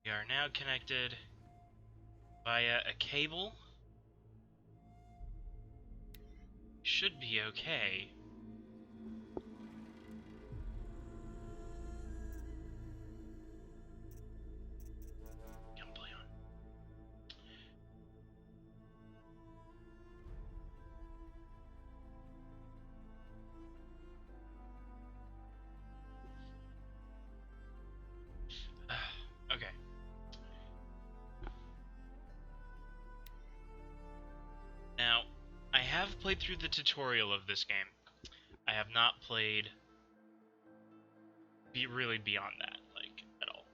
We are now connected via a cable. Should be okay. Come play on. Okay. Now, I have played through the tutorial of this game. I have not played really beyond that, like, at all.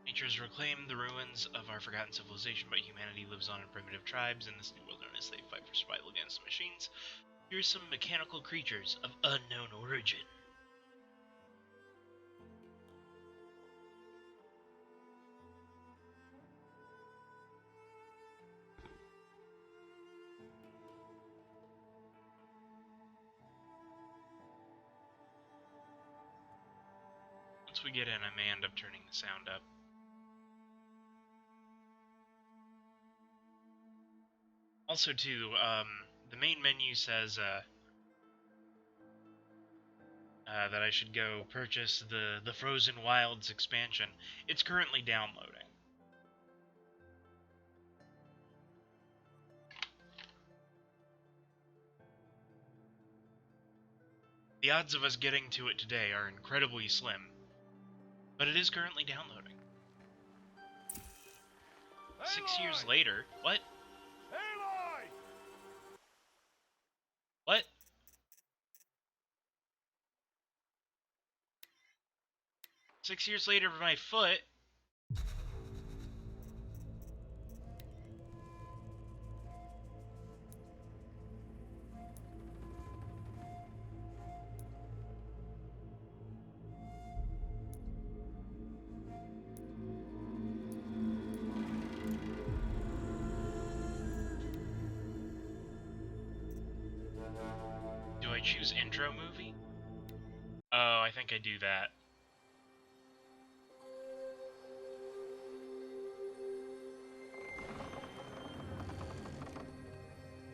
Nature has reclaimed the ruins of our forgotten civilization, but humanity lives on in primitive tribes. In this new wilderness, they fight for survival against machines. Here's some mechanical creatures of unknown origin. Once we get in, I may end up turning the sound up. Also, too, the main menu says that I should go purchase the Frozen Wilds expansion. It's currently downloading. The odds of us getting to it today are incredibly slim, but it is currently downloading. Aloy! 6 years later, what? Aloy! What? Six years later, my foot. Do I choose intro movie? Oh, I think I do that.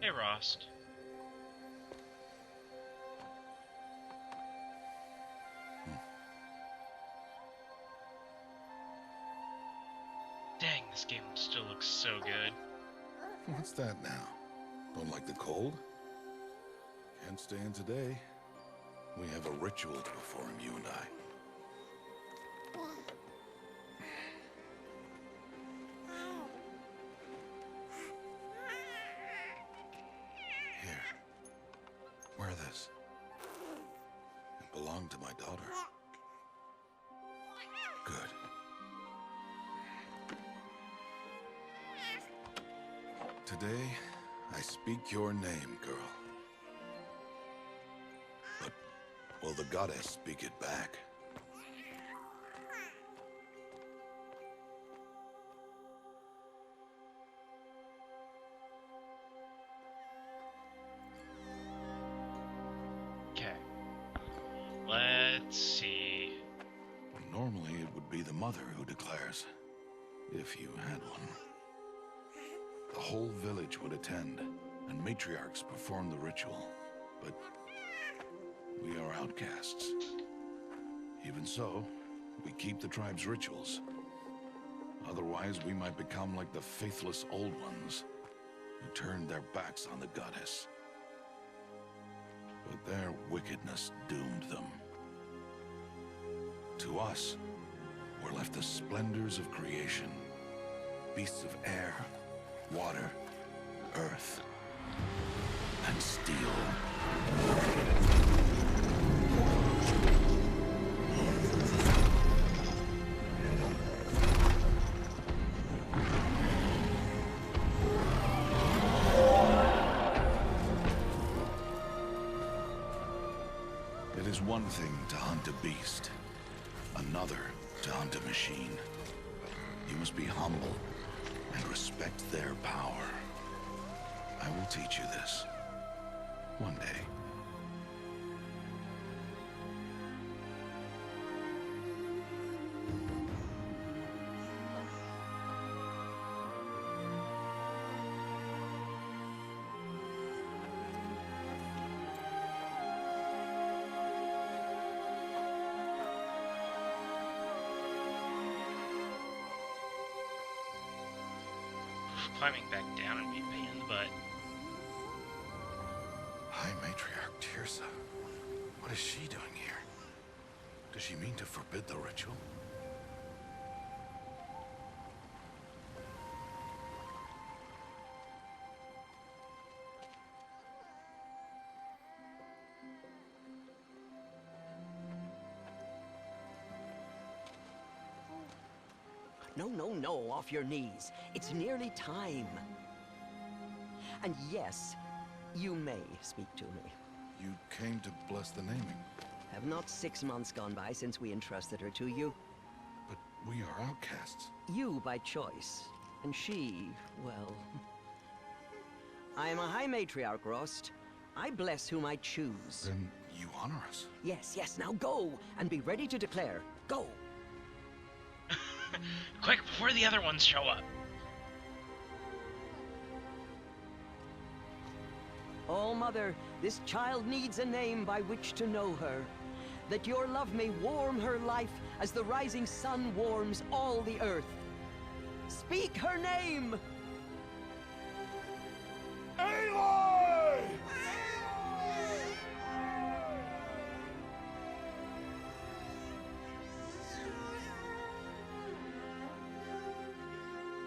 Hey, Rost. Dang, this game still looks so good. What's that now? Don't like the cold? Can't stay in today. We have a ritual to perform, you and I. Here. Wear this. It belonged to my daughter. Good. Today, I speak your name, girl. But will the goddess speak it back? Okay. Let's see. Normally, it would be the mother who declares, if you had one. The whole village would attend, and matriarchs perform the ritual. But we are outcasts. Even so, we keep the tribe's rituals. Otherwise, we might become like the faithless old ones, who turned their backs on the goddess. But their wickedness doomed them. To us, were left the splendors of creation. Beasts of air, water, earth, and steel. It is one thing to hunt a beast, another to hunt a machine. You must be humble and respect their power. I will teach you this one day. Climbing back down and be a pain in the butt. High Matriarch Teersa. What is she doing here? Does she mean to forbid the ritual? No, no, no, off your knees. It's nearly time. And yes, you may speak to me. You came to bless the naming, Have not 6 months gone by since we entrusted her to you? but we are outcasts. You by choice, and she, well... I am a High Matriarch, Rost. I bless whom I choose. Then you honor us. Yes, yes, now go, and be ready to declare. Go! Quick, before the other ones show up. Oh, Mother, this child needs a name by which to know her. That your love may warm her life as the rising sun warms all the earth. Speak her name! Aloy!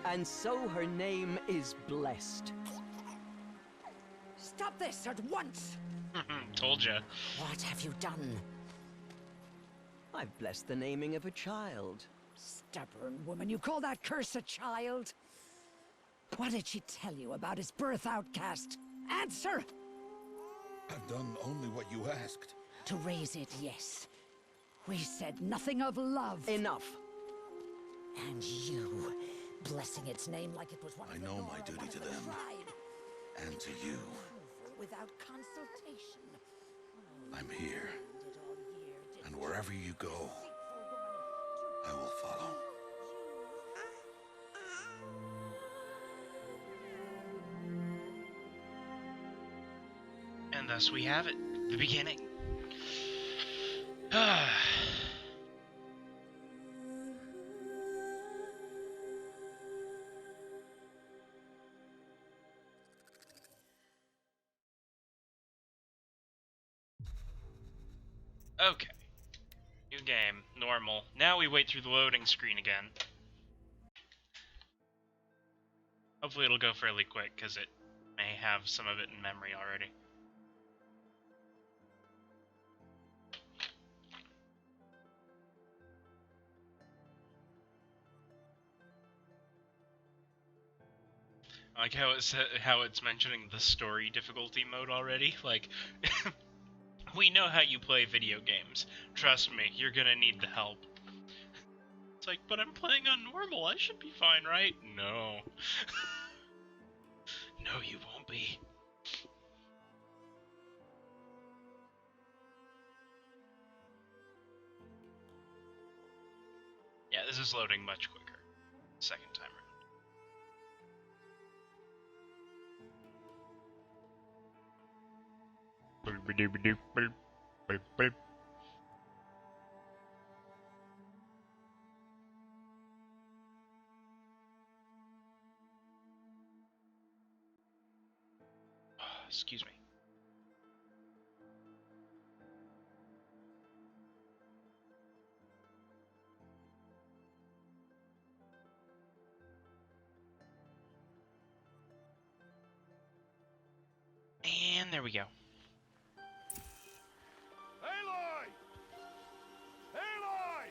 And so her name is blessed. Stop this at once! Told ya. What have you done? I've blessed the naming of a child. Stubborn woman, you call that curse a child? What did she tell you about his birth, outcast? Answer! I've done only what you asked. To raise it, yes. We said nothing of love. Enough. And you, blessing its name like it was one I of the know Nora, my duty one of to the them. tribe. And to you. Without consultation. I'm here. Did all year, did And wherever you go, faithful woman I will follow. And thus we have it. The beginning. Okay. New game. Normal. Now we wait through the loading screen again. Hopefully it'll go fairly quick, because it may have some of it in memory already. I like how it's mentioning the story difficulty mode already. Like, we know how you play video games. Trust me, you're gonna need the help. It's like, but I'm playing on normal. I should be fine, right? No. No, you won't be. Yeah, this is loading much quicker. Second time around. Excuse me. And there we go. Aloy! Aloy!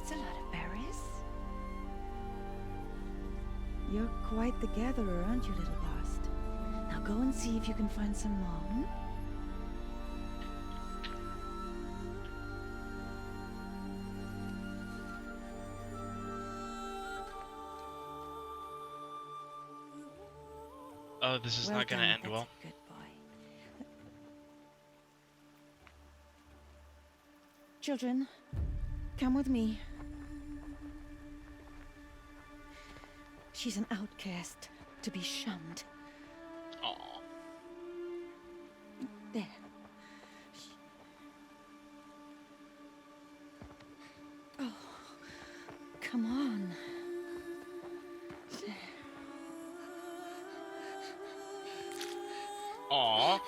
That's a lot of berries. You're quite the gatherer, aren't you, little Bast? Now go and see if you can find some more, hmm? Oh, this is not gonna end well. Good boy. Children, come with me. She's an outcast, to be shunned. Aw. There. Oh, come on. There. Aw.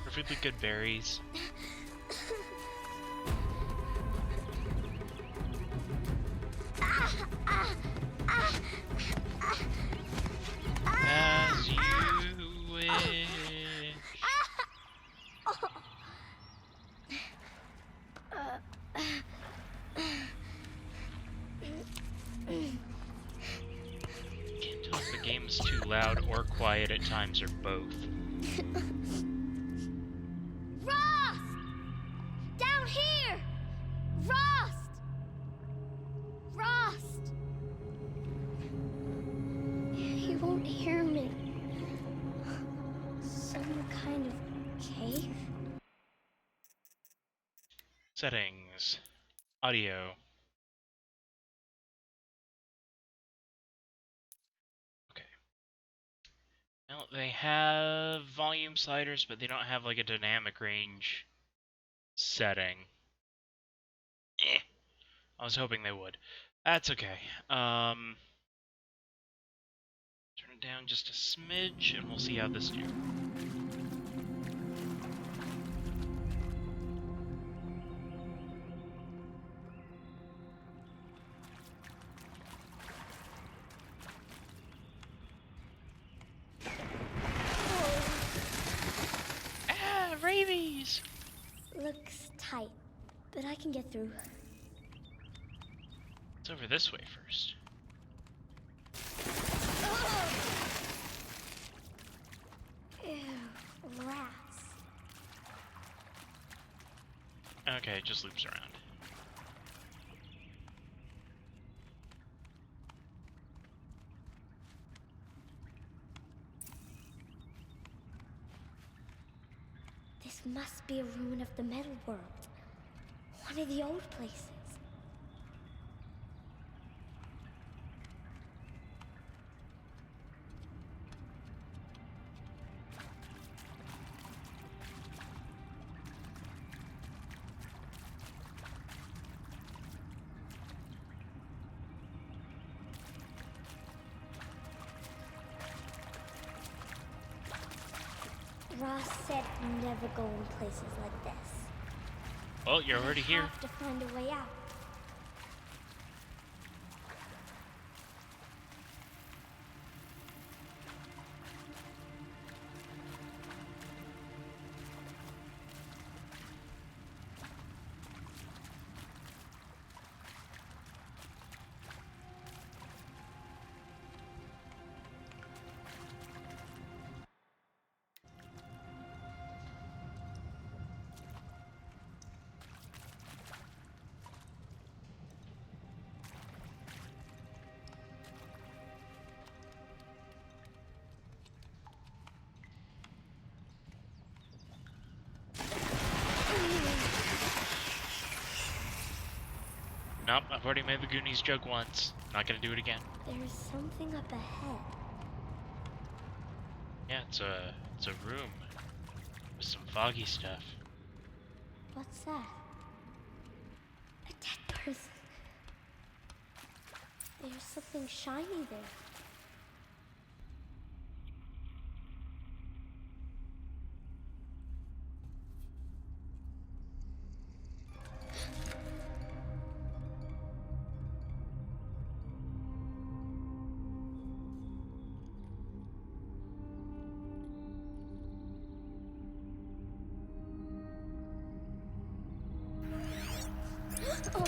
Perfectly good berries. As you wish. Can't tell if the game is too loud or quiet at times, or both. Rost! Down here! Rost! Rost! He won't hear me. Some kind of cave? Settings. Audio. Okay. Now they have volume sliders, but they don't have like a dynamic range setting. Eh. I was hoping they would. That's okay. Turn it down just a smidge, and we'll see how this do. Ah, rabies! Looks tight, but I can get through. It's over this way first. Ew, rats. Okay, it just loops around. This must be a ruin of the metal world. One of the old places. Ross said never go in places like this. Well, you're already I here. have to find a way out. Nope, I've already made the Goonies joke once. Not gonna do it again. There's something up ahead. Yeah, it's a room with some foggy stuff. What's that? A dead person. There's something shiny there. Oh,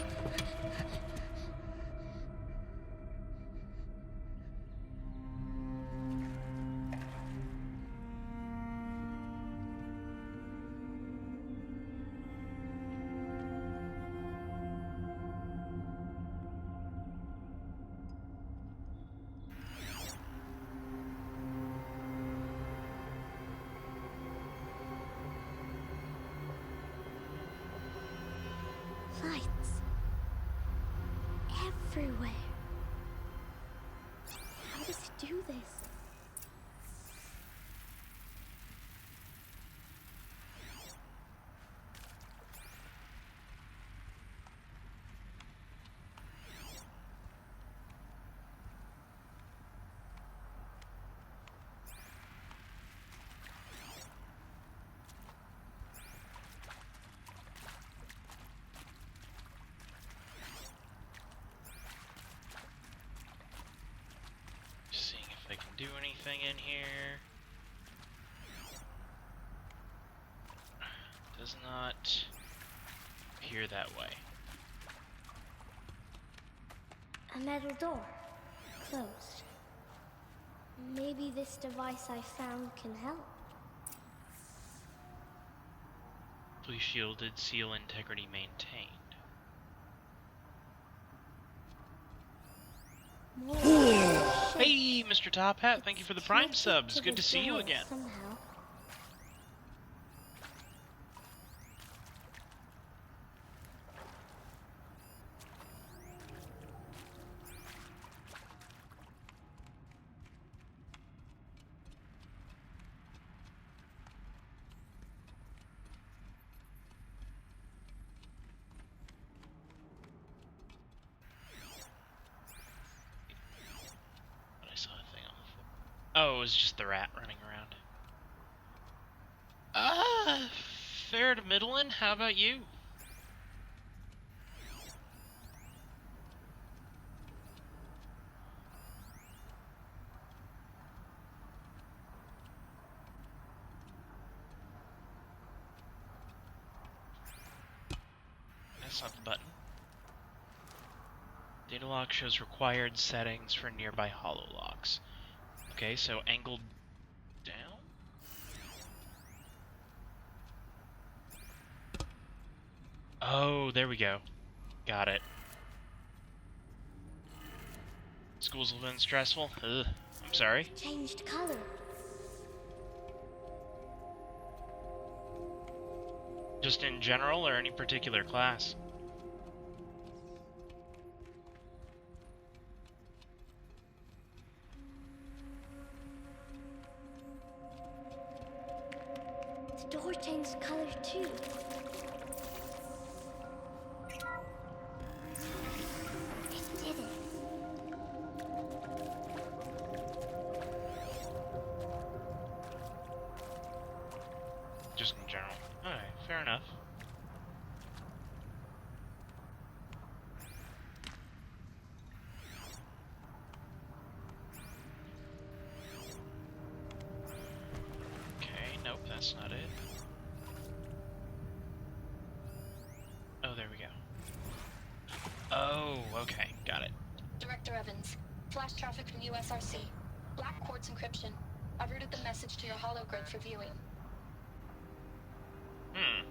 Lights. Everywhere. How does it do this? Seeing if I can do anything in here. Does not appear that way. A metal door. Closed. Maybe this device I found can help. Fully shielded, seal integrity maintained. Hey, Mr. Top Hat, thank you for the Prime subs. Good to see you again. Somehow. But I saw a thing on the floor. Oh, it was just the rat running around. Fair to middling. How about you? That's not the button. Data lock shows required settings for nearby hollow locks. Okay, so angled down? Oh, there we go. Got it. Schools have been stressful? Ugh, I'm sorry. Changed color. Just in general or any particular class? The door changed color too. It did it. Just in general. Alright, fair enough. Okay, nope, that's not it. Oh, there we go. Oh, okay, got it. Director Evans, flash traffic from USRC. Black quartz encryption. I've routed the message to your hologrid for viewing. Hmm.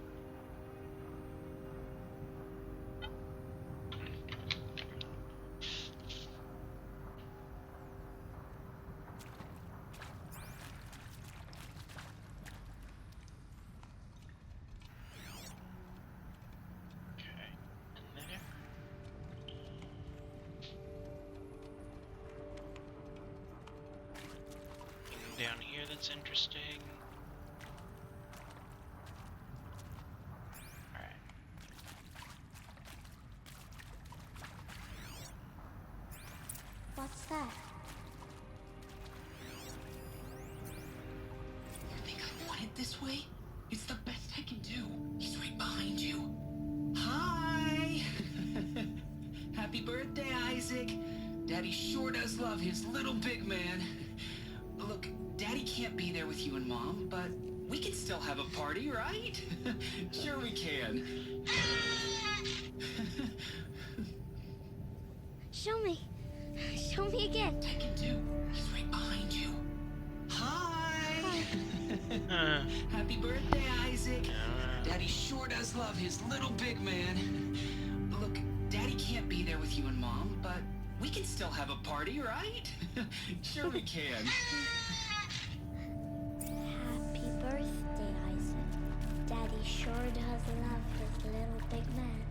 Okay, and there. Anything down here that's interesting? Alright. What's that? You think I want it this way? It's the best I can do. He's right behind you. Hi! Happy birthday, Isaac. Daddy sure does love his little big man. Look, Daddy can't be there with you and Mom, but we can still have a party, right? Sure we can. Show me. Show me again. I can do. He's right behind you. Hi! Happy birthday, Isaac. Daddy sure does love his little big man. Look, Daddy can't be there with you and Mom, but we can still have a party, right? Sure we can. Happy birthday, Isaac. Daddy sure does love his little big man.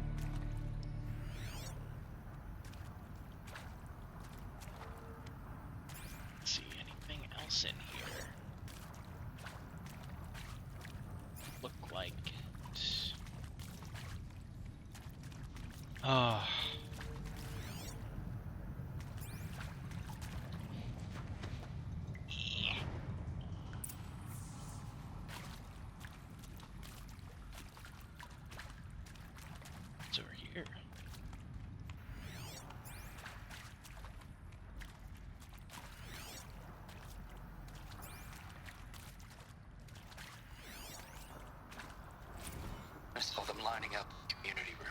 Oh. Yeah. What's over here? I saw them lining up in the community room.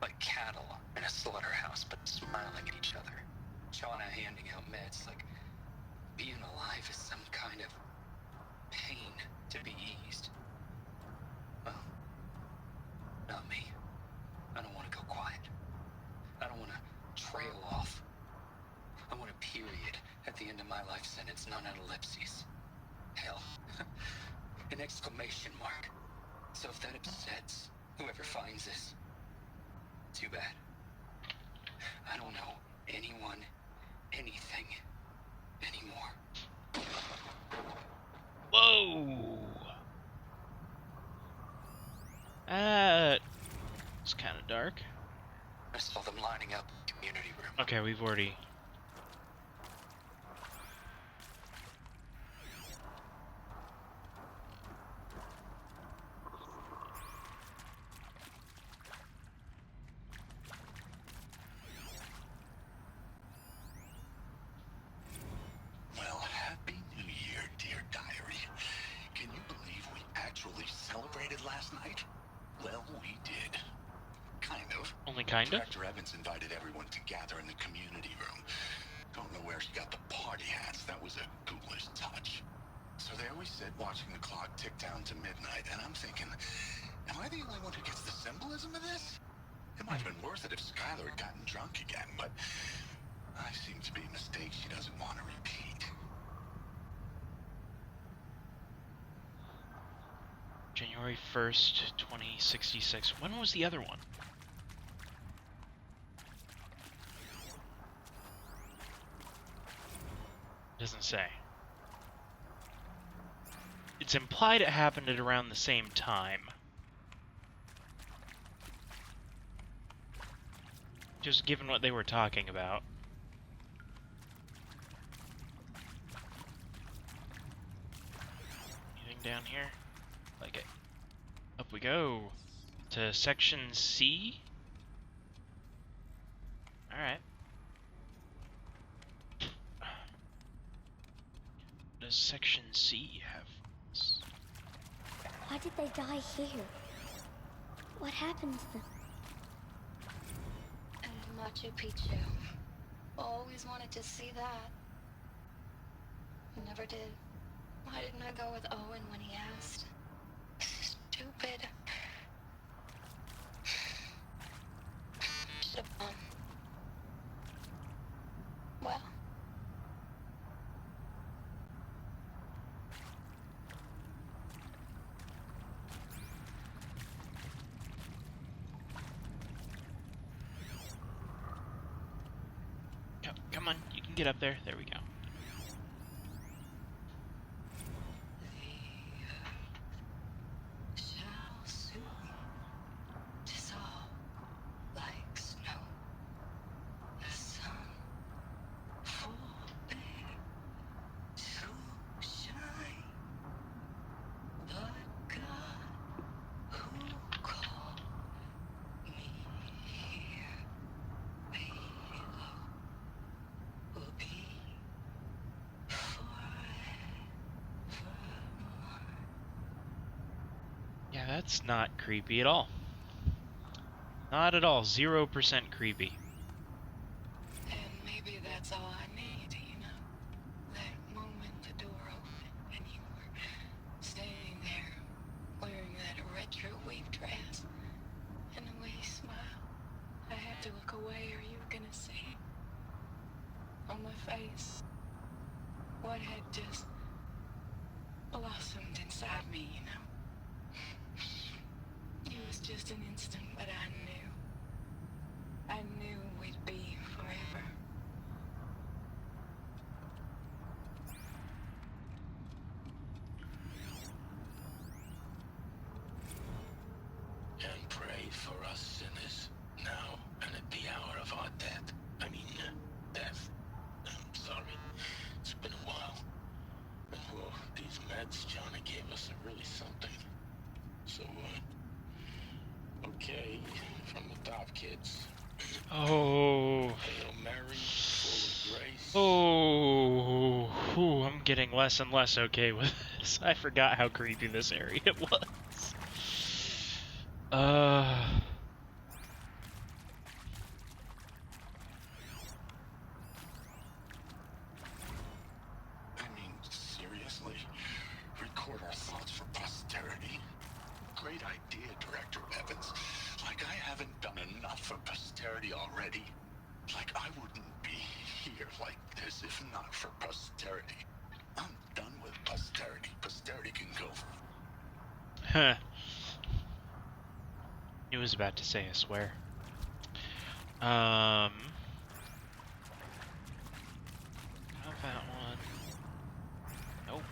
Like cattle in a slaughterhouse, but smiling at each other. Shauna handing out meds like being alive is some kind of pain to be eased. Well, not me. I don't want to go quiet. I don't want to trail off. I want a period at the end of my life sentence, not an ellipses. Hell, an exclamation mark. So if that upsets whoever finds this, too bad. I don't know anyone, anything, anymore. Whoa! It's kind of dark. I saw them lining up in the community room. Okay, we've already... Well, Happy New Year, dear diary. Can you believe we actually celebrated last night? Well, we did. Kind of. Only kinda? Director Evans invited everyone to gather in the community room. Don't know where she got the party hats. That was a ghoulish touch. So there we sit, watching the clock tick down to midnight, and I'm thinking, am I the only one who gets the symbolism of this? It might have been worse it if Skylar had gotten drunk again, but I seem to be a mistake she doesn't want to repeat. January 1st, 2066. When was the other one? Doesn't say. It's implied it happened at around the same time. Just given what they were talking about. Anything down here? Like it. Up we go. To section C? Alright. Does section C have this? Why did they die here? What happened to them? And Machu Picchu. Always wanted to see that. Never did. Why didn't I go with Owen when he asked? Stupid. Should've well. Come on, you can get up there. There we go. Shall soon dissolve like snow. The sun forbade to shine. But God, who called me here below, will be forevermore. Yeah, that's not creepy at all. Not at all. 0% creepy. And maybe that's all I need, you know? That moment the door opened and you were standing there wearing that retro weave dress and the way you smiled. I had to look away or you were gonna see on my face what had just blossomed inside me, you know? It was just an instant, but I knew we'd be forever. And pray for us sinners now. kids. Oh. Hail Mary, full of grace. Oh. Ooh, I'm getting less and less okay with this. I forgot how creepy this area was. I mean, seriously? Record our thoughts for posterity? Great idea, Director Evans. Like I haven't done enough for posterity already. Like I wouldn't be here like this if not for posterity. I'm done with posterity. Posterity can go. Huh. He was about to say a swear. How about one? Nope.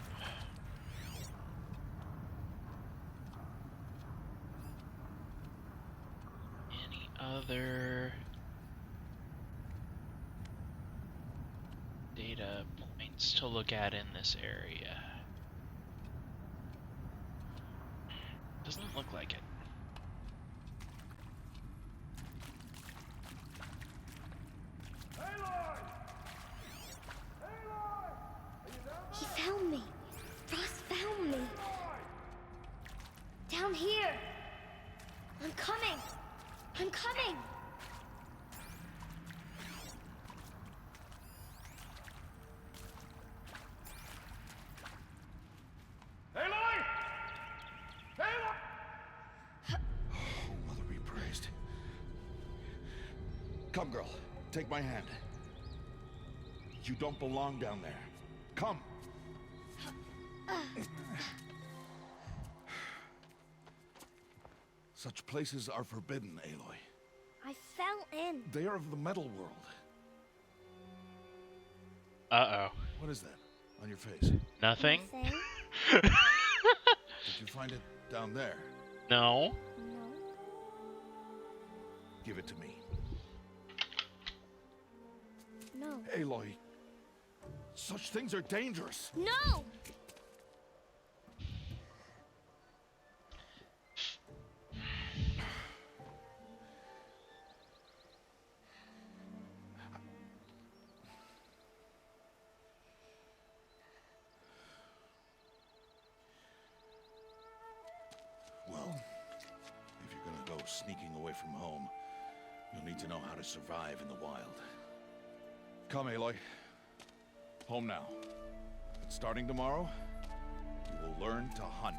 Any other data points to look at in this area? Doesn't look like it. He found me. Ross found me. Down here. I'm coming. I'm coming. Oh, Mother be praised. Come, girl. Take my hand. You don't belong down there. Come. Such places are forbidden, Aloy. I fell in. They are of the metal world. Uh-oh. What is that on your face? Nothing? Nothing? Did you find it down there? No. No. Give it to me. No. Aloy, such things are dangerous. No! Well, if you're gonna go sneaking away from home, you'll need to know how to survive in the wild. Come, Aloy. Home now. And starting tomorrow, you will learn to hunt.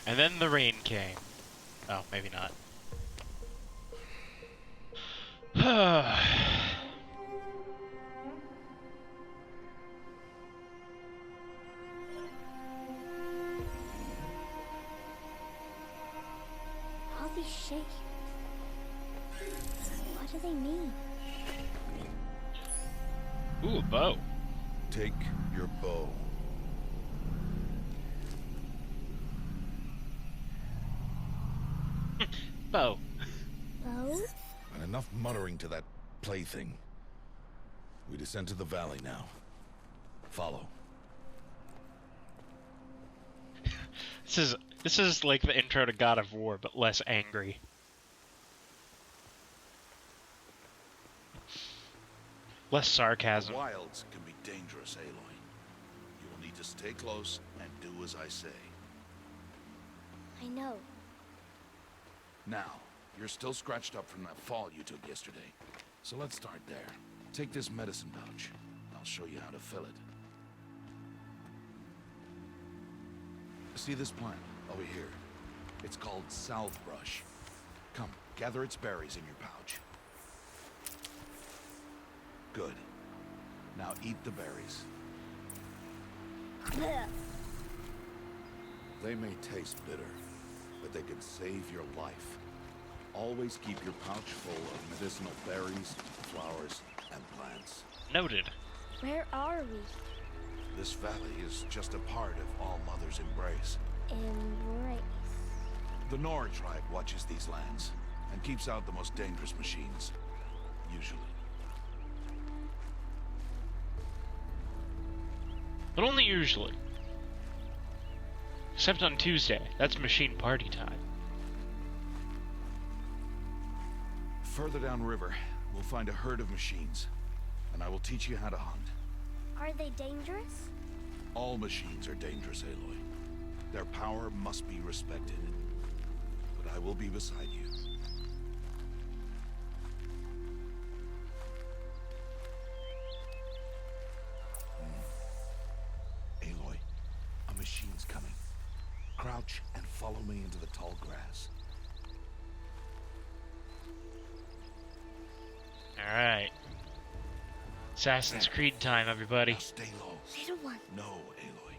And then the rain came. Oh, maybe not. All these shapes. What do they mean? Ooh, a bow. Take your bow. Bow. Bow? And enough muttering to that plaything. We descend to the valley now. Follow. This is like the intro to God of War, but less angry. Less sarcasm. The wilds can be dangerous, Aloy. You will need to stay close and do as I say. I know. Now, you're still scratched up from that fall you took yesterday. So let's start there. Take this medicine pouch. I'll show you how to fill it. See this plant over here? It's called salve brush. Come, gather its berries in your pouch. Good. Now eat the berries. They may taste bitter, but they can save your life. Always keep your pouch full of medicinal berries, flowers, and plants. Noted. Where are we? This valley is just a part of All Mother's embrace. Embrace. The Nora tribe watches these lands and keeps out the most dangerous machines. Usually. But only usually. Except on Tuesday. That's machine party time. Further downriver, we'll find a herd of machines, and I will teach you how to hunt. Are they dangerous? All machines are dangerous, Aloy. Their power must be respected. But I will be beside you. Aloy, a machine's coming. Crouch and follow me into the tall grass. Alright. Assassin's Creed time, everybody. Now stay low. Little one. No, Aloy.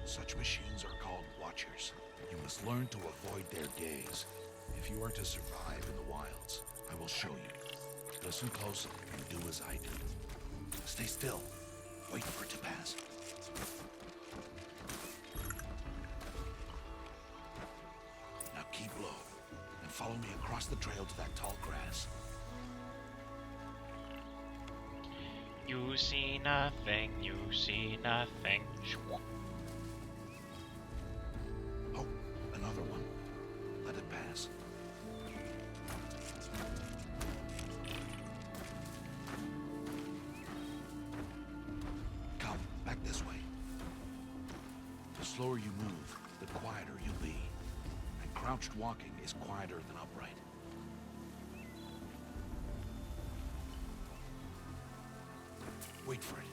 Such machines are called Watchers. You must learn to avoid their gaze. If you are to survive in the wilds, I will show you. Listen close and do as I do. Stay still. Wait for it to pass. Now keep low and follow me across the trail to that tall grass. You see nothing, you see nothing. Shwomp. Oh, another one. Let it pass. Come, back this way. The slower you move, the quieter you'll be. And crouched walking is quieter than upright. Wait for it.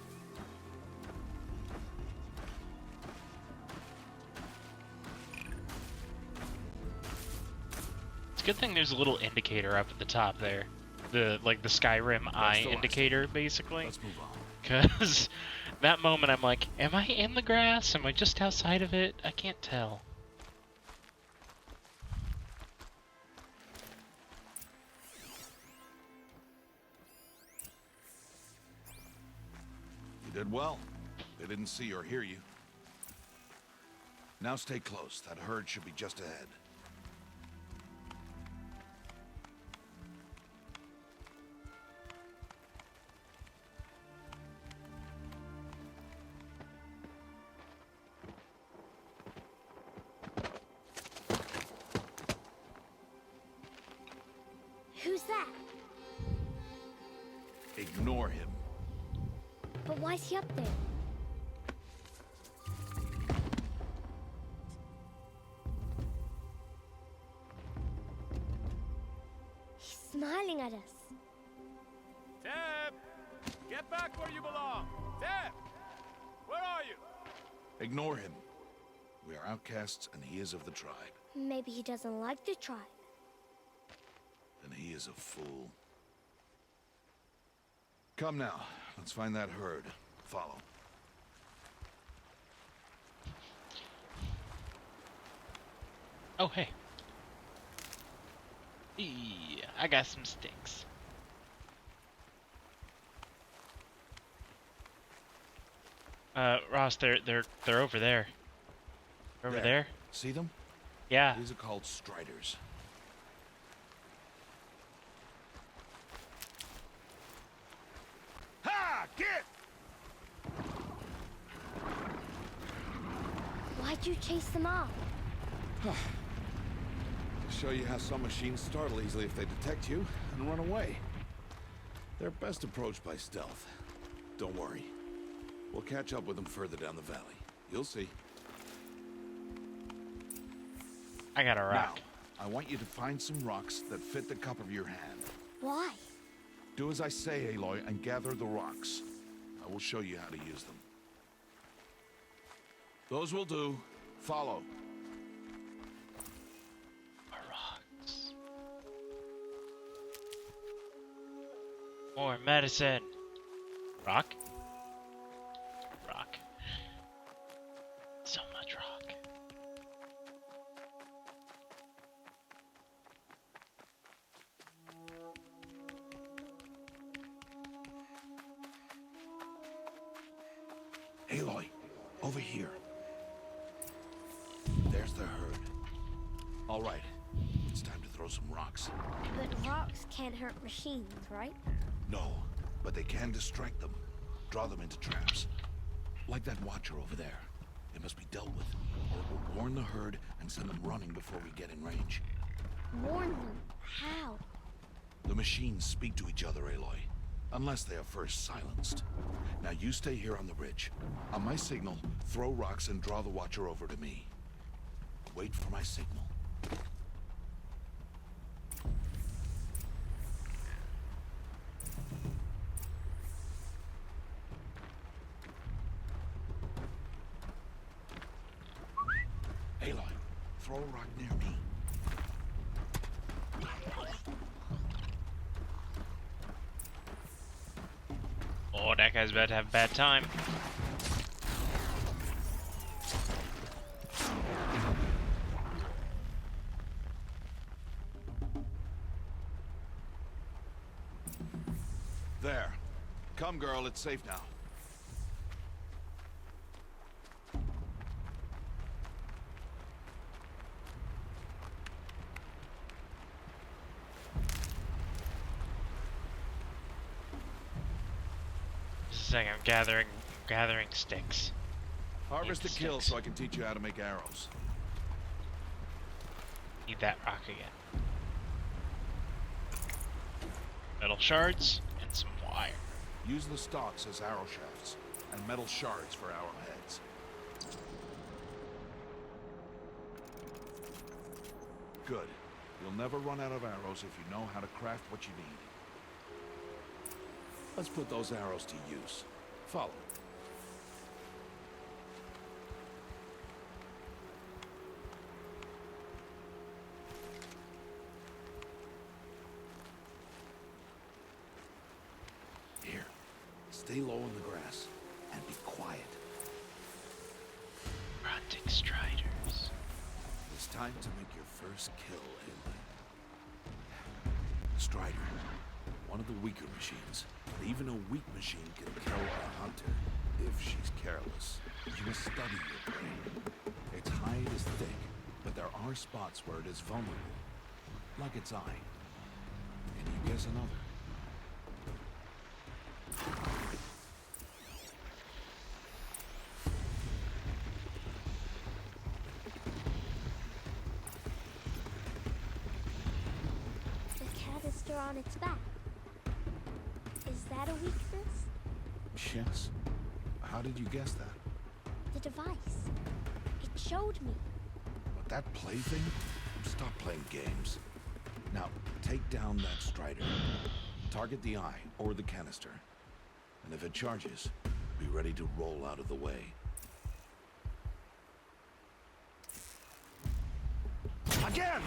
It's a good thing there's a little indicator up at the top there. The Skyrim eye indicator, basically. Let's move on. Because that moment I'm like, am I in the grass? Am I just outside of it? I can't tell. You did well. They didn't see or hear you. Now stay close. That herd should be just ahead. Who's that? Ignore him. But why's he up there? He's smiling at us. Teb! Get back where you belong! Teb! Where are you? Ignore him. We are outcasts and he is of the tribe. Maybe he doesn't like the tribe. Then he is a fool. Come now. Let's find that herd. Follow. Oh, hey. Yeah, I got some sticks. Ross, they're over there. They're over there? See them? Yeah. These are called Striders. Ha! Get! Why'd you chase them off? To show you how some machines startle easily if they detect you and run away. They're best approached by stealth. Don't worry. We'll catch up with them further down the valley. You'll see. I got a rock. Now, I want you to find some rocks that fit the cup of your hand. Why? Do as I say, Aloy, and gather the rocks. I will show you how to use them. Those will do. Follow. Rocks. More medicine. Rock? Rock. So much rock. Aloy, over here. There's the herd. All right, it's time to throw some rocks. But rocks can't hurt machines, right? No, but they can distract them. Draw them into traps. Like that watcher over there. It must be dealt with, or it will warn the herd and send them running before we get in range. Warn them? How? The machines speak to each other, Aloy. Unless they are first silenced. Now you stay here on the ridge. On my signal, throw rocks and draw the watcher over to me. Wait for my signal. Aloy, throw a rock near me. Oh, that guy's about to have a bad time. There. Come, girl, it's safe now. Just a second, I'm gathering sticks. Harvest the Need kill sticks. so I can teach you how to make arrows. Need that rock again. Metal shards and some wire. Use the stalks as arrow shafts, and metal shards for arrowheads. Good. You'll never run out of arrows if you know how to craft what you need. Let's put those arrows to use. Follow. Here. Stay low in the grass and be quiet. Grunting striders. It's time to make your first kill, Aloy. Strider. One of the weaker machines. But even a weak machine can kill a hunter if she's careless. You must study your prey. Its hide is thick, but there are spots where it is vulnerable. Like its eye. Can you guess another? The canister on its back. Is that a weakness? Yes. How did you guess that? The device. It showed me. But that plaything? Stop playing games. Now, take down that strider. Target the eye or the canister. And if it charges, be ready to roll out of the way. Again!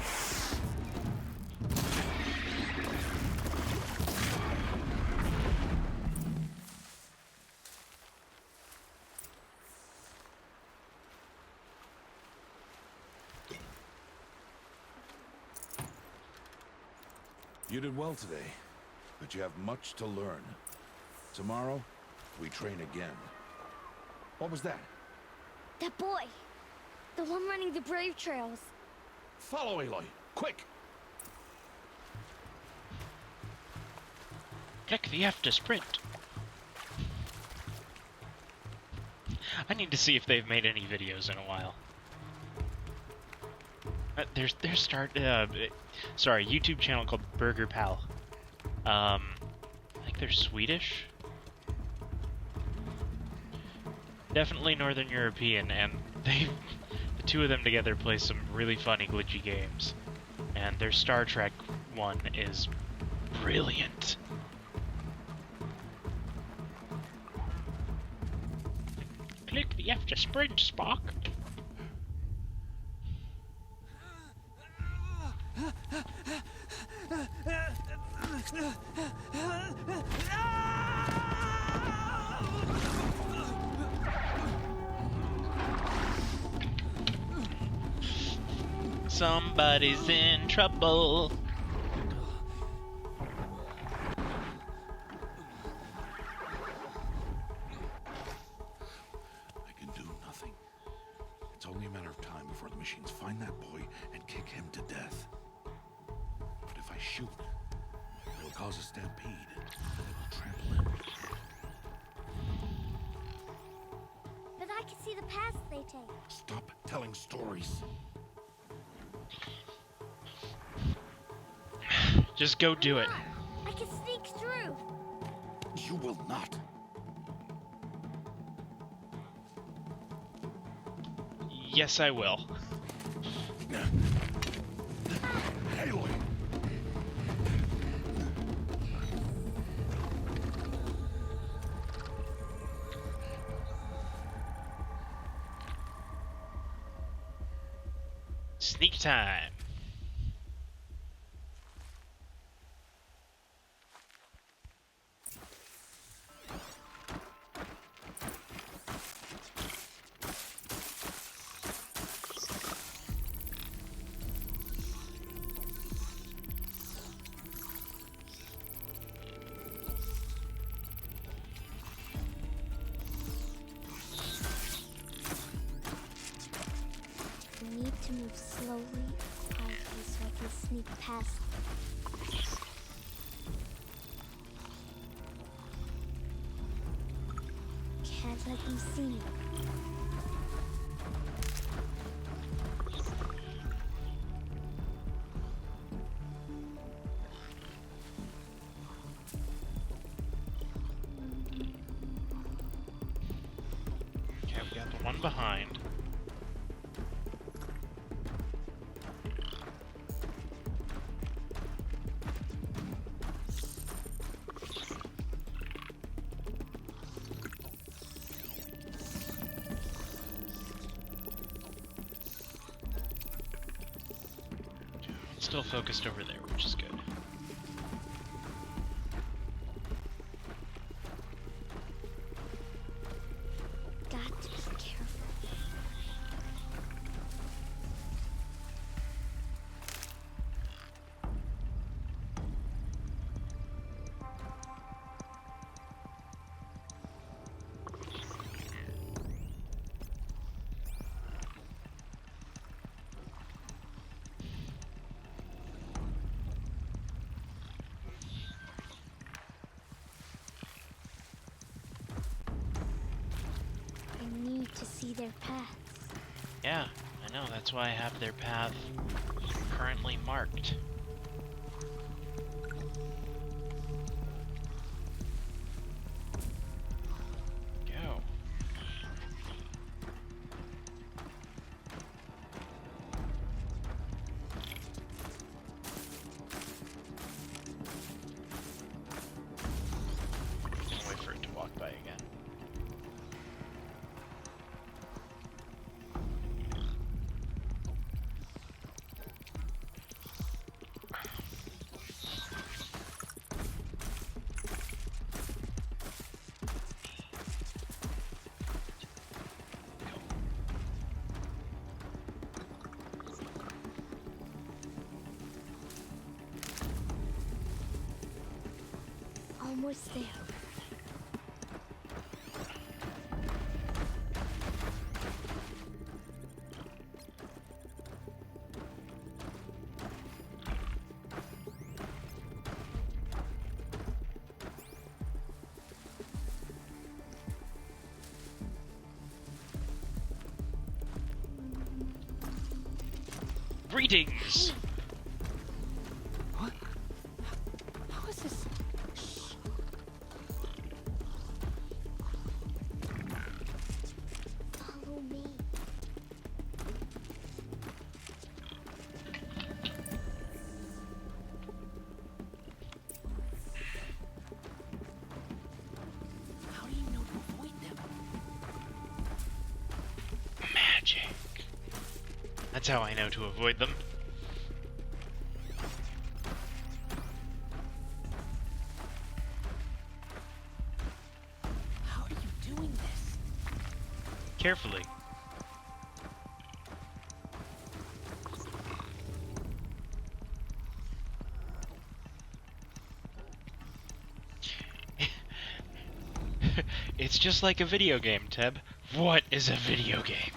You did well today, but you have much to learn. Tomorrow, we train again. What was that? That boy. The one running the brave trails. Follow Aloy, quick! Click the F to sprint. I need to see if they've made any videos in a while. There's sorry, YouTube channel called Burger Pal. I think they're Swedish. Definitely Northern European, and the two of them together play some really funny glitchy games. And their Star Trek one is brilliant. Click the F to sprint, Spock. Somebody's in trouble. I can do nothing. It's only a matter of time before the machines find that boy and kick him to death. But if I shoot, it'll cause a stampede. It will trample him. I can see the paths they take. Stop telling stories. Just go do it. I can sneak through. You will not. Yes, I will. Aloy! Sneak time. I need to move slowly, quietly, so I can sneak past. Can't let them see me. Okay, we got the one behind. Still focused over there, which is good. Got to be careful. I need to see their paths. Yeah, I know, that's why I have their path currently marked. Go. I'll wait for it to walk by again. Almost there. Greetings! What? How is this? Follow me. How do you know to avoid them? Magic. That's how I know to avoid them. How are you doing this? Carefully. It's just like a video game, Teb. What is a video game?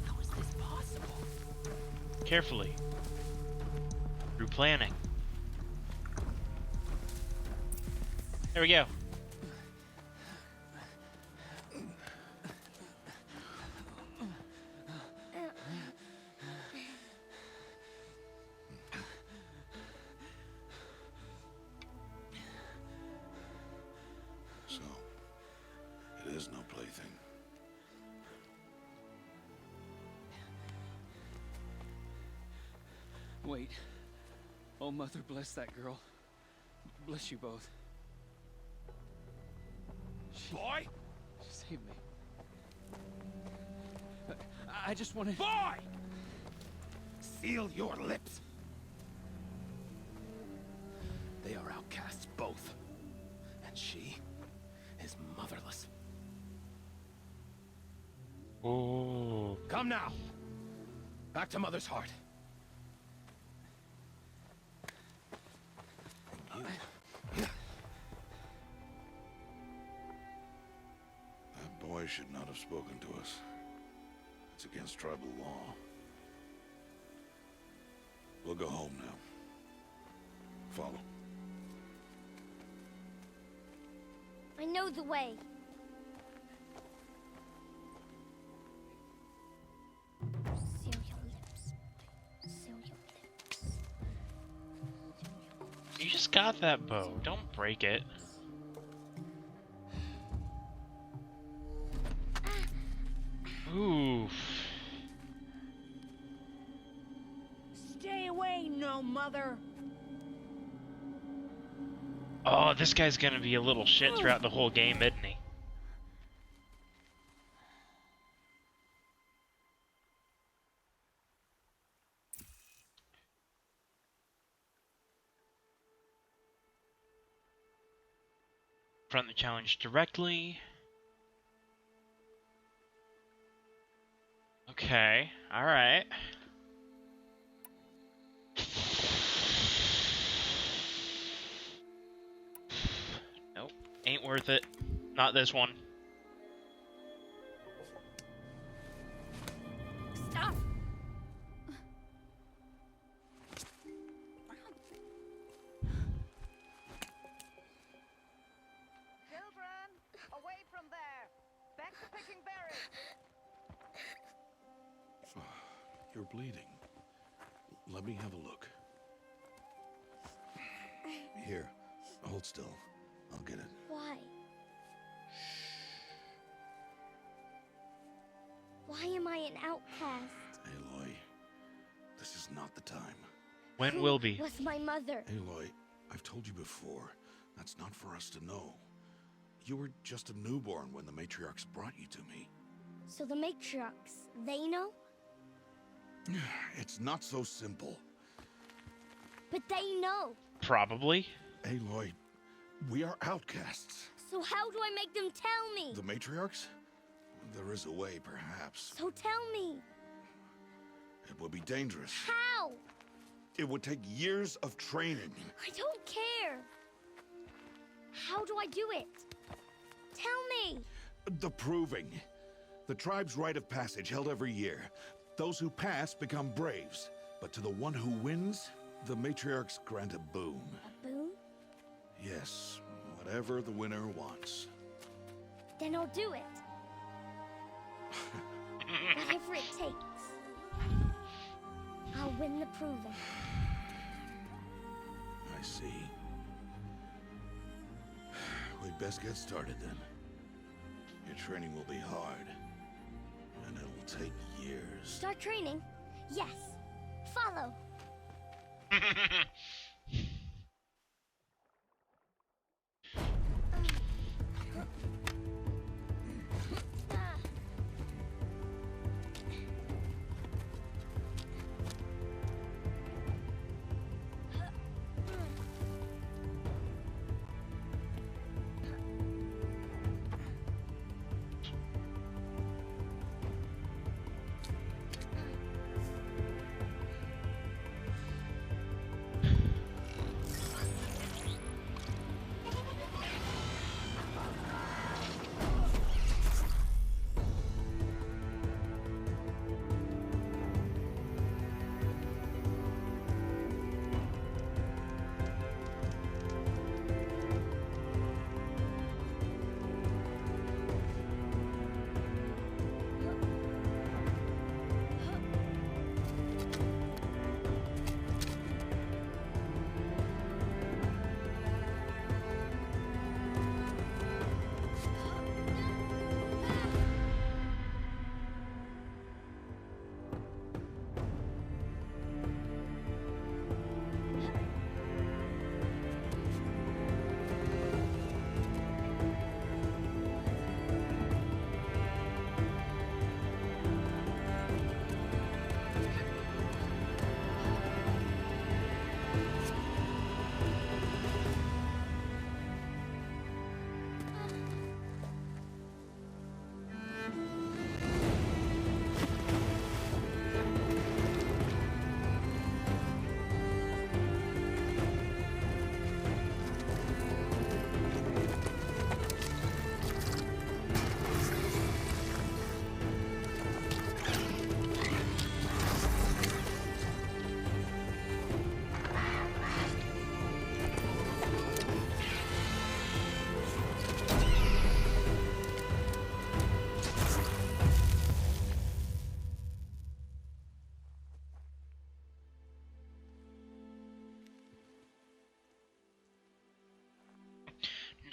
How is this possible? Carefully. planning. There we go. So, it is no plaything. Wait. Oh, Mother, bless that girl. Bless you both. Boy! She saved me. I just wanted... Boy! Seal your lips. They are outcasts, both. And she is motherless. Oh. Come now. Back to Mother's heart. That boy should not have spoken to us. It's against tribal law. We'll go home now. Follow. I know the way. Seal your lips. Seal your lips. You just got that bow. Don't break it. Oof. Stay away, no mother. Oh, this guy's gonna be a little shit throughout the whole game, isn't he? Front the challenge directly. Okay, alright. Nope, ain't worth it. Not this one. Stop! Children, away from there. Back to picking berries. You're bleeding. Let me have a look. Here, hold still. I'll get it. Why? Why am I an outcast? Aloy, this is not the time. When will be? Was my mother? Aloy, I've told you before, that's not for us to know. You were just a newborn when the matriarchs brought you to me. So the matriarchs, they know? It's not so simple. But they know. Probably. Aloy, we are outcasts. So how do I make them tell me? The matriarchs? There is a way, perhaps. So tell me. It would be dangerous. How? It would take years of training. I don't care. How do I do it? Tell me. The proving. The tribe's rite of passage held every year. Those who pass become braves. But to the one who wins, the matriarchs grant a boon. A boon? Yes, whatever the winner wants. Then I'll do it. Whatever it takes. I'll win the proving. I see. We'd best get started then. Your training will be hard, and it'll take years. Start training? Yes. Follow.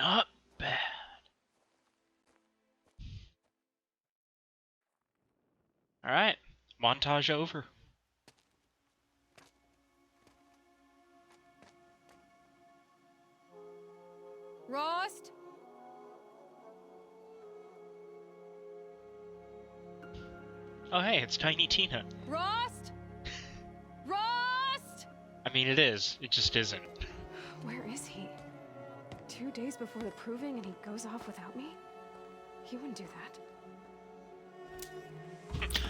Not bad. Alright, montage over. Rost? Oh hey, it's Tiny Tina. Rost? Rost? I mean, it is. It just isn't. Where is he? 2 days before the proving and he goes off without me? He wouldn't do that.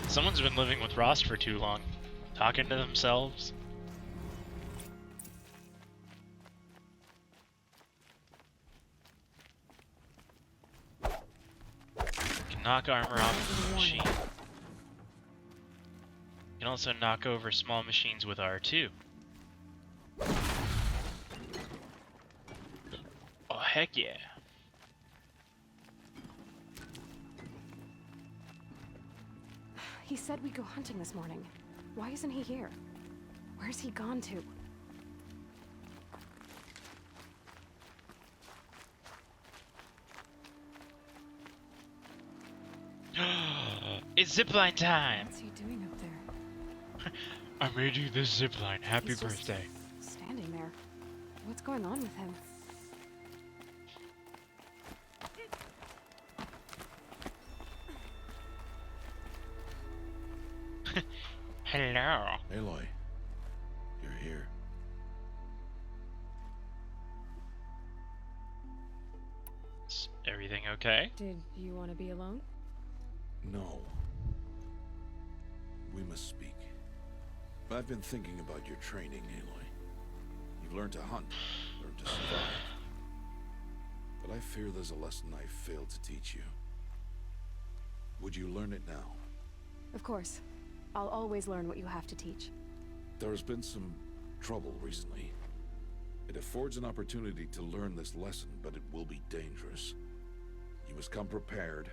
Someone's been living with Rost for too long. Talking to themselves. Can knock armor off the machine. Can also knock over small machines with R2. Oh heck yeah. He said we'd go hunting this morning. Why isn't he here? Where's he gone to? It's zipline time! What's he doing up there? I made you this zipline. Happy He's just birthday. standing there. What's going on with him? Hello. Aloy, you're here. Is everything okay? Did you want to be alone? No. We must speak. I've been thinking about your training, Aloy. You've learned to hunt, learned to survive. But I fear there's a lesson I failed to teach you. Would you learn it now? Of course. I'll always learn what you have to teach. There has been some trouble recently. It affords an opportunity to learn this lesson, but it will be dangerous. You must come prepared,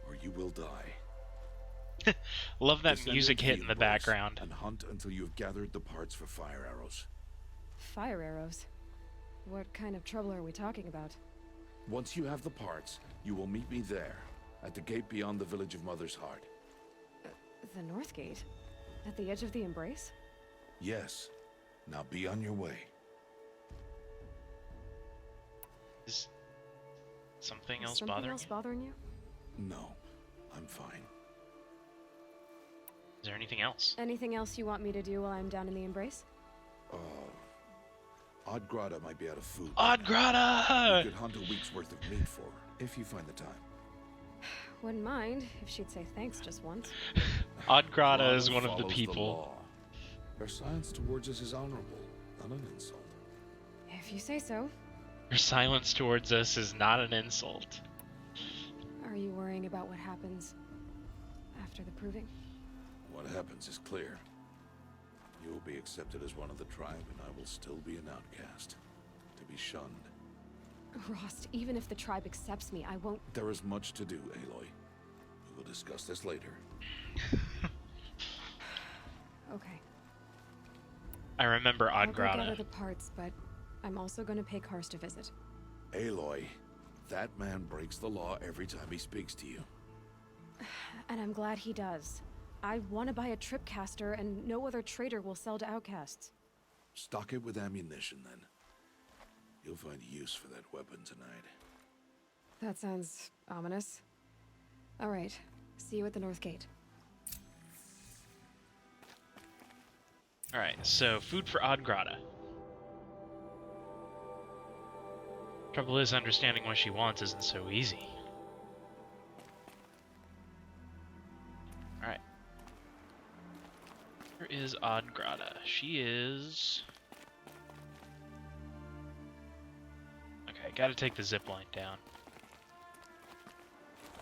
or you will die. Love that Descend music into hit in the Embrace background. and hunt until you have gathered the parts for fire arrows. Fire arrows? What kind of trouble are we talking about? Once you have the parts, you will meet me there, at the gate beyond the village of Mother's Heart. The North Gate? At the edge of the Embrace? Yes. Now be on your way. Is something else Something bothering else you? bothering you? No, I'm fine. Is there anything else? Anything else you want me to do while I'm down in the Embrace? Odd Grata might be out of food. Odd Grata! You could hunt a week's worth of meat for her, if you find the time. Wouldn't mind if she'd say thanks just once. Odd Grata is Grata one of the follows people. law. Her silence towards us is honorable, not an insult. If you say so. Your silence towards us is not an insult. Are you worrying about what happens after the proving? What happens is clear. You will be accepted as one of the tribe, and I will still be an outcast, to be shunned. Rost, even if the tribe accepts me, I won't... There is much to do, Aloy. We will discuss this later. Okay. I remember I'll Odd go Grata. gather the parts, but I'm also going to pay Karst a visit. Aloy, that man breaks the law every time he speaks to you. And I'm glad he does. I want to buy a tripcaster, and no other trader will sell to outcasts. Stock it with ammunition, then. You'll find use for that weapon tonight. That sounds ominous. All right. See you at the North Gate. Alright, so food for Odd Grata. Trouble is, understanding what she wants isn't so easy. Alright. Where is Odd Grata? She is... Okay, gotta take the zipline down.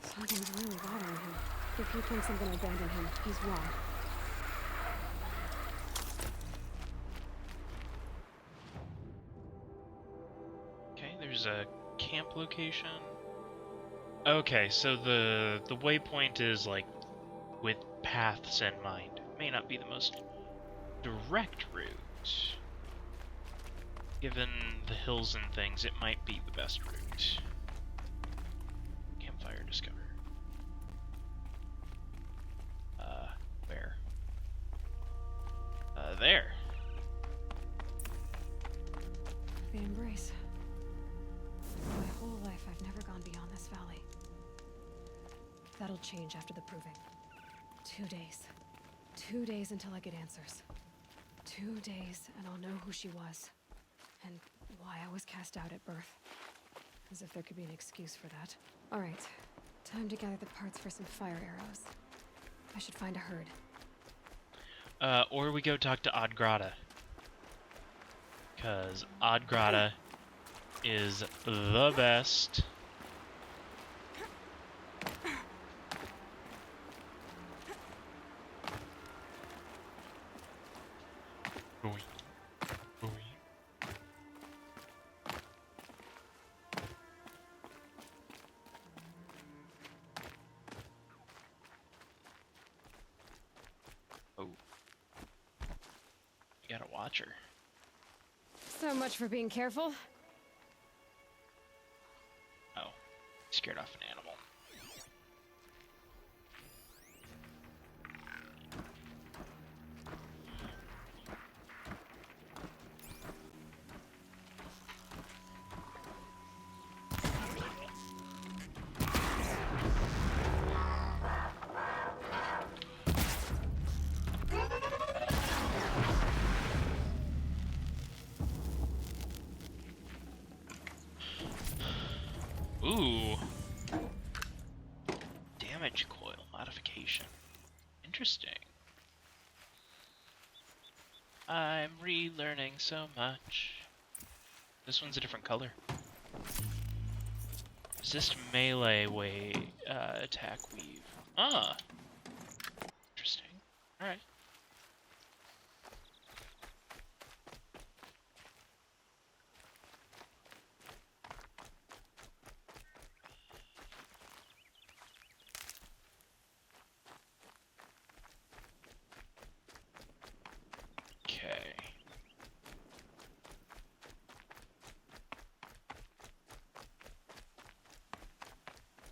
Something's really bothering him. If he thinks I'm gonna abandon him, he's wrong. Okay, there's a camp location. Okay, so the waypoint is like with paths in mind. May not be the most direct route. Given the hills and things, it might be the best route. Campfire discovered. Where? There. The Embrace. My whole life, I've never gone beyond this valley. That'll change after the proving. 2 days. 2 days until I get answers. 2 days, and I'll know who she was. And why I was cast out at birth. As if there could be an excuse for that. Alright. Time to gather the parts for some fire arrows. I should find a herd. Or we go talk to Odgrada. Because Odgrada is the best. Gotta watch her. So much for being careful. Oh, scared off an animal. Ooh. Damage coil modification. Interesting. I'm relearning so much. This one's a different color. Resist melee attack weave. Ah. Interesting. Alright.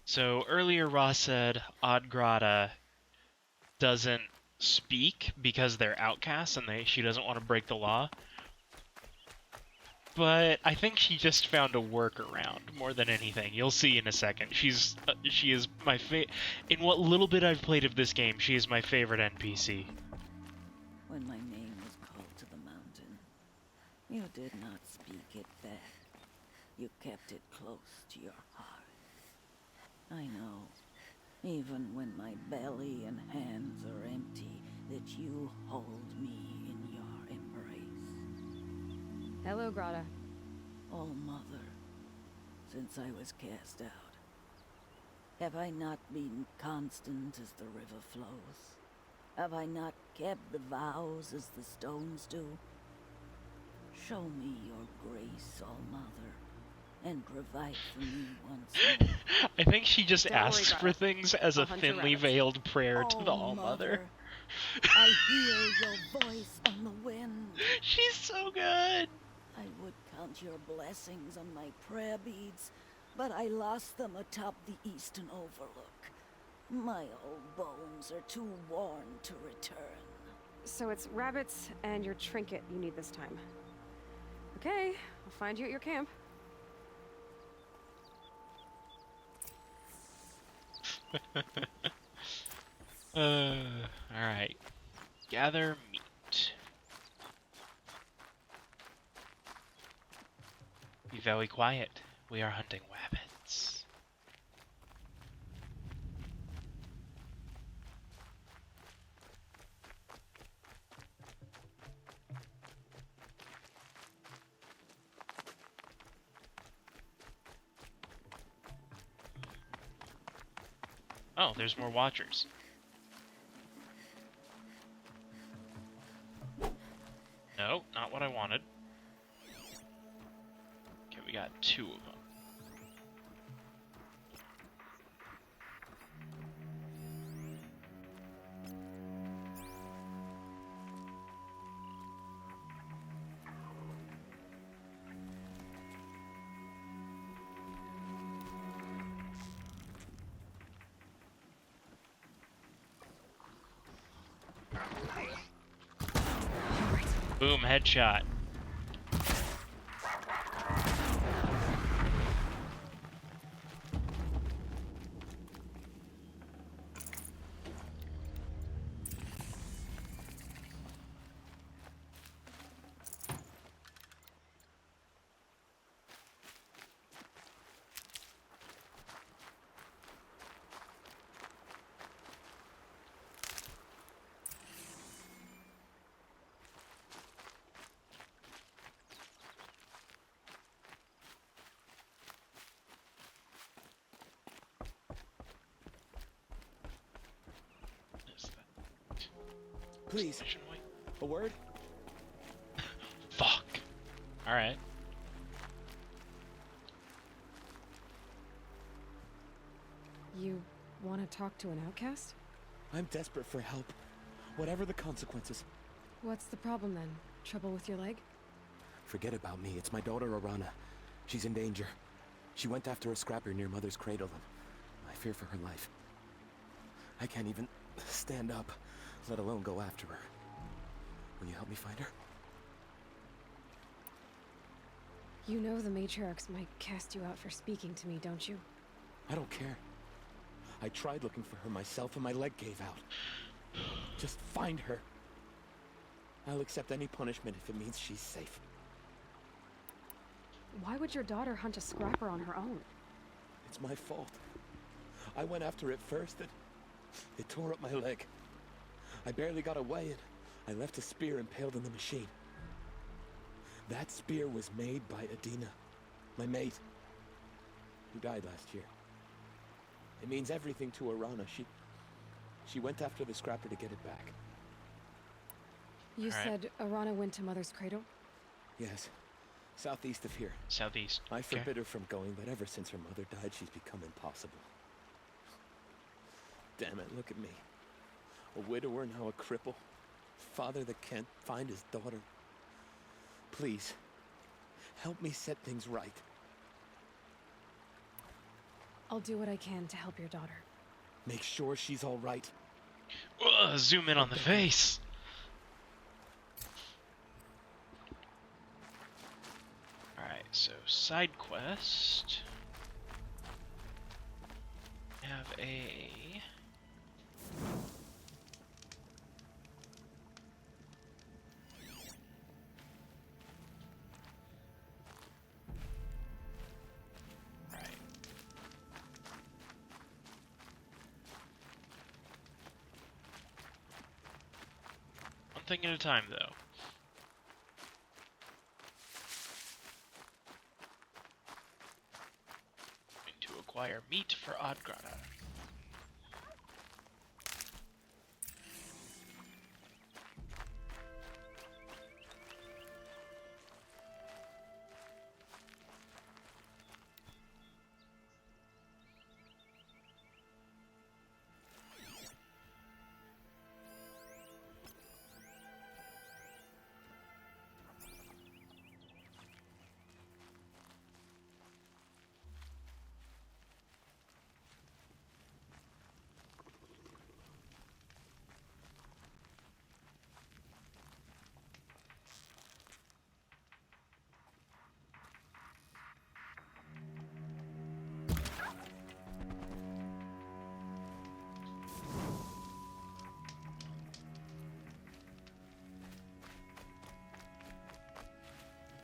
So earlier Ross said Odgrada doesn't speak because they're outcasts and she doesn't want to break the law. But I think she just found a workaround more than anything. You'll see in a second. She is my in what little bit I've played of this game, she is my favorite NPC. When my name was called to the mountain, you did not speak it back. You kept it close to your heart. I know, even when my belly and hands are empty, that you hold me in your embrace. Hello, Grata. Oh, Mother, since I was cast out, have I not been constant as the river flows? Have I not kept the vows as the stones do? Show me your grace, All Mother, and provide for me once more. I think she just asks for things as a thinly veiled prayer to the Mother, All-Mother. I hear your voice on the wind. She's so good. I would count your blessings on my prayer beads, but I lost them atop the eastern overlook. My old bones are too worn to return. So it's rabbits and your trinket you need this time. Okay, I'll find you at your camp. Alright. Gather meat. Be very quiet. We are hunting rabbits. Oh, there's more watchers. No, not what I wanted. Okay, we got 2 of them. Boom, headshot. Please, a word? Fuck. Alright. You want to talk to an outcast? I'm desperate for help. Whatever the consequences. What's the problem then? Trouble with your leg? Forget about me. It's my daughter, Arana. She's in danger. She went after a scrapper near Mother's cradle, and I fear for her life. I can't even stand up, let alone go after her. Will you help me find her? You know the matriarchs might cast you out for speaking to me, don't you? I don't care. I tried looking for her myself and my leg gave out. Just find her. I'll accept any punishment if it means she's safe. Why would your daughter hunt a scrapper on her own? It's my fault. I went after it first and it tore up my leg. I barely got away and I left a spear impaled in the machine. That spear was made by Adina, my mate, who died last year. It means everything to Arana. She went after the scrapper to get it back. You said Arana went to Mother's cradle? Yes. Southeast of here. Southeast. I forbid her from going, but ever since her mother died, she's become impossible. Damn it, look at me. A widower, now a cripple. Father that can't find his daughter. Please, help me set things right. I'll do what I can to help your daughter. Make sure she's all right. Zoom in on the face. Alright, so side quest. We have a... One thing at a time, though. Going to acquire meat for Odgrana.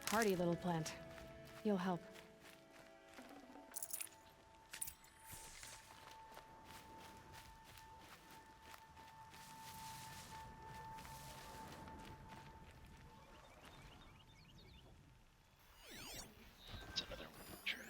Hardy little plant. You'll help. That's another one, sure.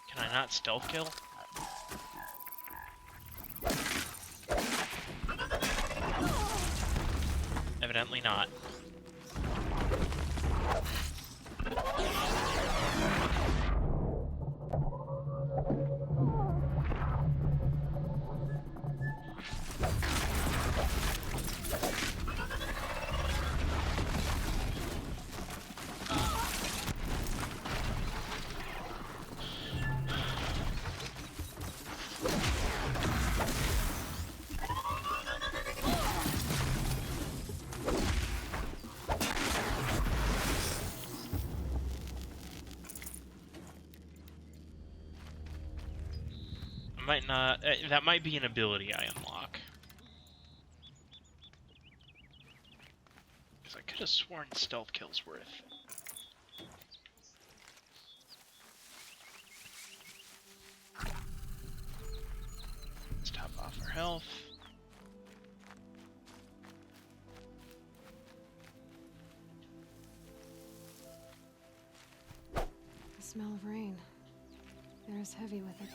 Can I not stealth kill? Evidently not. Might not. That might be an ability I unlock. Because I could have sworn stealth kills worth. Let's top off our health. The smell of rain. Air is heavy with it.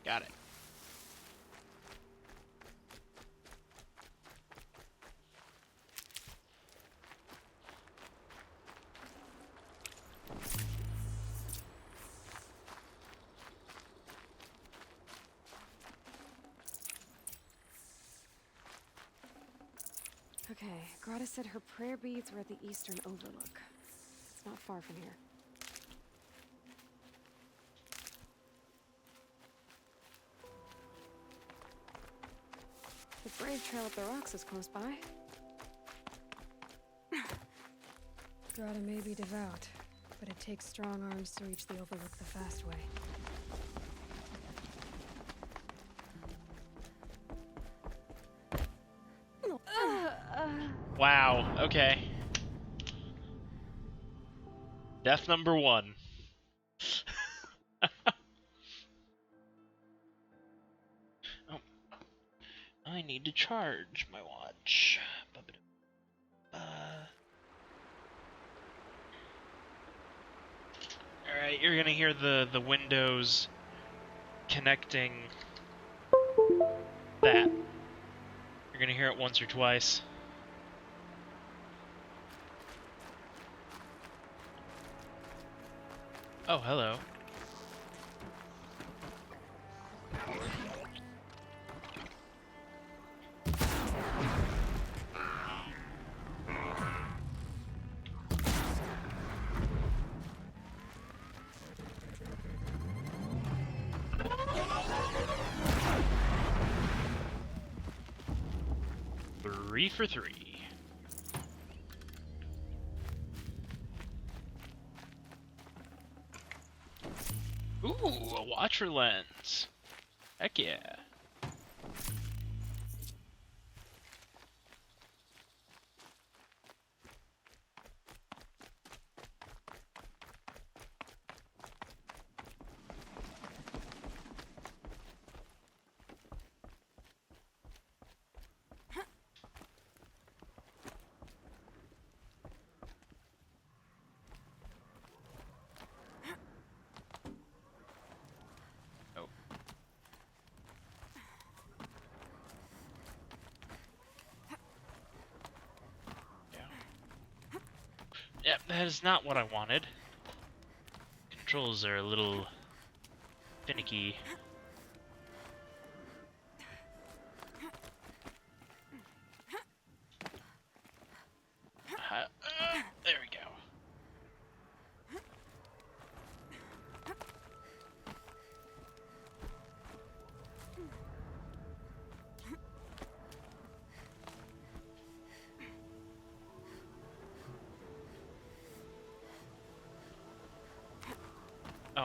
Got it. Okay, Grata said her prayer beads were at the eastern overlook. It's not far from here. The Brave Trail up the rocks is close by. Grata may be devout, but it takes strong arms to reach the overlook the fast way. Wow, okay. Death number 1. Oh. I need to charge my watch. Alright, you're gonna hear the windows connecting that. You're gonna hear it once or twice. Oh, hello. Three for 3. Ooh, a watcher lens. Heck yeah. Yep, that is not what I wanted. Controls are a little finicky. There we go.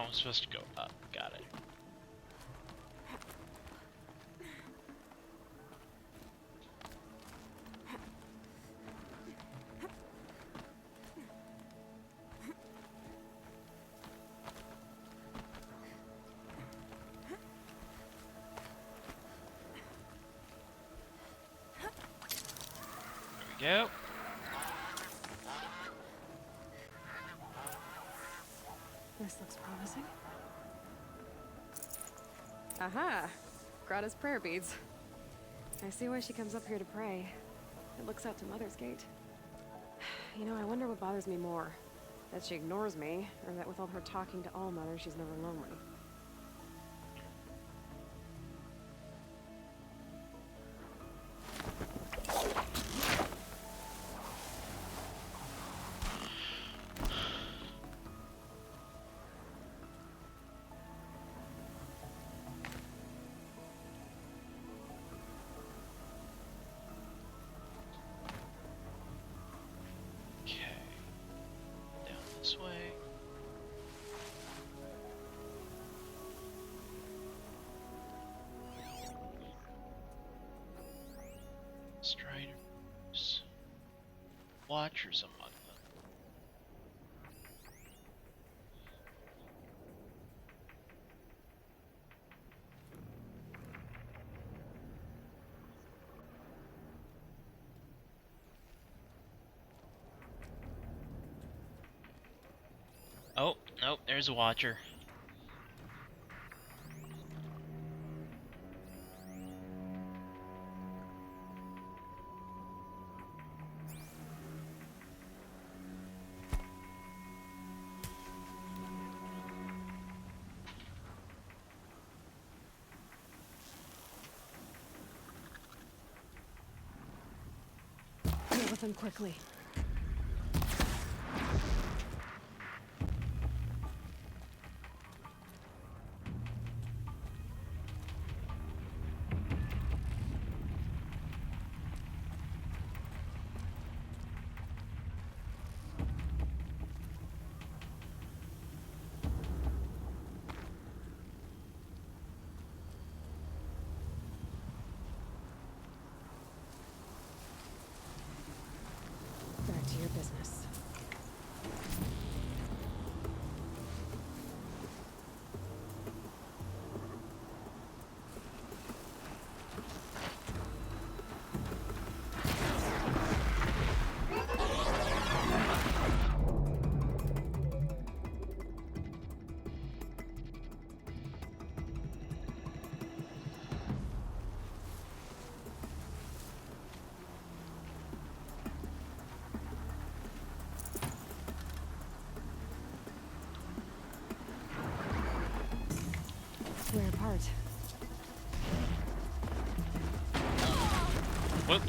I'm supposed to go up. Got it. There we go. This looks promising. Aha! Grata's prayer beads. I see why she comes up here to pray. It looks out to Mother's Gate. You know, I wonder what bothers me more. That she ignores me, or that with all her talking to All Mother, she's never lonely. This way. Striders. Watchers among them. Oh, nope, there's a watcher. Deal with them quickly. Back to your business. We're apart. Whoop.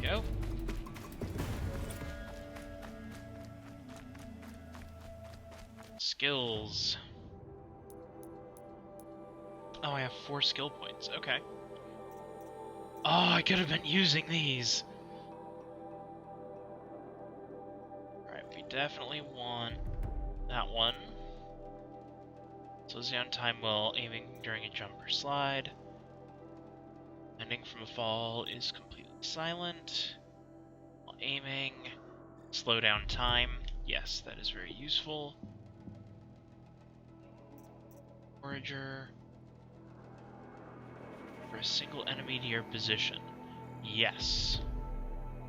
Go. Skills. Oh, I have 4 skill points. Okay. Oh, I could have been using these. Alright, we definitely want that one. Slows down time while aiming during a jump or slide. Landing from a fall is completely silent. While aiming, slow down time. Yes, that is very useful. Forager. For a single enemy to your position. Yes.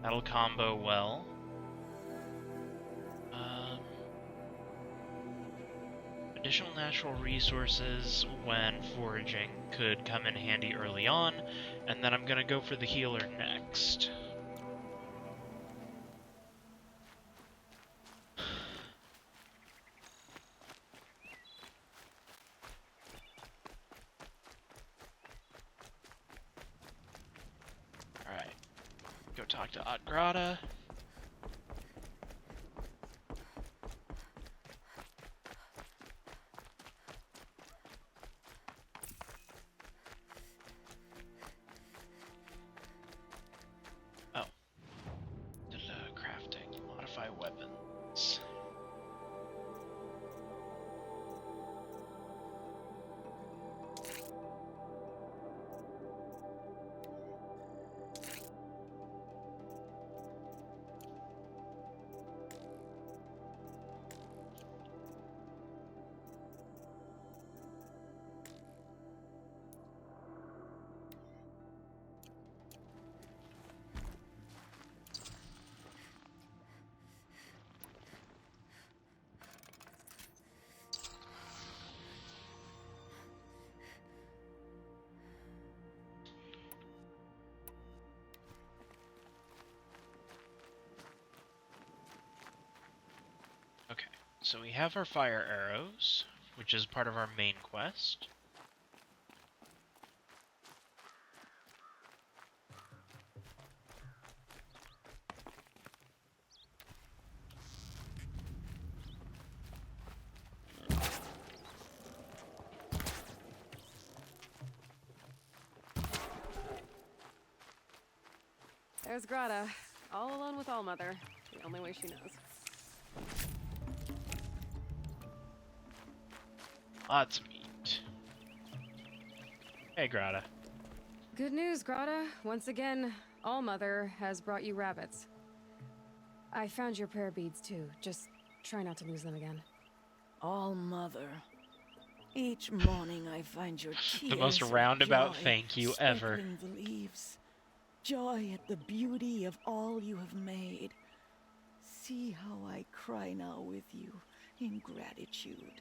That'll combo well. Additional natural resources when foraging could come in handy early on, and then I'm gonna go for the healer next. Alright, go talk to Odgrada. Weapons. So we have our fire arrows, which is part of our main quest. There's Grata, all alone with Allmother, the only way she knows. Lots of meat. Hey, Grata. Good news, Grata. Once again, Allmother has brought you rabbits. I found your prayer beads, too. Just try not to lose them again. Allmother. Each morning I find your tears The most of roundabout joy thank you ever. sprinkling the leaves. Joy at the beauty of all you have made. See how I cry now with you in gratitude.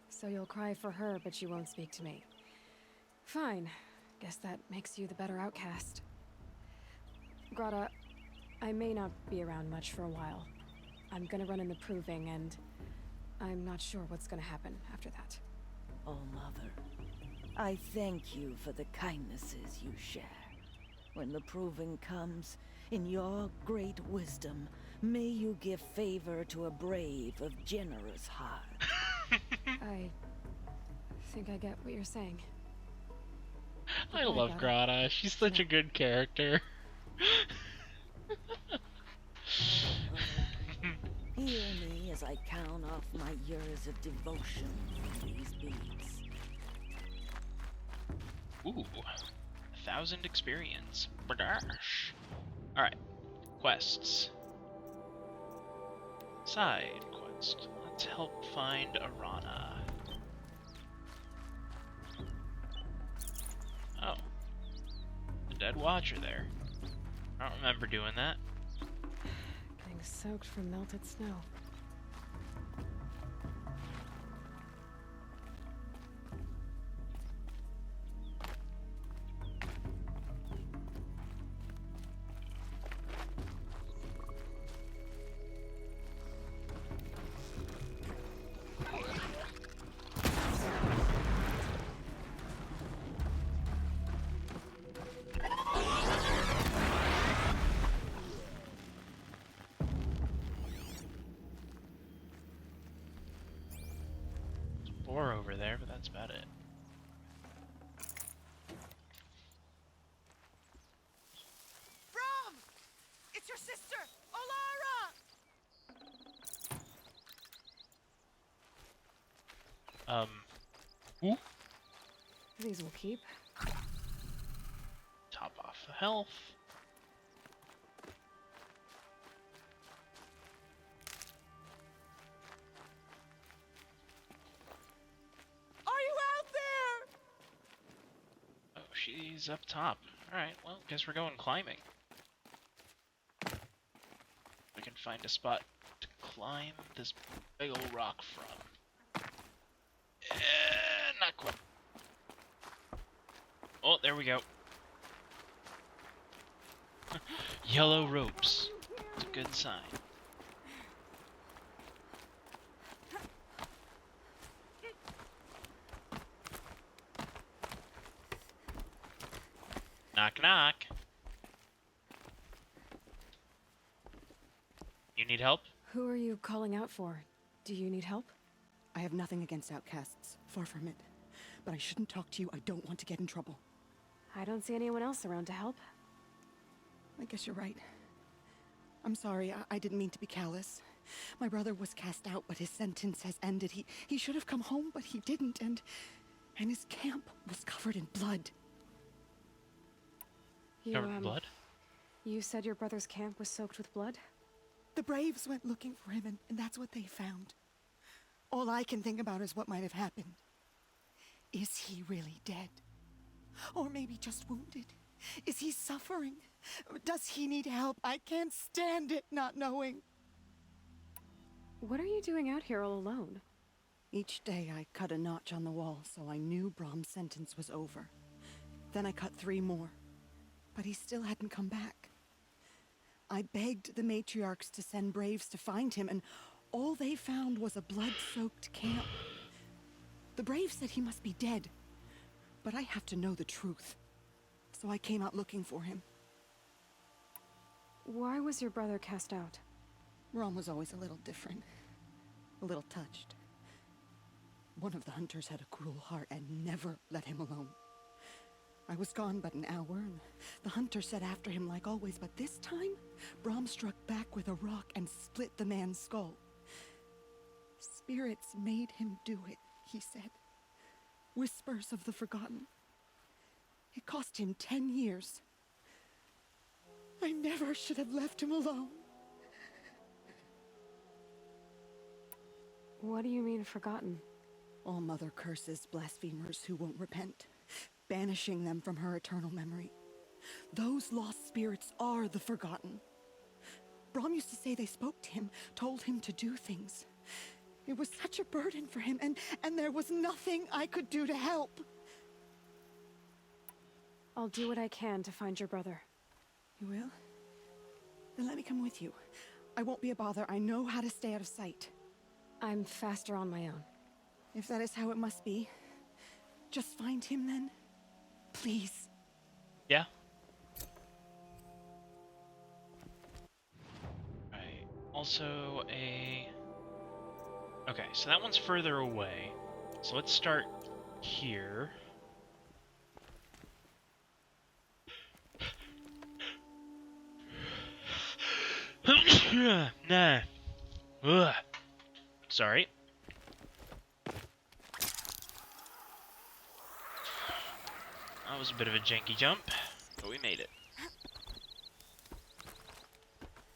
So you'll cry for her, but you won't speak to me. Fine. Guess that makes you the better outcast. Grata, I may not be around much for a while. I'm gonna run in the proving, and I'm not sure what's gonna happen after that. Allmother, I thank you for the kindnesses you share. When the proving comes, in your great wisdom, may you give favor to a brave of generous heart. I think I get what you're saying. I love Grata. She's such a good character. Hear me as I count off my years of devotion from these beads. Ooh, 1,000 experience. Badash. Alright, quests. Side quest. Let's help find Arana. Oh. The Dead Watcher there. I don't remember doing that. Getting soaked from melted snow. Over there, but that's about it. Brom! It's your sister, Olara! Ooh. These will keep. Top off the health. Are you out there? Oh, she's up top. Alright, well, guess we're going climbing. We can find a spot to climb this big old rock from. Not quite. Oh, there we go. Yellow ropes. It's a good sign. Knock knock. You need help? Who are you calling out for? Do you need help? I have nothing against outcasts. Far from it. But I shouldn't talk to you. I don't want to get in trouble. I don't see anyone else around to help. I guess you're right. I'm sorry. I didn't mean to be callous. My brother was cast out, but his sentence has ended. He should have come home, but he didn't, and his camp was covered in blood. Covered in blood? You said your brother's camp was soaked with blood? The Braves went looking for him, and that's what they found. All I can think about is what might have happened. Is he really dead? Or maybe just wounded? Is he suffering? Does he need help? I can't stand it not knowing. What are you doing out here all alone? Each day I cut a notch on the wall, so I knew Brom's sentence was over. Then I cut 3 more. But he still hadn't come back. I begged the matriarchs to send Braves to find him, and all they found was a blood-soaked camp. The Braves said he must be dead, but I have to know the truth. So I came out looking for him. Why was your brother cast out? Brom was always a little different. A little touched. One of the hunters had a cruel heart and never let him alone. I was gone but an hour, and the hunter set after him like always, but this time, Brom struck back with a rock and split the man's skull. Spirits made him do it, he said. Whispers of the forgotten. It cost him 10 years. I never should have left him alone. What do you mean, forgotten? All Mother curses blasphemers who won't repent, banishing them from her eternal memory. Those lost spirits are the forgotten. Brom used to say they spoke to him, told him to do things. It was such a burden for him, and there was nothing I could do to help. I'll do what I can to find your brother. You will? Then let me come with you. I won't be a bother. I know how to stay out of sight. I'm faster on my own. If that is how it must be, just find him then. Please. Yeah. Right. Also Okay, so that one's further away. So let's start here. Nah. Ugh. Sorry. That was a bit of a janky jump, but we made it.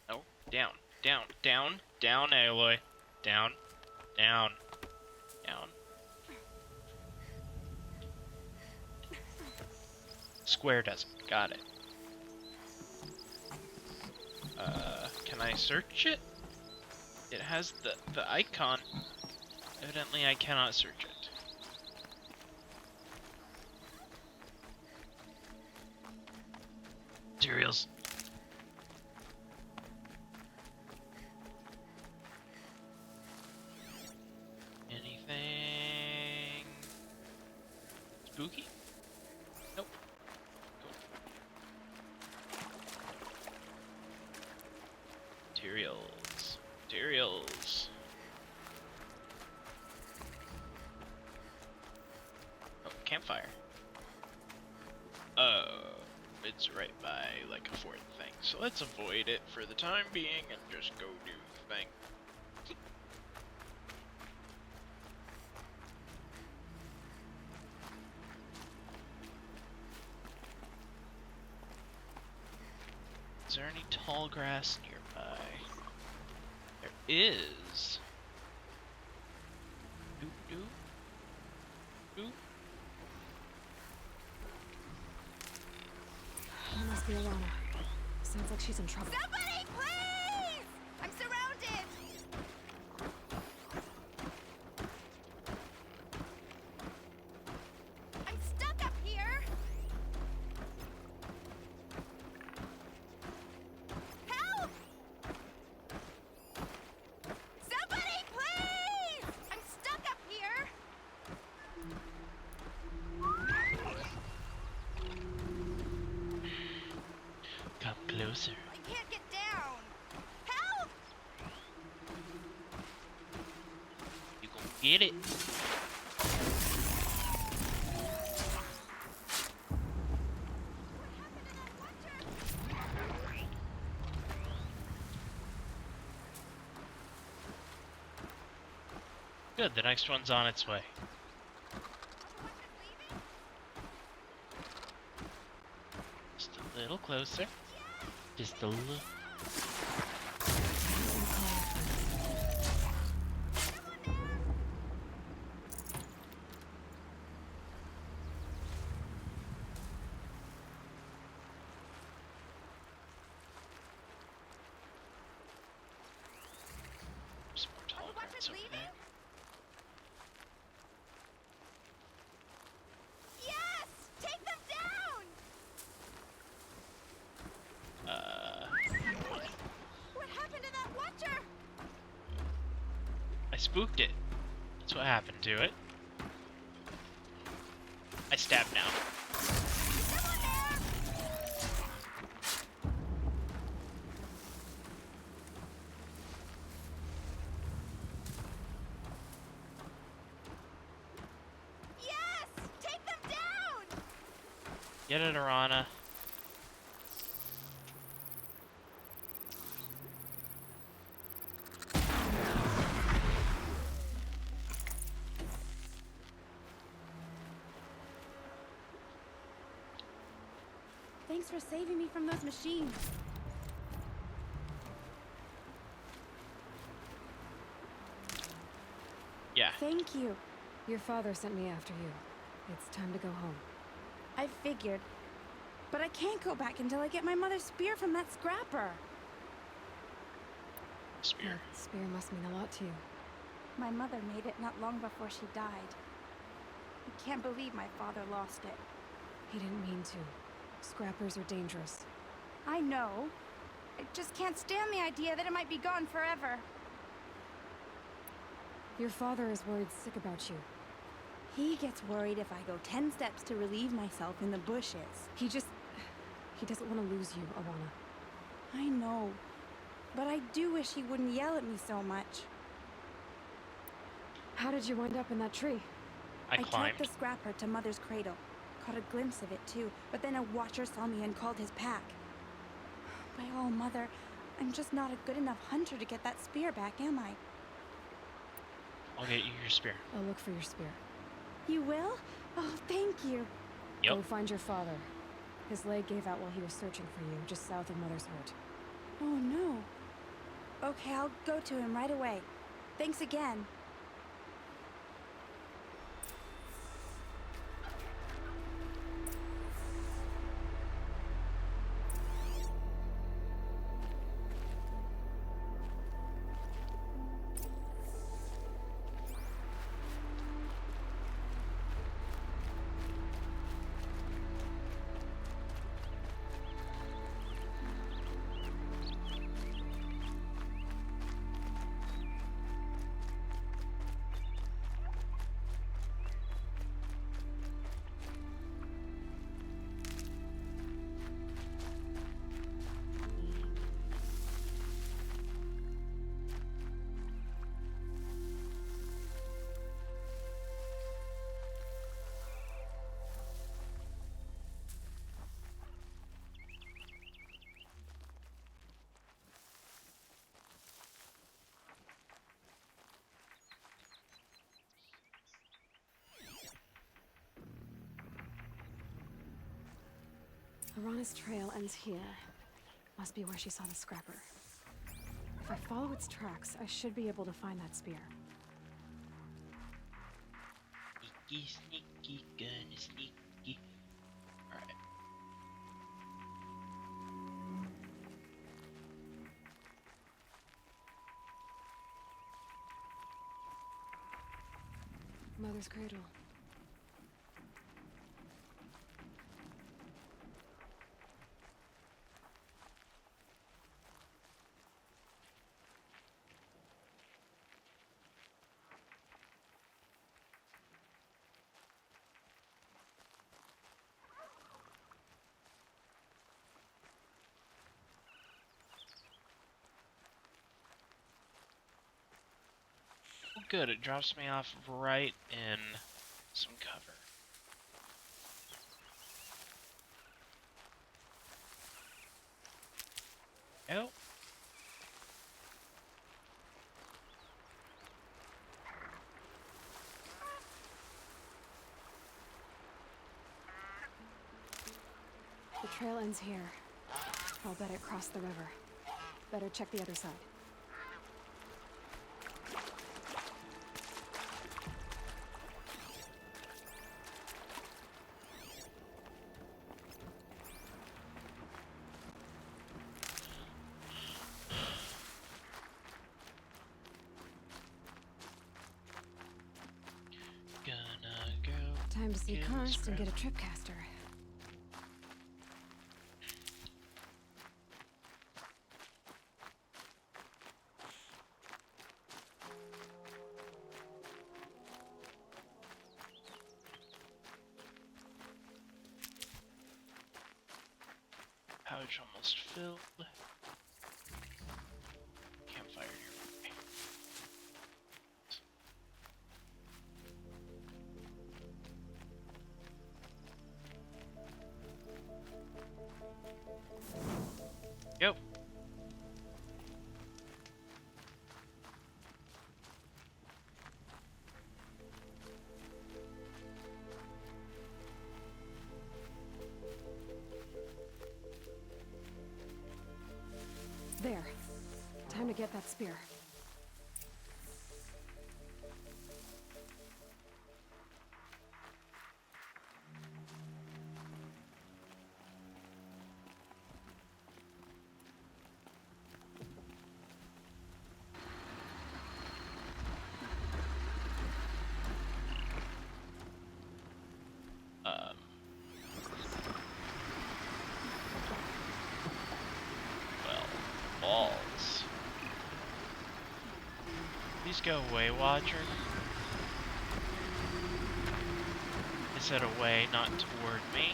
Oh, down, down, down, down, Aloy. Down, down, down. Square doesn't. Got it. Can I search it? It has the icon. Evidently I cannot search it. Materials. Anything spooky? Nope. Materials. Materials. Oh, campfire. It's right by like a 4th thing, so let's avoid it for the time being and just go do the thing. Is there any tall grass nearby? There is. Doop doop. Doop. That must be Alana. Sounds like she's in trouble. Somebody, please! I'm surrounded! I'm stuck up here! Help! Somebody, please! I'm stuck up here! Come closer. I can't get down! Help! You gon' get it. Good, the next one's on its way. Just a little closer. Just a little. Some more tall grass over there. Yes! Take them down! What happened to that watcher? I spooked it. That's what happened to it. I stabbed now. Yes! Take them down! Get it, Arana. Thanks for saving me from those machines. Yeah. Thank you. Your father sent me after you. It's time to go home. I figured. But I can't go back until I get my mother's spear from that scrapper. Spear. That spear must mean a lot to you. My mother made it not long before she died. I can't believe my father lost it. He didn't mean to. Scrappers are dangerous. I know. I just can't stand the idea that it might be gone forever. Your father is worried sick about you. He gets worried if I go 10 steps to relieve myself in the bushes. He doesn't want to lose you, Alana. I know. But I do wish he wouldn't yell at me so much. How did you wind up in that tree? I tracked the scrapper to Mother's cradle. Caught a glimpse of it too, but then a watcher saw me and called his pack. By all, Mother, I'm just not a good enough hunter to get that spear back, am I? I'll get you your spear. I'll look for your spear. You will? Oh, thank you. Yep. Go find your father. His leg gave out while he was searching for you, just south of Mother's Hurt. Oh, no. Okay, I'll go to him right away. Thanks again. Arana's trail ends here. Must be where she saw the scrapper. If I follow its tracks, I should be able to find that spear. Sneaky, sneaky, kinda sneaky. Alright. Mother's cradle. Good, it drops me off right in some cover. Oh. The trail ends here. I'll bet it crossed the river. Better check the other side. Gonna go. Time to see get Karst and scrap. get a tripcaster. Pouch almost filled. Campfire nearby. Yep. There. Time to get that spear. Balls. Please go away, Watcher. I said away, not toward me.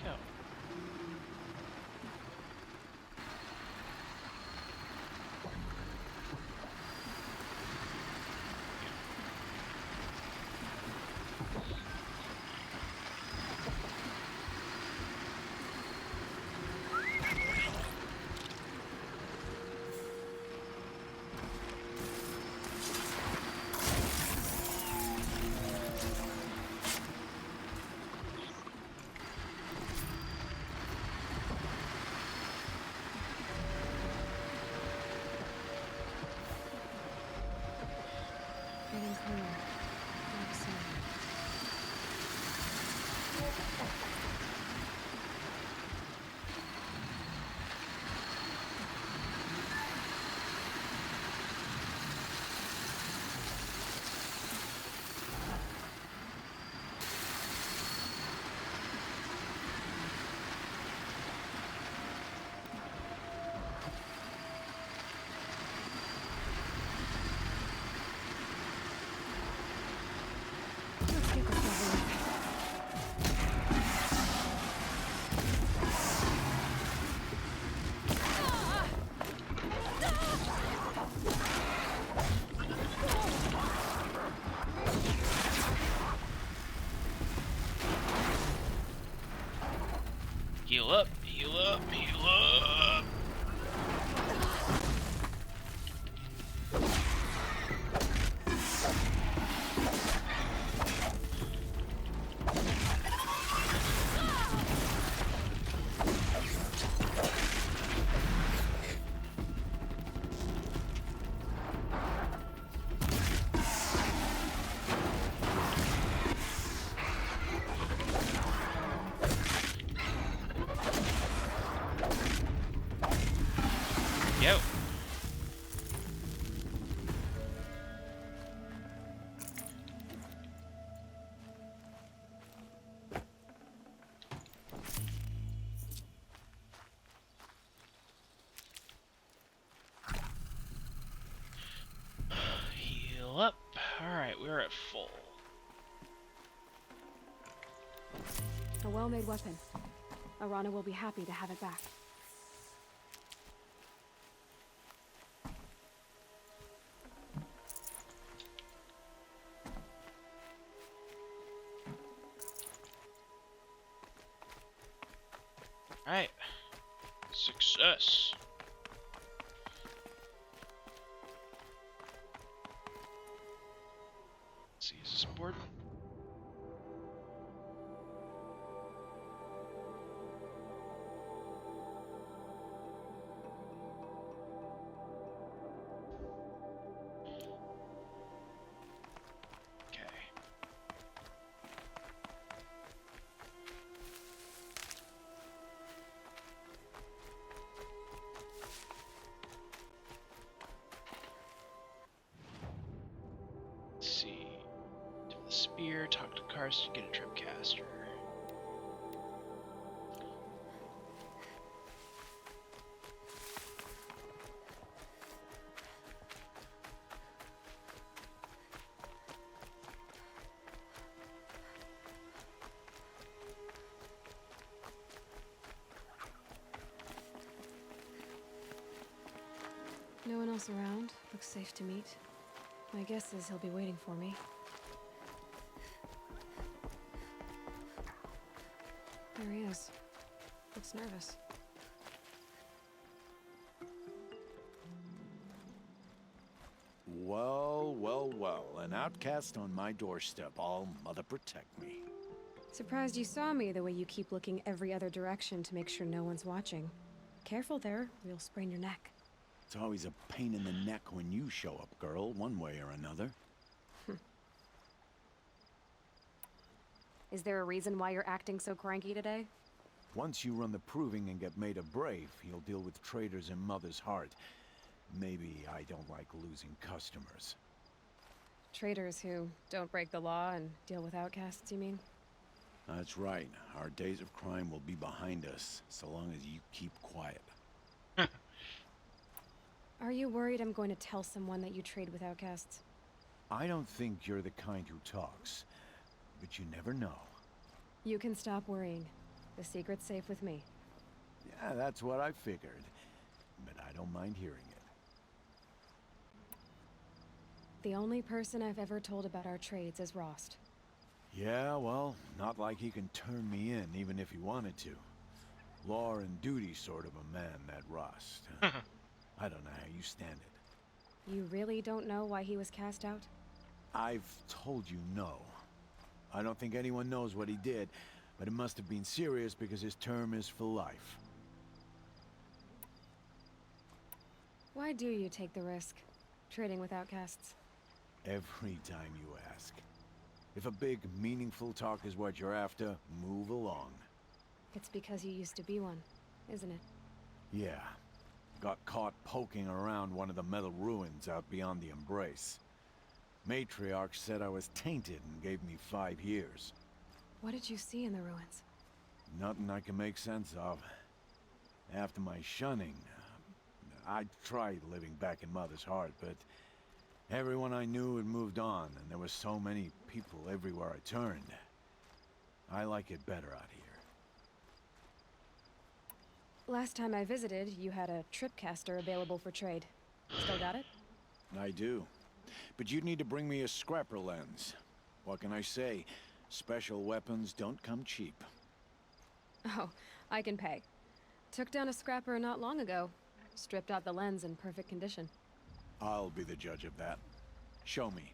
Go. Getting clear. Like so. Let's get this over with. Heal up, heal up, heal up. we're at full. A well-made weapon. Arana will be happy to have it back. Alright. Success. Let's see, is this important? Spear, talk to Karst to get a Tripcaster. No one else around. Looks safe to meet. My guess is he'll be waiting for me. There he is. Looks nervous. Well, well, well. An outcast on my doorstep. All mother protect me. Surprised you saw me the way you keep looking every other direction to make sure no one's watching. Careful there, or you'll sprain your neck. It's always a pain in the neck when you show up, girl, one way or another. Is there a reason why you're acting so cranky today? Once you run the proving and get made a brave, you'll deal with traitors in Mother's Heart. Maybe I don't like losing customers. Traitors who don't break the law and deal with outcasts, you mean? That's right. Our days of crime will be behind us, so long as you keep quiet. Are you worried I'm going to tell someone that you trade with outcasts? I don't think you're the kind who talks, but you never know. You can stop worrying. The secret's safe with me. Yeah, that's what I figured. But I don't mind hearing it. The only person I've ever told about our trades is Rost. Yeah, well, not like he can turn me in, even if he wanted to. Law and duty sort of a man, that Rost. I don't know how you stand it. You really don't know why he was cast out? I've told you no. I don't think anyone knows what he did, but it must have been serious because his term is for life. Why do you take the risk, trading with outcasts? Every time you ask. If a big, meaningful talk is what you're after, move along. It's because you used to be one, isn't it? Yeah. Got caught poking around one of the metal ruins out beyond the Embrace. Matriarch said I was tainted and gave me 5 years. What did you see in the ruins? Nothing I can make sense of. After my shunning, I tried living back in Mother's Heart, but everyone I knew had moved on, and there were so many people everywhere I turned. I like it better out here. Last time I visited, you had a Tripcaster available for trade. Still got it? I do. But you'd need to bring me a scrapper lens. What can I say? Special weapons don't come cheap. Oh, I can pay. Took down a scrapper not long ago. Stripped out the lens in perfect condition. I'll be the judge of that. Show me.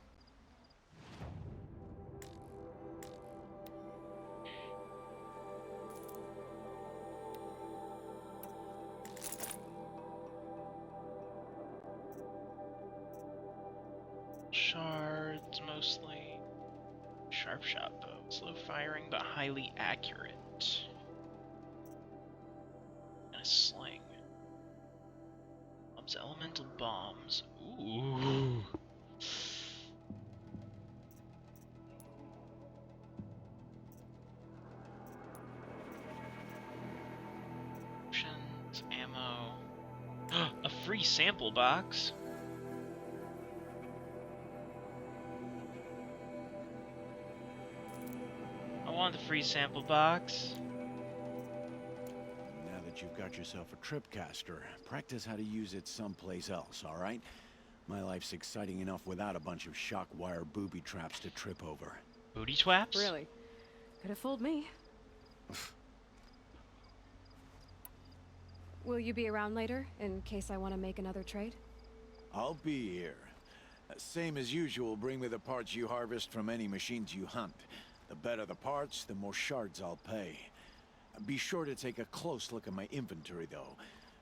Shards, mostly. Sharp shot bow. Slow firing, but highly accurate. And a sling. Bombs, elemental bombs. Ooh. Options, ammo. A free sample box. want the free sample box. Now that you've got yourself a tripcaster, practice how to use it someplace else, all right? My life's exciting enough without a bunch of shock wire booby traps to trip over. Booty twaps? Really? Could have fooled me. Will you be around later, in case I want to make another trade? I'll be here. Same as usual, bring me the parts you harvest from any machines you hunt. The better the parts, the more shards I'll pay. Be sure to take a close look at my inventory, though.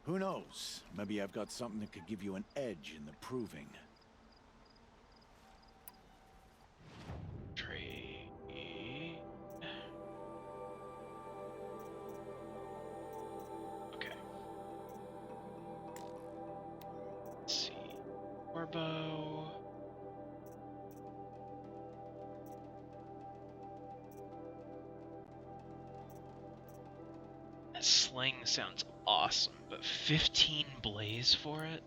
Who knows? Maybe I've got something that could give you an edge in the proving. Trade. Okay. Let's see. Orbo. That sling sounds awesome, but 15 blaze for it?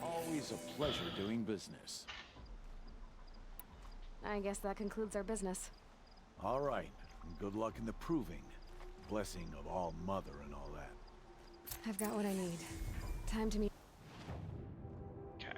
Always a pleasure doing business. I guess that concludes our business. All right. Good luck in the proving. Blessing of All Mother and all that. I've got what I need. Time to meet. Okay.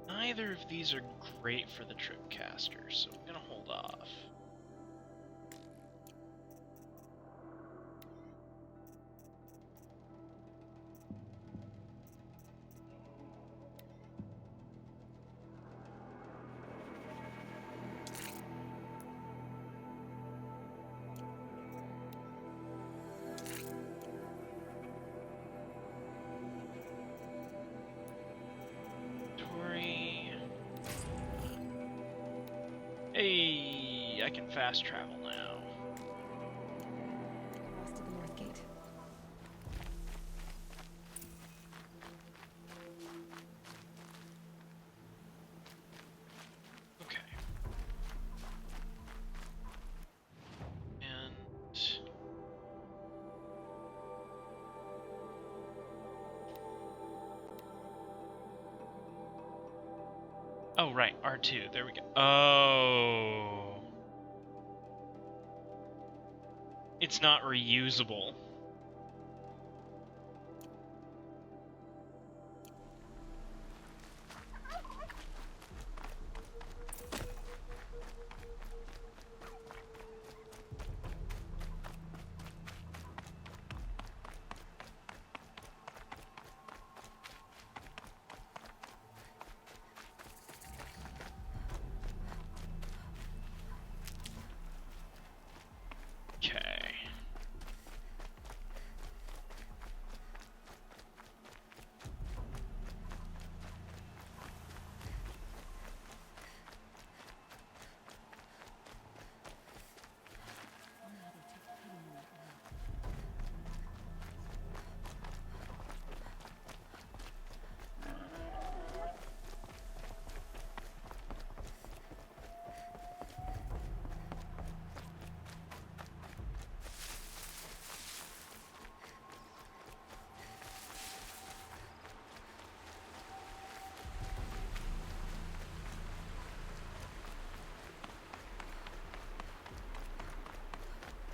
Neither of these are great for the tripcaster, so I'm gonna hold off. Hey, I can fast travel now. West of the North Gate. Okay. And oh, right, R2, there we go. Oh. It's not reusable.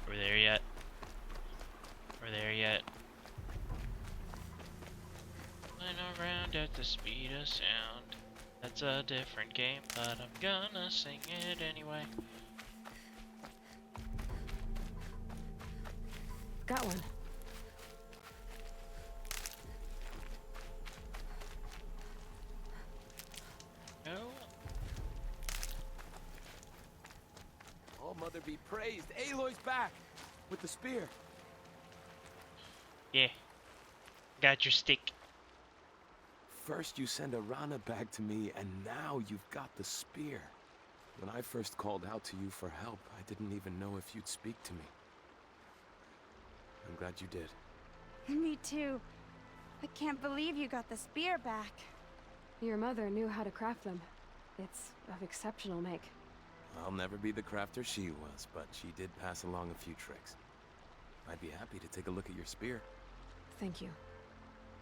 We're there yet? We're there yet? Flying around at the speed of sound. That's a different game, but I'm gonna sing it anyway. Got one. No. All Mother be praised. Aloy's back with the spear. Yeah. Got your stick. First you send Arana back to me, and now you've got the spear. When I first called out to you for help, I didn't even know if you'd speak to me. I'm glad you did. Me too. I can't believe you got the spear back. Your mother knew how to craft them. It's of exceptional make. I'll never be the crafter she was, but she did pass along a few tricks. I'd be happy to take a look at your spear. Thank you.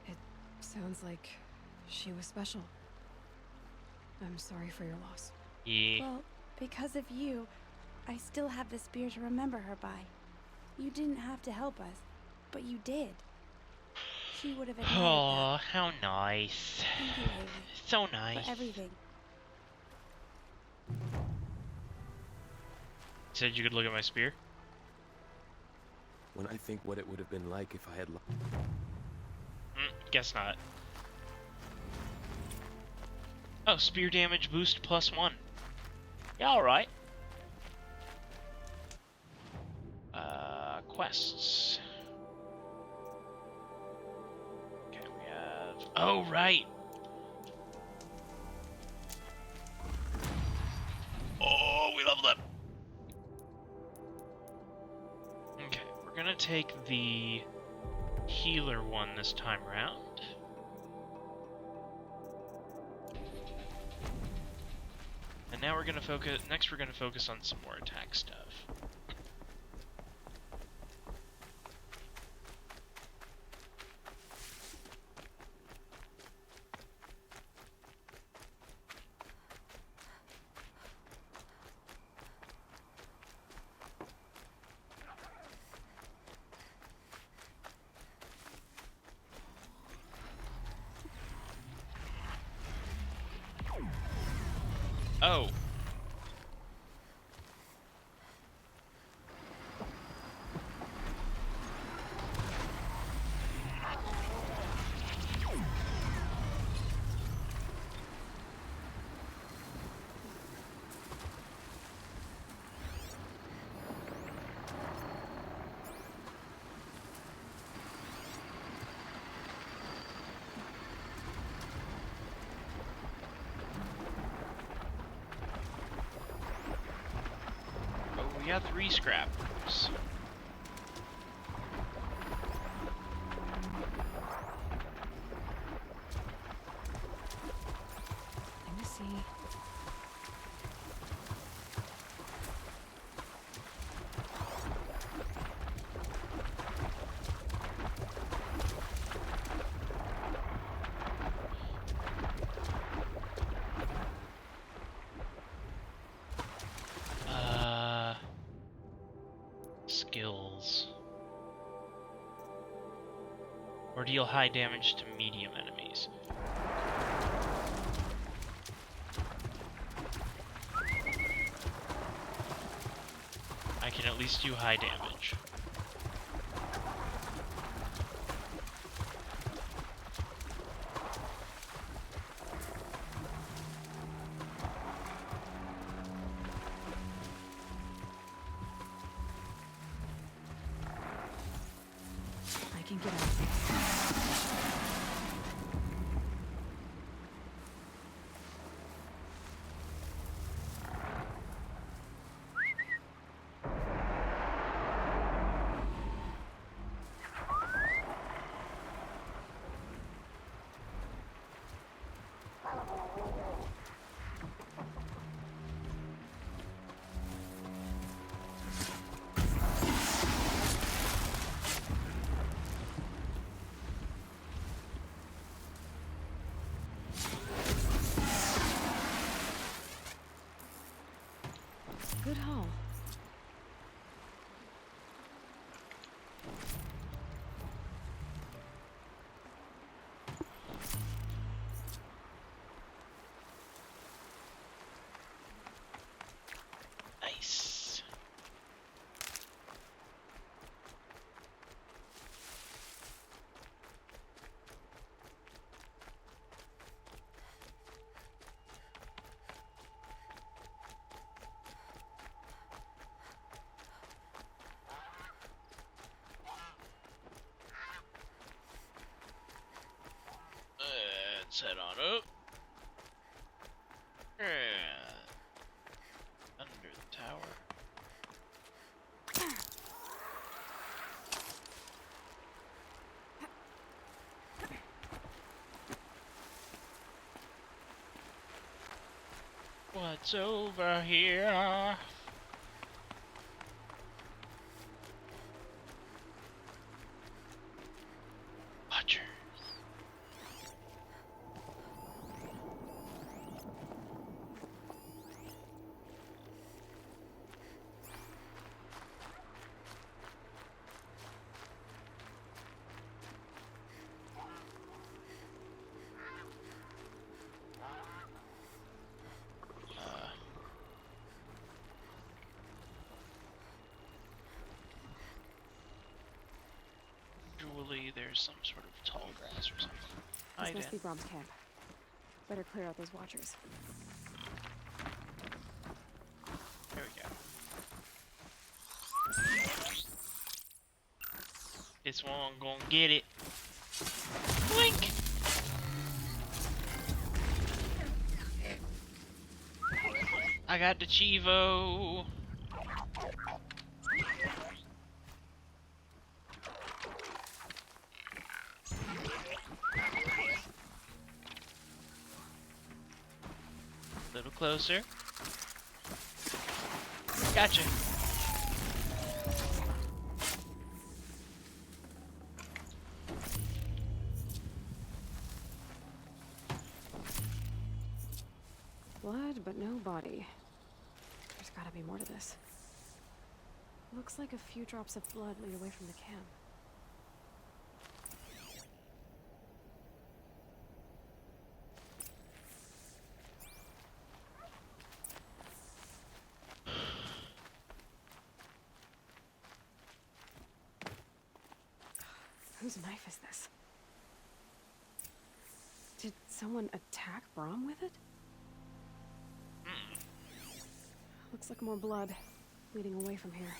It sounds like she was special. I'm sorry for your loss. Yeah. Well, because of you, I still have the spear to remember her by. You didn't have to help us, but you did. She would have admired Oh, that. how nice. Thank you, Ava. So nice. For everything. Said you could look at my spear? When I think what it would have been like if I had... Guess not. Oh, spear damage boost +1. Yeah, alright. Quests. Okay, we have... Oh, right! Oh, we leveled up! Okay, we're gonna take the healer one this time around. And now we're gonna focus. Next, we're gonna focus on some more attack stuff. Oh. We got 3 scrappers. Let me see. Skills. Or deal high damage to medium enemies. I can at least do high damage. I can get out. Let's head on up. Yeah. Under the tower. What's over here? Watchers. Usually there's some sort of tall grass or something. This must be Brom's camp. Better clear out those watchers. There we go. This one gonna get it. Blink! I got the Chivo. A little closer. Gotcha. Blood, but no body. There's gotta be more to this. Looks like a few drops of blood lead away from the camp. Whose knife is this? Did someone attack Brom with it? Looks like more blood leading away from here.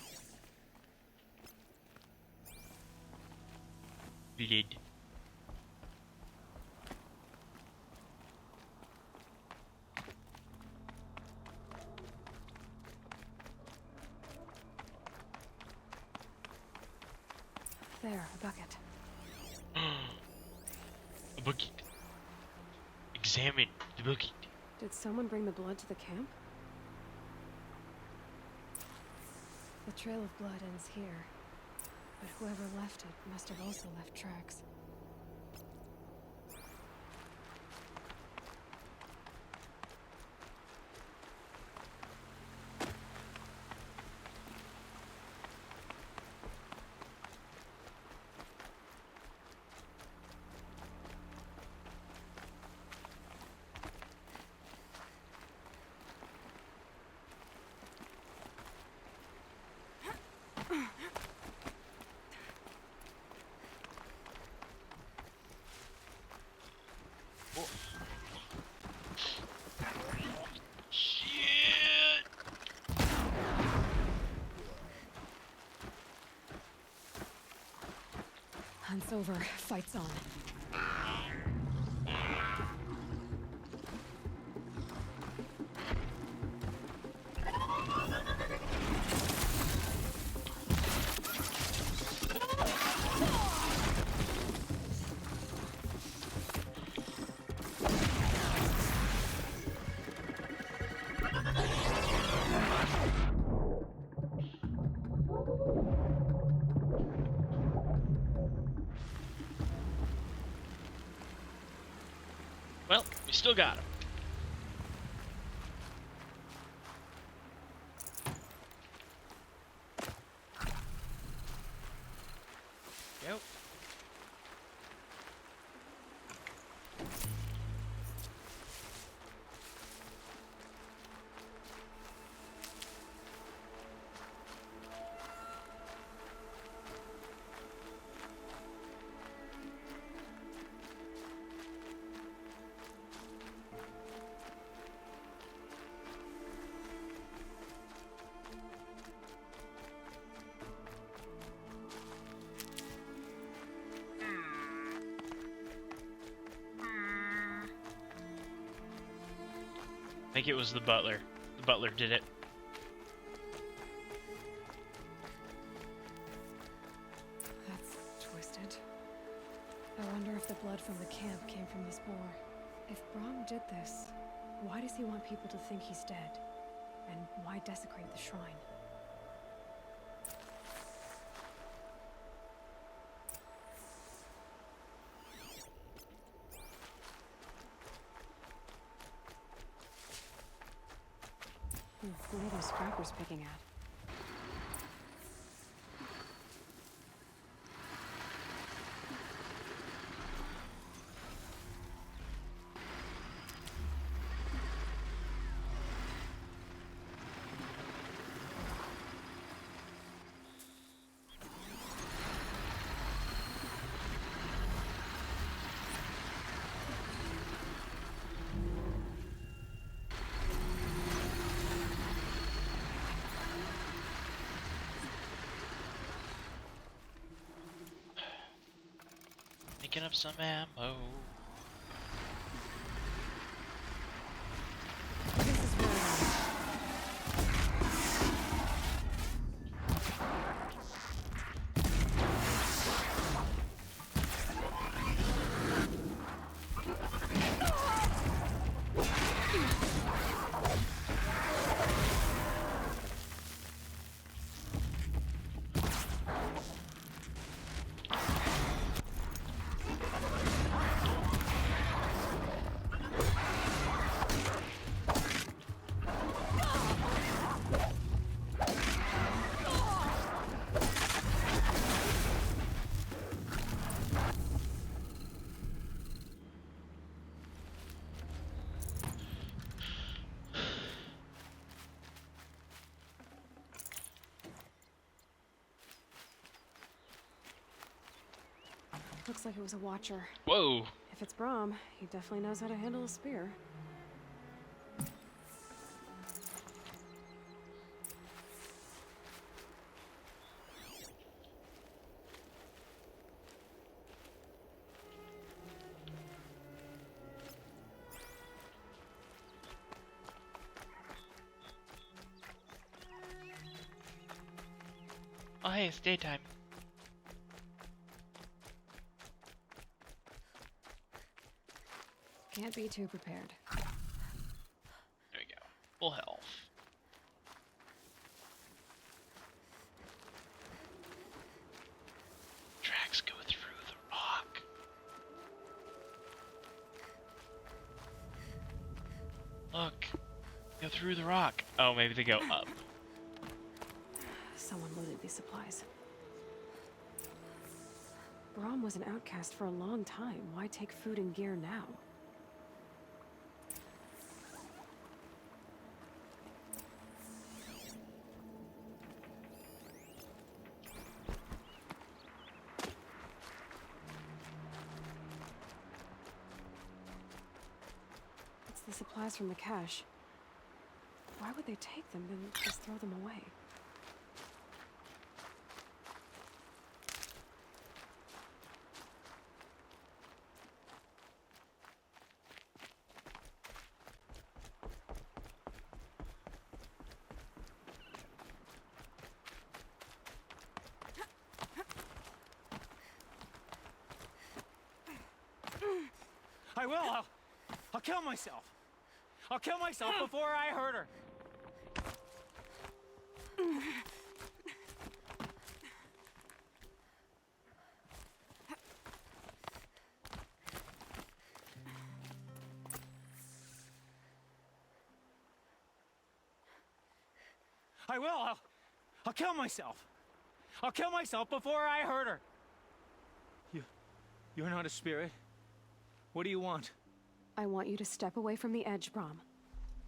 Bleed. There, a bucket. A bucket. Examine the bucket. Did someone bring the blood to the camp? The trail of blood ends here, but whoever left it must have also left tracks. Shit! Hunt's over. Fight's on. Well, we still got him. Yep. think it was the butler. The butler did it. That's twisted. I wonder if the blood from the camp came from this boar. If Brahm did this, why does he want people to think he's dead? And why desecrate the shrine? What are those scrappers picking at? Picking up some ammo. Looks like it was a watcher. Whoa! If it's Brahm, he definitely knows how to handle a spear. Oh hey, it's daytime. Can't be too prepared. There we go. Full health. Tracks go through the rock. Look. Go through the rock. Oh, maybe they go up. Someone looted these supplies. Brahm was an outcast for a long time. Why take food and gear now? It's the supplies from the cache. Why would they take them and just throw them away? I will. I'll kill myself. I'll kill myself before I hurt her. I will. I'll kill myself. I'll kill myself before I hurt her. You're not a spirit. What do you want? I want you to step away from the edge, Brahm.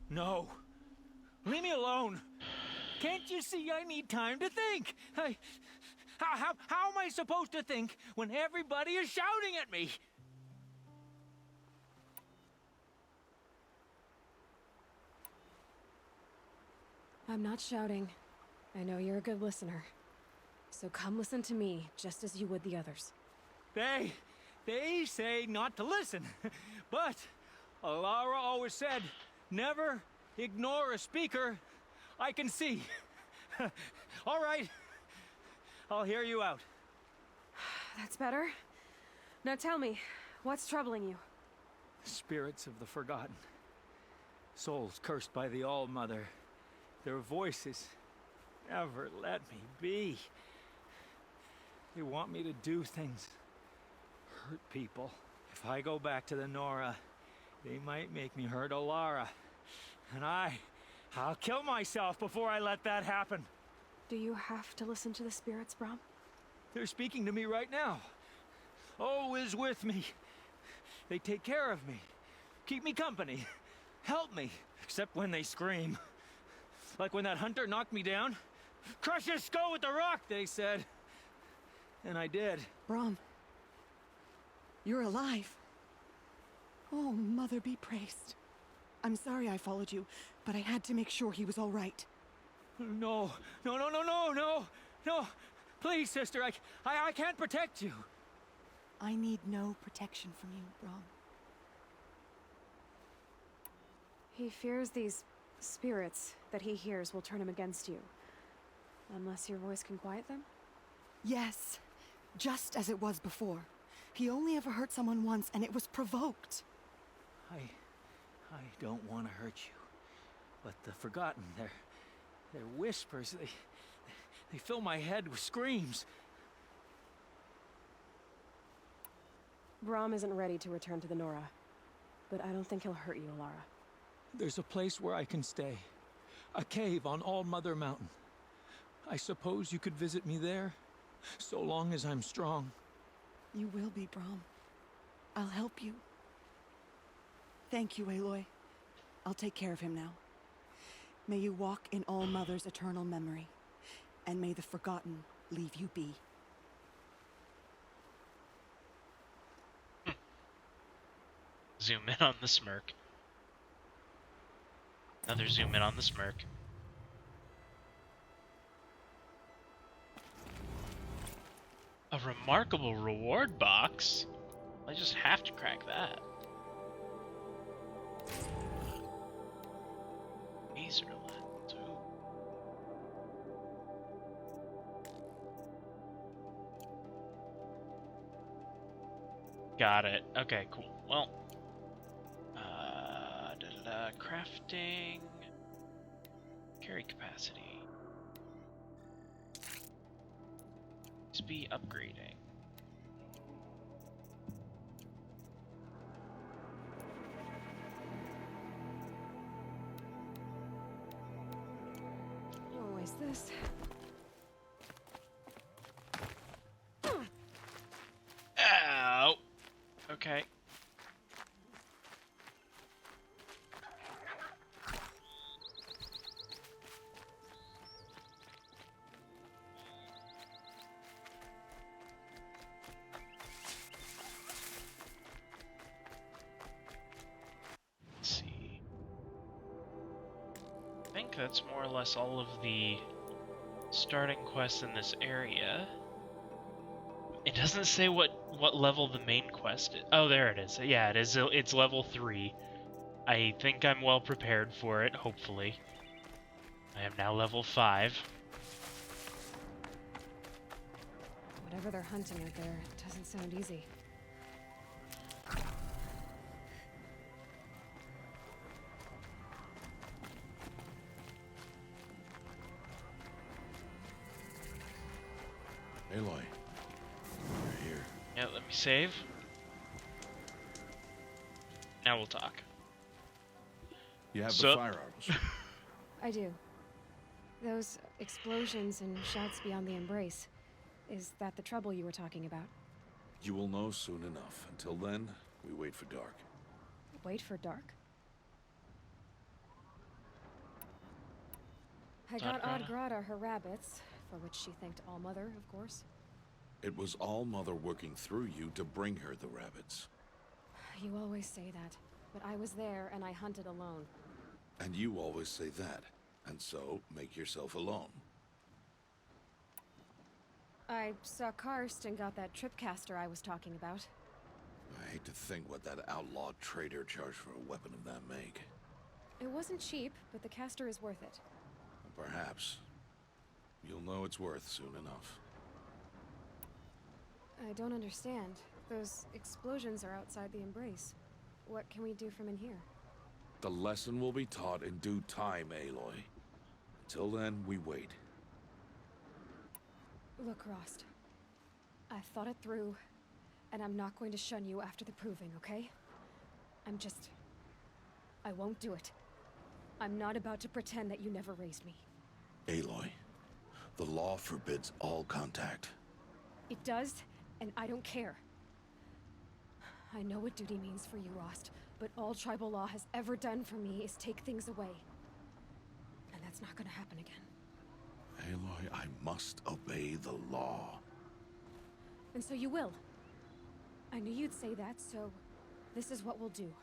No. Leave me alone. Can't you see I need time to think? How am I supposed to think when everybody is shouting at me? I'm not shouting. I know you're a good listener. So come listen to me, just as you would the others. They say not to listen, but Alara always said, never ignore a speaker, I can see. All right. I'll hear you out. That's better. Now tell me, what's troubling you? Spirits of the forgotten. Souls cursed by the All-Mother. Their voices never let me be. They want me to do things. Hurt people. If I go back to the Nora, they might make me hurt Alara. And I'll kill myself before I let that happen. Do you have to listen to the spirits, Brom? They're speaking to me right now. O is with me. They take care of me. Keep me company. Help me. Except when they scream. Like when that hunter knocked me down. Crush his skull with the rock, they said. And I did. Brom. You're alive. Oh, Mother be praised. I'm sorry I followed you, but I had to make sure he was all right. No. Please, sister, I can't protect you. I need no protection from you, Brom. He fears these spirits that he hears will turn him against you. Unless your voice can quiet them? Yes, just as it was before. He only ever hurt someone once, and it was provoked. I don't want to hurt you. But the Forgotten, their whispers, they fill my head with screams. Brom isn't ready to return to the Nora, but I don't think he'll hurt you, Alara. There's a place where I can stay. A cave on All-Mother Mountain. I suppose you could visit me there, so long as I'm strong. You will be, Brom. I'll help you. Thank you, Aloy. I'll take care of him now. May you walk in All-Mother's eternal memory, and may the Forgotten leave you be. Zoom in on the smirk. Another zoom in on the smirk. A remarkable reward box? I just have to crack that. Aetherland, ooh. Got it. Okay, cool. Well, crafting, carry capacity, XP upgrading. Always this. Ow! Okay. I think that's more or less all of the starting quests in this area. It doesn't say what level the main quest is. Oh, there it is. Yeah, it is. It's level 3. I think I'm well prepared for it, hopefully. I am now level 5. Whatever they're hunting out there, it doesn't sound easy. Aloy, you're here. Yeah, let me save. Now we'll talk. You have the firearms. I do. Those explosions and shouts beyond the embrace. Is that the trouble you were talking about? You will know soon enough. Until then, we wait for dark. Wait for dark? I got Odd Grata her rabbits, for which she thanked All-Mother, of course. It was All-Mother working through you to bring her the rabbits. You always say that, but I was there and I hunted alone. And you always say that, and so make yourself alone. I saw Karst and got that tripcaster I was talking about. I hate to think what that outlawed trader charged for a weapon of that make. It wasn't cheap, but the caster is worth it. Perhaps. You'll know it's worth soon enough. I don't understand. Those explosions are outside the Embrace. What can we do from in here? The lesson will be taught in due time, Aloy. Until then, we wait. Look, Rost. I've thought it through, and I'm not going to shun you after the proving, okay? I won't do it. I'm not about to pretend that you never raised me. Aloy, the law forbids all contact. It does, and I don't care. I know what duty means for you, Rost, but all tribal law has ever done for me is take things away. And that's not gonna happen again. Aloy, I must obey the law. And so you will. I knew you'd say that, so this is what we'll do.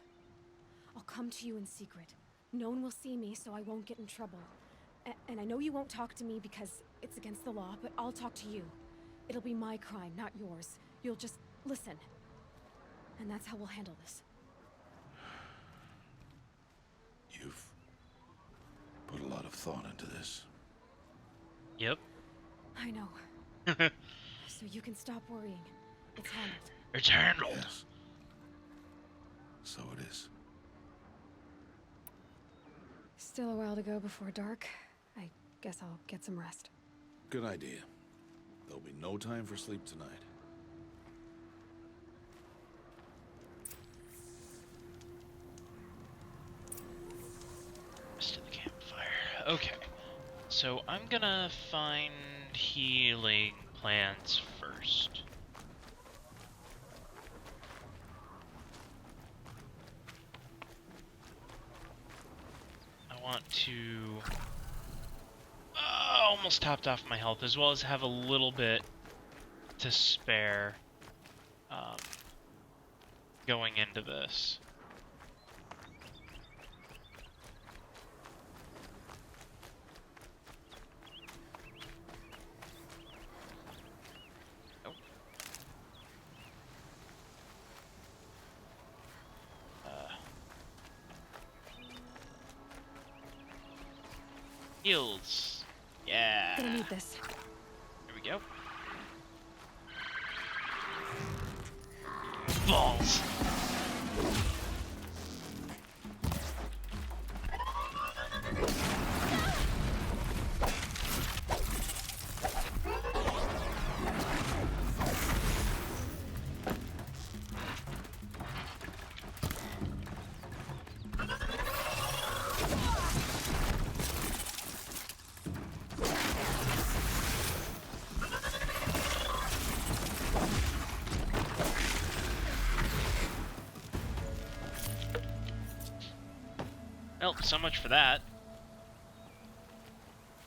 I'll come to you in secret. No one will see me, so I won't get in trouble. And I know you won't talk to me because it's against the law, but I'll talk to you. It'll be my crime, not yours. You'll just listen. And that's how we'll handle this. You've put a lot of thought into this. Yep. I know. So you can stop worrying. It's handled. It's handled. Yes. So it is. Still a while to go before dark. I guess I'll get some rest. Good idea. There'll be no time for sleep tonight. Rest of the campfire. Okay. So I'm gonna find healing plants first. I want to almost topped off my health, as well as have a little bit to spare going into this. Heals. Yeah. Gonna need this. Here we go. Balls. Well, so much for that.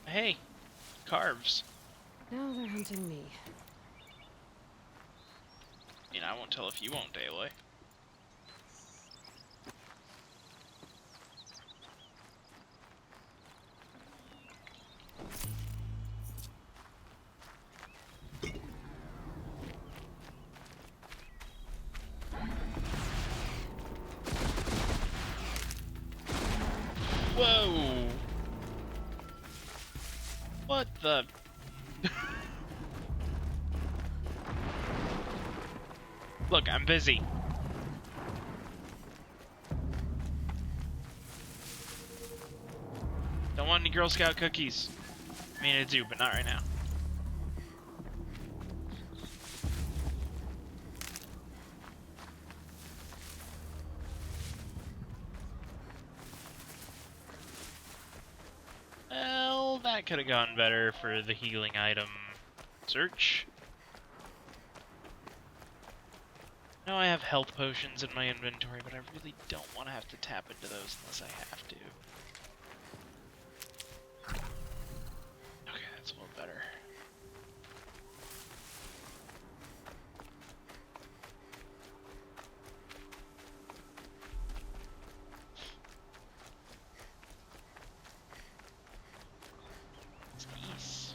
Hey, carves. Now they're hunting me. You know, I won't tell if you won't, Aloy. Whoa! What the? Look, I'm busy. Don't want any Girl Scout cookies. I mean, I do, but not right now. Well, that could have gone better for the healing item search. Now I have health potions in my inventory, but I really don't want to have to tap into those unless I have to. Okay, that's a little better. Nice.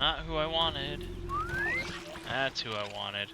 Not who I wanted. That's who I wanted.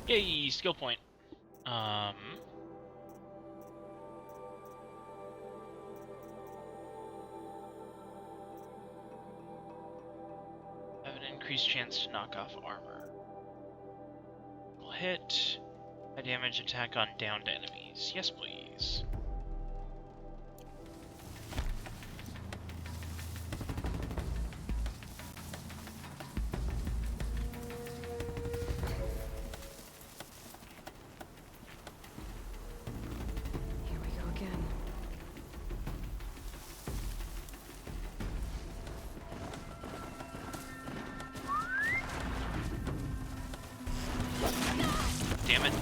Yay, skill point. Have an increased chance to knock off armor. Will hit. High damage attack on downed enemies. Yes, please. Here we go again. Damn it.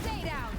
Stay down!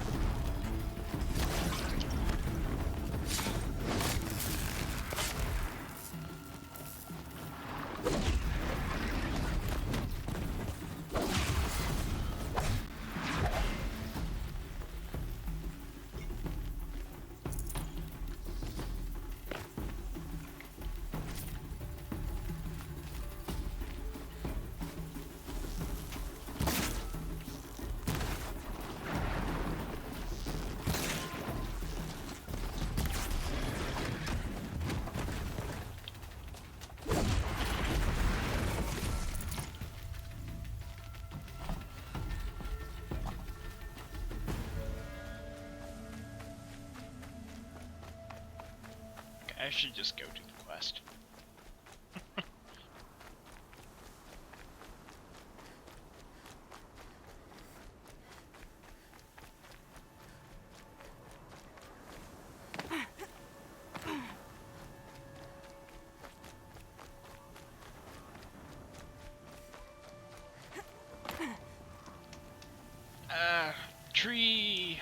I should just go do the quest. Tree.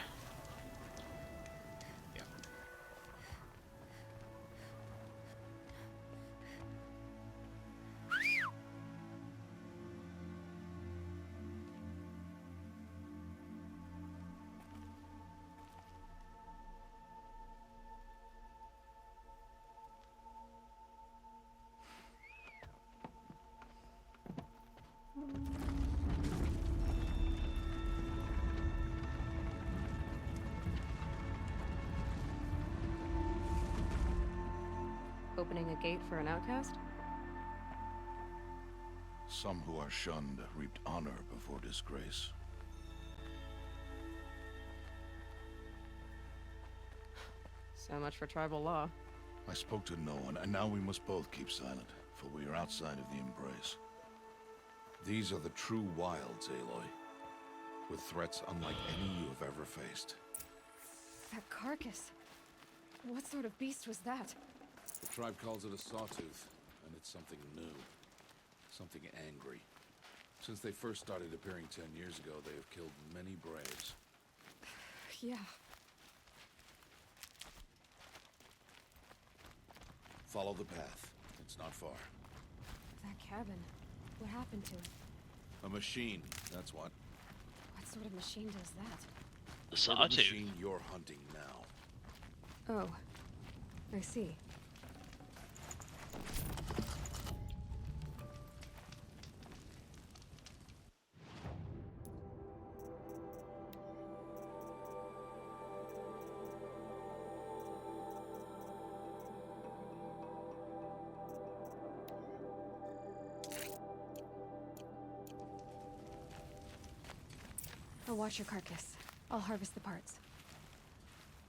Opening a gate for an outcast? Some who are shunned reaped honor before disgrace. So much for tribal law. I spoke to no one, and now we must both keep silent, for we are outside of the Embrace. These are the true wilds, Aloy, with threats unlike any you have ever faced. That carcass. What sort of beast was that? The tribe calls it a sawtooth, and it's something new. Something angry. Since they first started appearing 10 years ago, they have killed many braves. Yeah. Follow the path. It's not far. That cabin. What happened to it? A machine, that's what. What sort of machine does that? The sawtooth. machine you're hunting now. Oh. I see. I'll watch your carcass. I'll harvest the parts.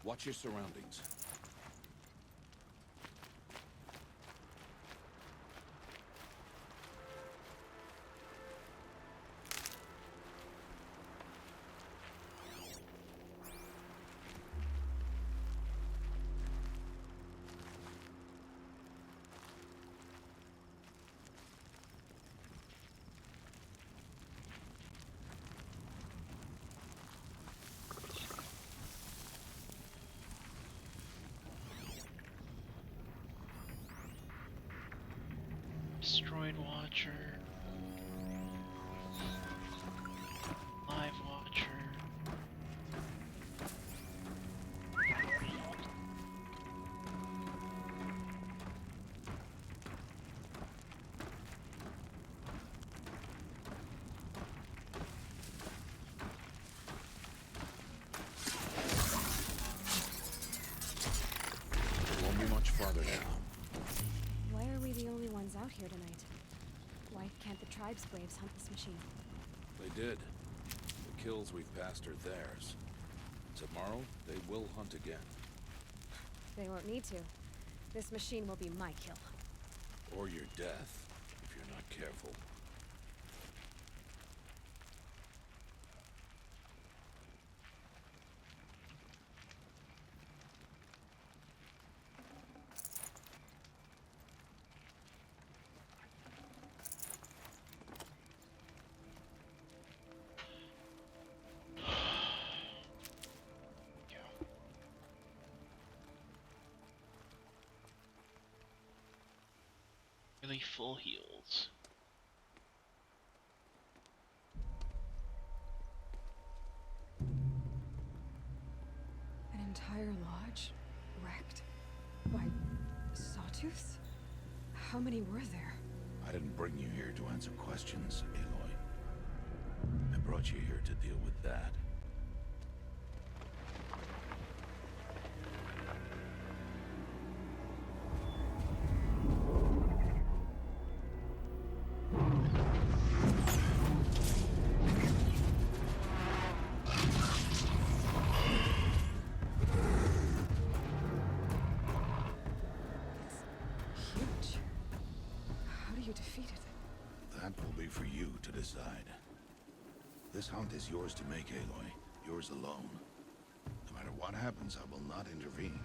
Watch your surroundings. Destroyed Watcher. Live Watcher. It won't be much farther now. Why are we the only ones out here tonight? Why can't the tribe's braves hunt this machine? They did. The kills we've passed are theirs. Tomorrow, they will hunt again. They won't need to. This machine will be my kill. Or your death, if you're not careful. Really full heals. An entire lodge wrecked by sawtooths? How many were there? I didn't bring you here to answer questions, Aloy. I brought you here to deal with that. Huge. How do you defeat it? That will be for you to decide. This hunt is yours to make, Aloy. Yours alone. No matter what happens, I will not intervene.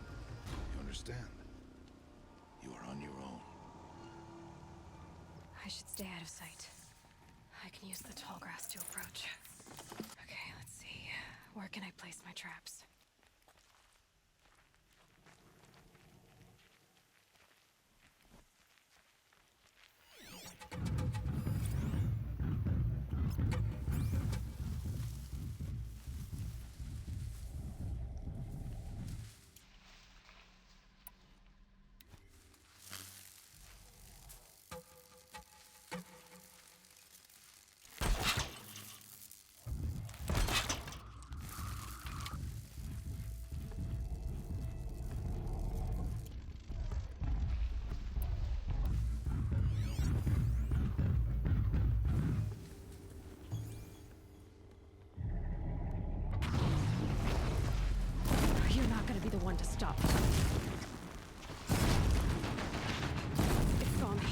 You understand? You are on your own. I should stay out of sight. I can use the tall grass to approach. Okay, let's see. Where can I place my traps? You're not gonna be the one to stop it. It's on me.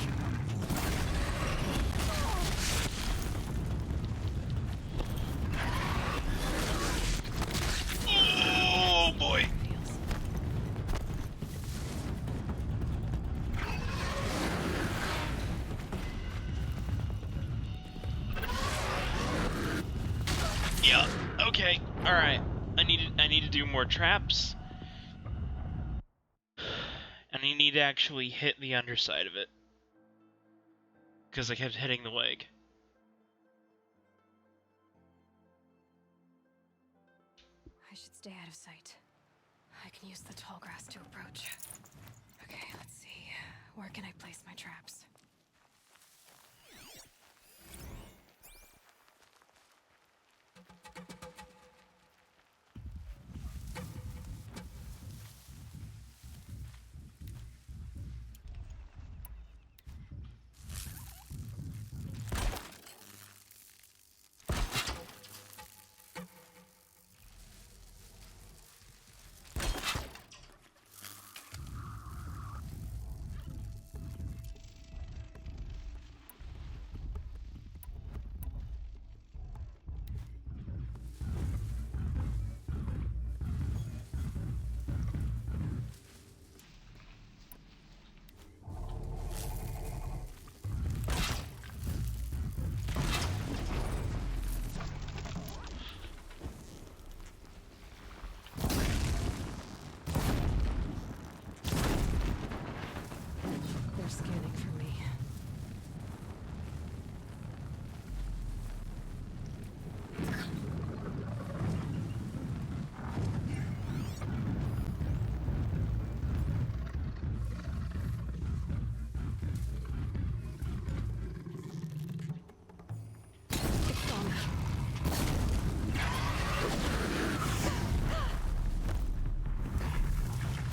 Oh boy. Yeah, okay. Alright. I need to do more traps. And I need to actually hit the underside of it. Because I kept hitting the leg. I should stay out of sight. I can use the tall grass to approach. Okay, let's see. Where can I place my traps?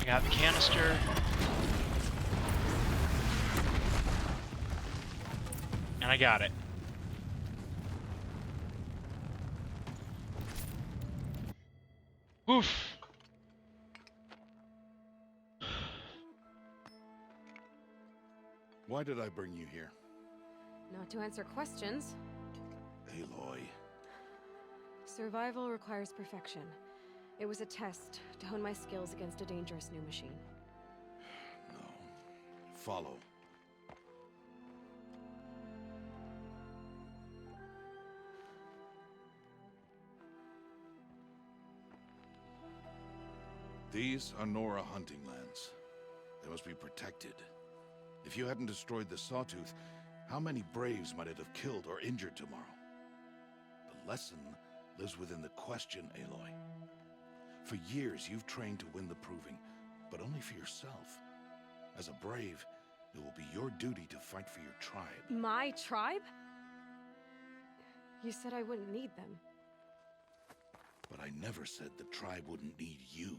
I got the canister. And I got it. Oof. Why did I bring you here? Not to answer questions. Aloy. Survival requires perfection. It was a test to hone my skills against a dangerous new machine. No. Follow. These are Nora hunting lands. They must be protected. If you hadn't destroyed the Sawtooth, how many Braves might it have killed or injured tomorrow? The lesson lives within the question, Aloy. For years, you've trained to win the Proving, but only for yourself. As a Brave, it will be your duty to fight for your tribe. My tribe? You said I wouldn't need them. But I never said the tribe wouldn't need you.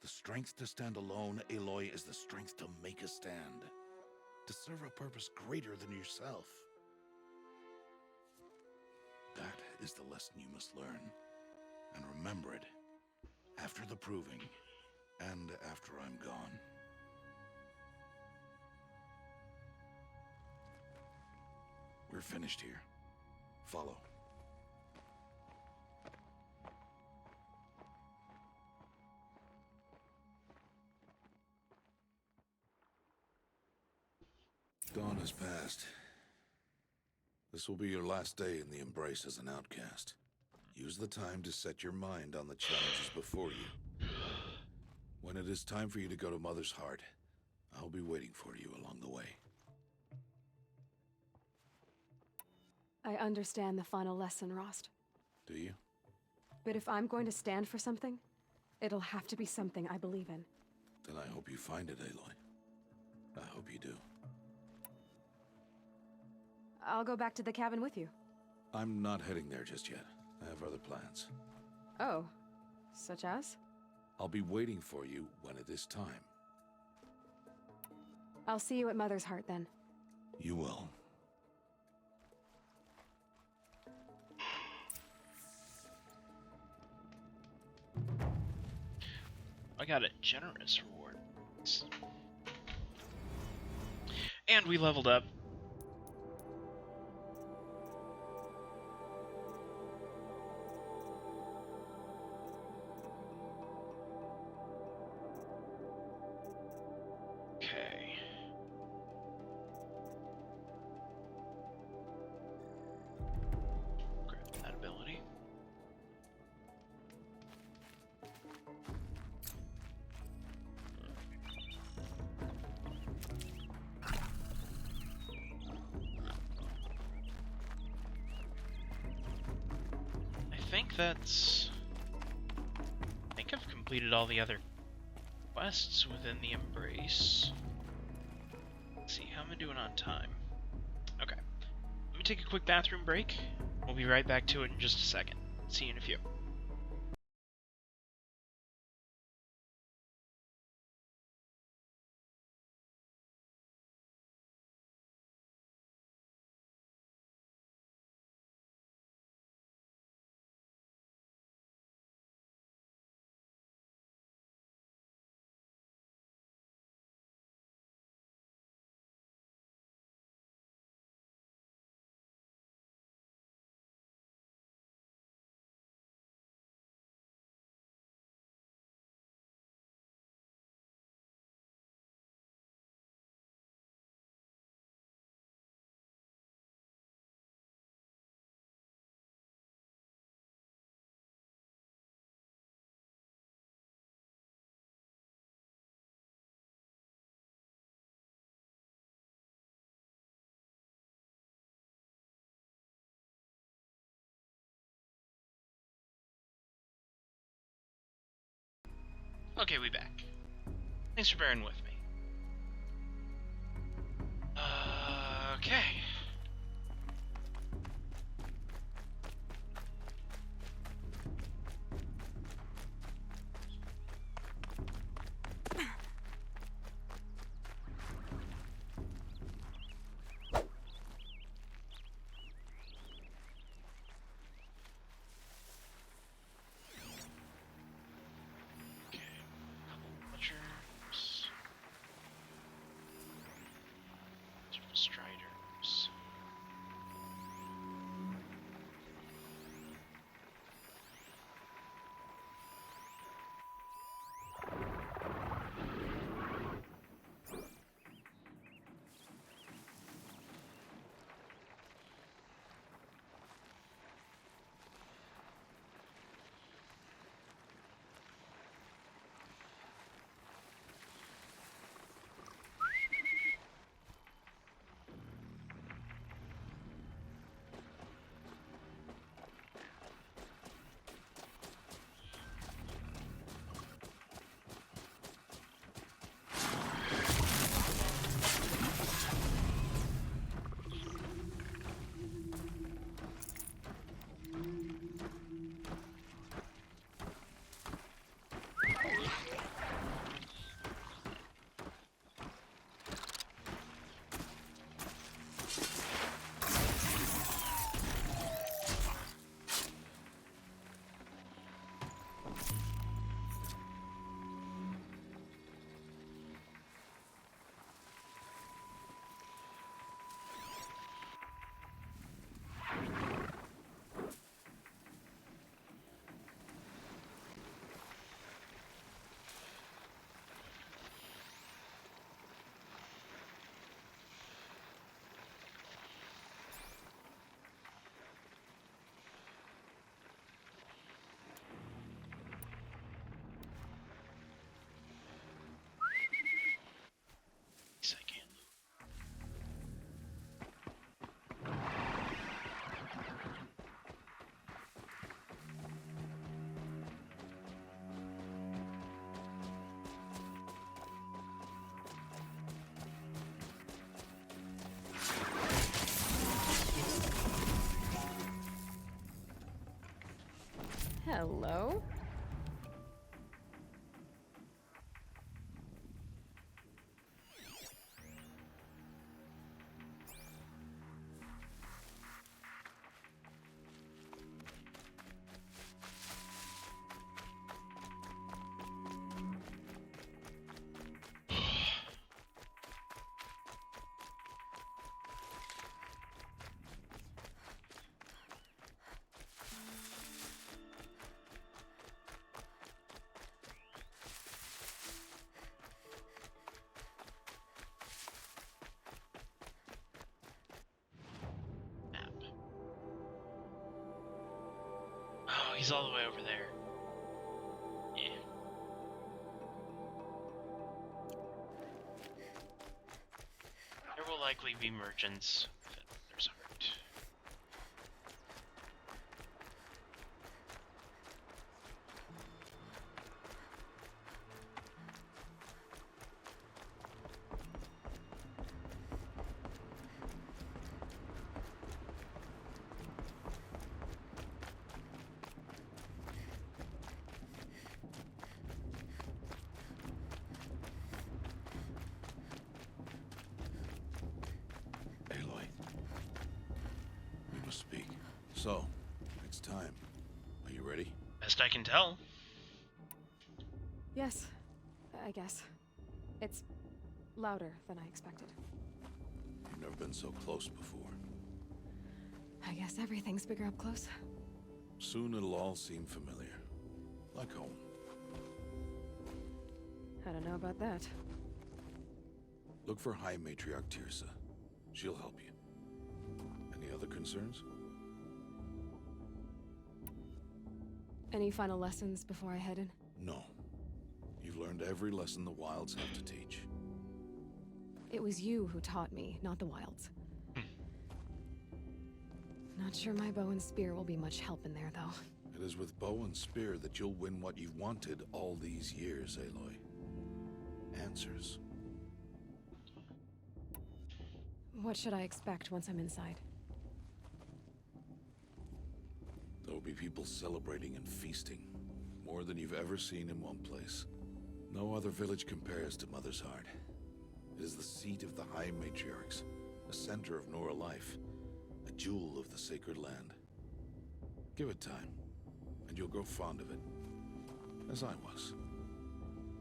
The strength to stand alone, Aloy, is the strength to make a stand. To serve a purpose greater than yourself. That is the lesson you must learn. And remember it. After the Proving. And after I'm gone. We're finished here. Follow. Dawn has passed. This will be your last day in the Embrace as an outcast. Use the time to set your mind on the challenges before you. When it is time for you to go to Mother's Heart, I'll be waiting for you along the way. I understand the final lesson, Rost. Do you? But if I'm going to stand for something, it'll have to be something I believe in. Then I hope you find it, Aloy. I hope you do. I'll go back to the cabin with you. I'm not heading there just yet. I have other plans. Oh, such as? I'll be waiting for you when it is time. I'll see you at Mother's Heart then. You will. I got a generous reward. And we leveled up. Okay. Grab that ability. I think I've completed all the other quests within the Embrace. Let's see, how am I doing on time? Okay. Let me take a quick bathroom break. We'll be right back to it in just a second. See you in a few. Okay, we back. Thanks for bearing with me. Okay. Hello? Oh, he's all the way over there. Yeah. There will likely be merchants within Mother's Heart. Aloy. We must speak. So, it's time. Are you ready? Best I can tell. Yes, I guess. It's louder than I expected. You've never been so close before. I guess everything's bigger up close. Soon it'll all seem familiar. Like home. I don't know about that. Look for High Matriarch Tirsa. She'll help you. Any other concerns? Any final lessons before I head in? No. You've learned every lesson the Wilds have to teach. It was you who taught me, not the Wilds. Not sure my bow and spear will be much help in there, though. It is with bow and spear that you'll win what you've wanted all these years, Aloy. Answers. What should I expect once I'm inside? There will be people celebrating and feasting. More than you've ever seen in one place. No other village compares to Mother's Heart. It is the seat of the High Matriarchs, a center of Nora life, a jewel of the sacred land. Give it time, and you'll grow fond of it. As I was,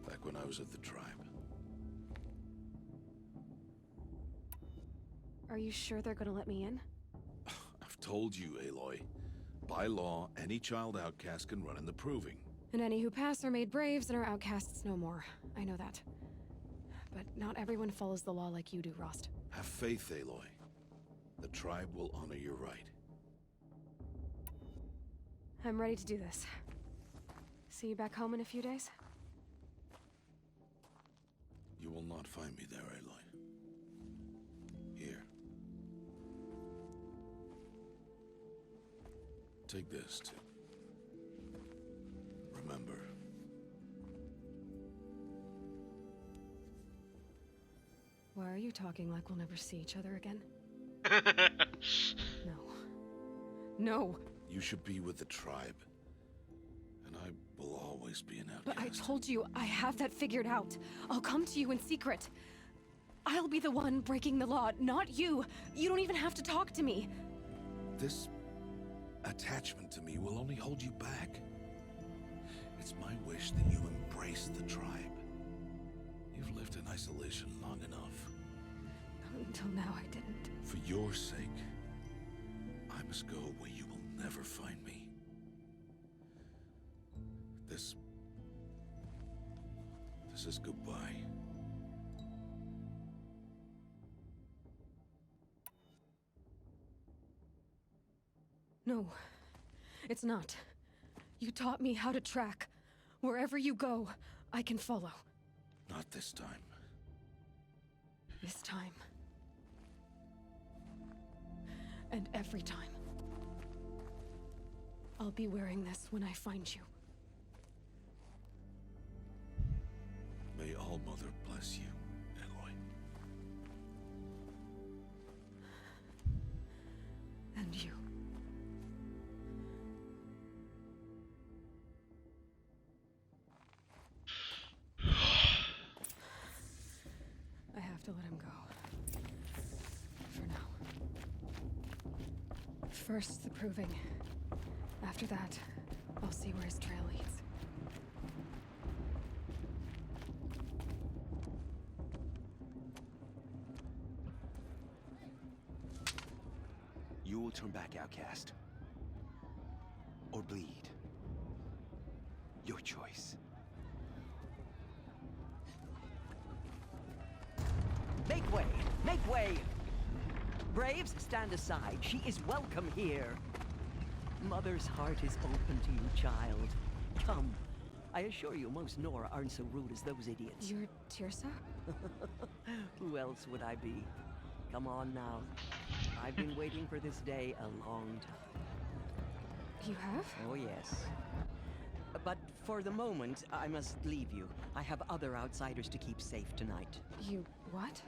back when I was at the tribe. Are you sure they're gonna let me in? I've told you, Aloy. By law, any child outcast can run in the Proving. And any who pass are made braves and are outcasts no more. I know that. But not everyone follows the law like you do, Rost. Have faith, Aloy. The tribe will honor your right. I'm ready to do this. See you back home in a few days? You will not find me there, Aloy. Here. Take this, too. Remember. Why are you talking like we'll never see each other again? No. No! You should be with the tribe. And I will always be an outcast. But I told you, I have that figured out. I'll come to you in secret. I'll be the one breaking the law, not you. You don't even have to talk to me. This attachment to me will only hold you back. It's my wish that you embrace the tribe. You've lived in isolation long enough. Until now, I didn't. For your sake, I must go where you will never find me. This is goodbye. No, it's not. You taught me how to track. Wherever you go, I can follow. Not this time. This time. And every time. I'll be wearing this when I find you. May All Mother bless you, Aloy. And you. First, the proving. After that, I'll see where his trail leads. You will turn back, outcast. Or bleed. Your choice. Make way! Make way! Braves, stand aside. She is welcome here. Mother's heart is open to you, child. Come. I assure you, most Nora aren't so rude as those idiots. You're Teersa? Who else would I be? Come on now. I've been waiting for this day a long time. You have? Oh, yes. But for the moment, I must leave you. I have other outsiders to keep safe tonight. You what?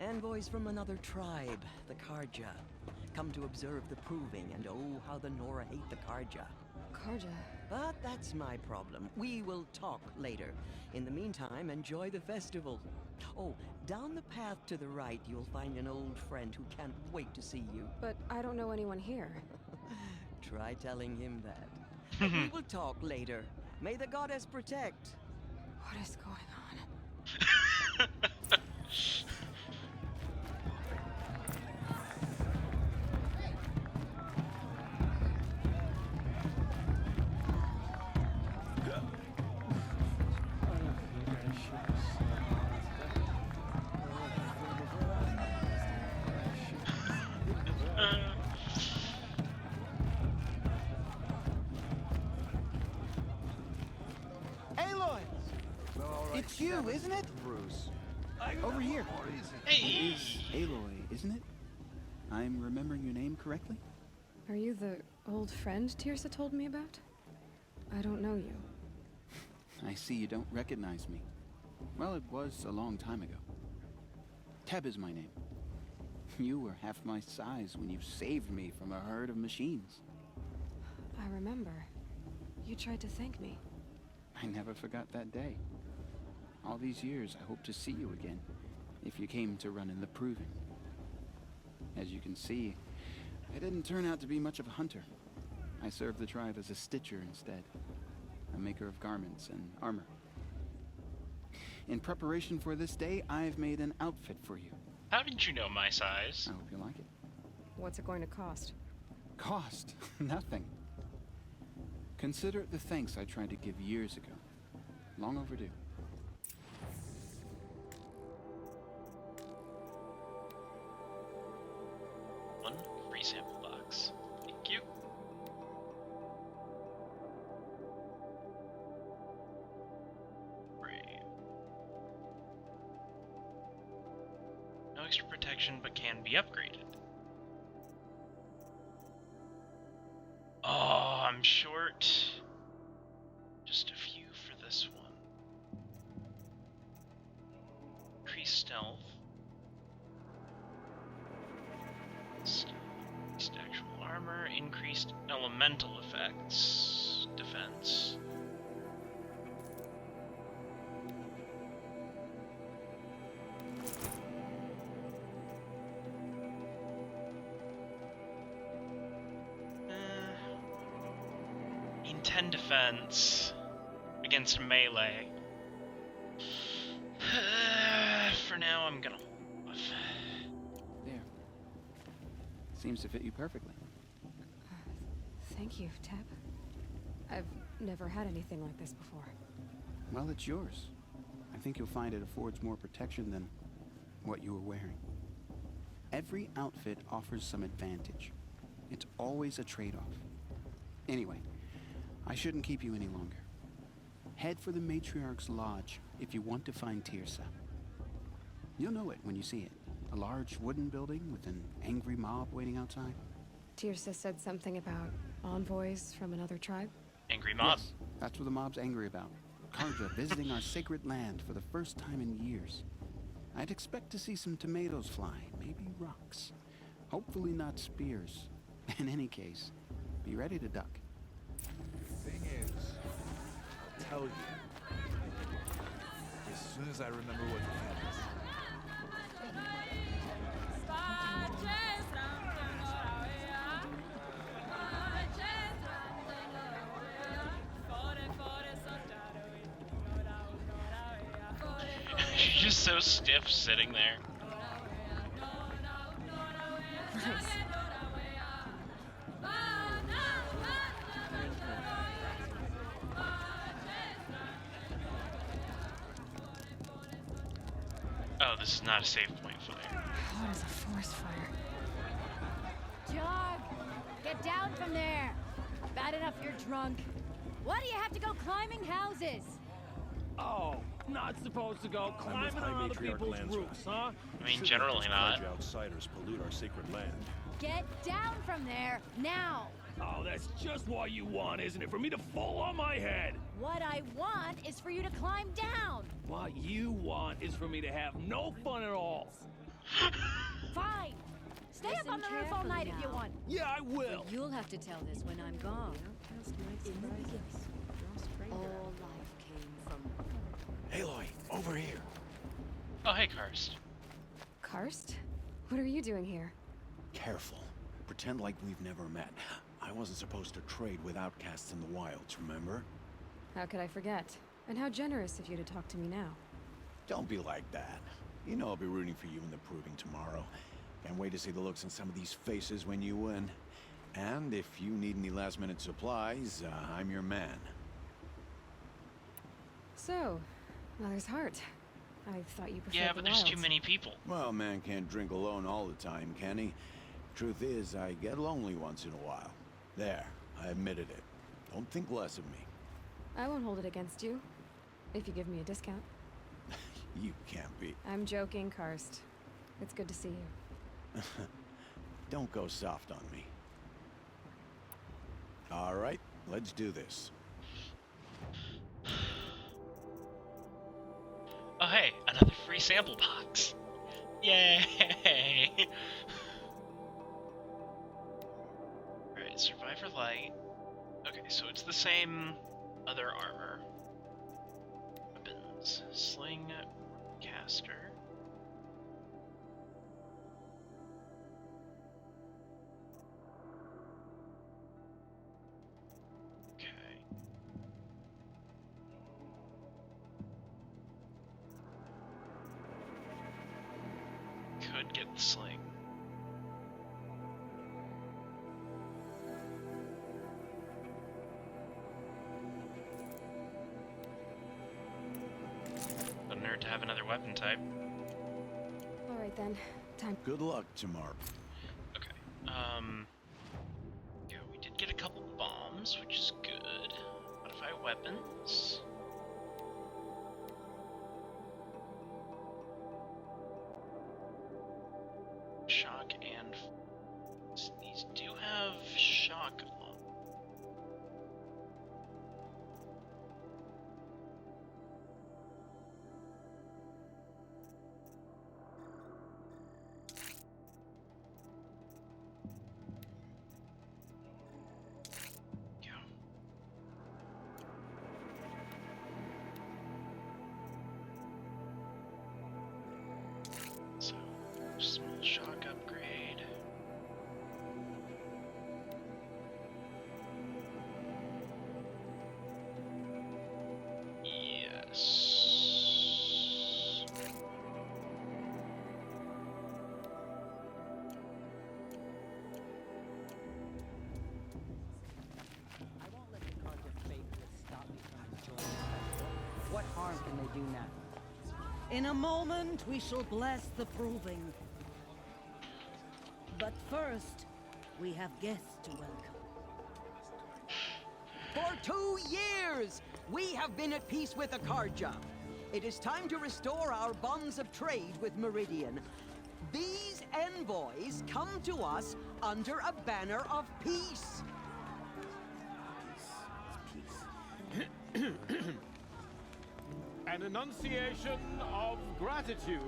Envoys from another tribe, the Carja. Come to observe the proving, and oh, how the Nora hate the Carja. Carja? But that's my problem. We will talk later. In the meantime, enjoy the festival. Oh, down the path to the right, you'll find an old friend who can't wait to see you. But I don't know anyone here. Try telling him that. We will talk later. May the goddess protect. What is going on? Aloy! It's you, isn't it? Bruce. Over here. Hey! It's Aloy, isn't it? I'm remembering your name correctly? Are you the old friend Teersa told me about? I don't know you. I see you don't recognize me. Well, it was a long time ago. Teb is my name. You were half my size when you saved me from a herd of machines. I remember. You tried to thank me. I never forgot that day. All these years, I hope to see you again, if you came to run in the proving. As you can see, I didn't turn out to be much of a hunter. I served the tribe as a stitcher instead, a maker of garments and armor. In preparation for this day, I've made an outfit for you. How did you know my size? I hope you like it. What's it going to cost? Cost? Nothing. Consider it the thanks I tried to give years ago. Long overdue. One free sample box. Thank you. Brave. No extra protection, but can be upgraded. Oh, I'm short. Just a few for this one. Increased stealth. Increased actual armor. Increased elemental effects. Defense. In 10 defense against melee. For now, I'm gonna hold off. There. Seems to fit you perfectly. Thank you, Teb. I've never had anything like this before. Well, it's yours. I think you'll find it affords more protection than what you were wearing. Every outfit offers some advantage. It's always a trade-off. Anyway, I shouldn't keep you any longer. Head for the Matriarch's Lodge if you want to find Teersa. You'll know it when you see it. A large wooden building with an angry mob waiting outside. Teersa said something about envoys from another tribe? Angry mob. Yes, that's what the mob's angry about. Carja visiting our sacred land for the first time in years. I'd expect to see some tomatoes fly, maybe rocks. Hopefully not spears. In any case, be ready to duck. Thing is, I'll tell you. As soon as I remember what the plan is. just so stiff sitting there. Nice. Oh, this is not a safe point fire. What is a forest fire? Jog! Get down from there! Bad enough you're drunk. Why do you have to go climbing houses? Oh, not supposed to go climbing on other people's roofs, huh? I mean, generally not. Outsiders pollute our sacred land. Get down from there, now! Oh, that's just what you want, isn't it? For me to fall on my head! What I want is for you to climb down! What you want is for me to have no fun at all. Fine! Stay up on the roof all night if you want. Yeah, I will! But you'll have to tell this when I'm gone. In the beginning, all life came from... Aloy, over here. Oh, hey, Karst. Karst? What are you doing here? Careful. Pretend like we've never met. I wasn't supposed to trade with outcasts in the wilds, remember? How could I forget? And how generous of you to talk to me now. Don't be like that. You know I'll be rooting for you in the proving tomorrow. Can't wait to see the looks on some of these faces when you win. And if you need any last-minute supplies, I'm your man. So, Mother's Heart. I thought you preferred Yeah, but there's too wilds. many people. Well, man can't drink alone all the time, can he? Truth is, I get lonely once in a while. There, I admitted it. Don't think less of me. I won't hold it against you. If you give me a discount. You can't be. I'm joking, Karst. It's good to see you. Don't go soft on me. All right, let's do this. Oh, hey, another free sample box. Yay! Alright, Survivor Light. Okay, so it's the same other armor. Weapons. Sling, caster. Could get the sling. A nerd to have another weapon type. Alright then. Time. Good luck tomorrow. Okay. Yeah, we did get a couple bombs, which is good. Modify weapons. Shock and these do have shock on. So, small shock upgrade. Yes. What harm can they do now? In a moment, we shall bless the proving. But first, we have guests to welcome. For 2 years, we have been at peace with Akarja. It is time to restore our bonds of trade with Meridian. These envoys come to us under a banner of peace. An enunciation of gratitude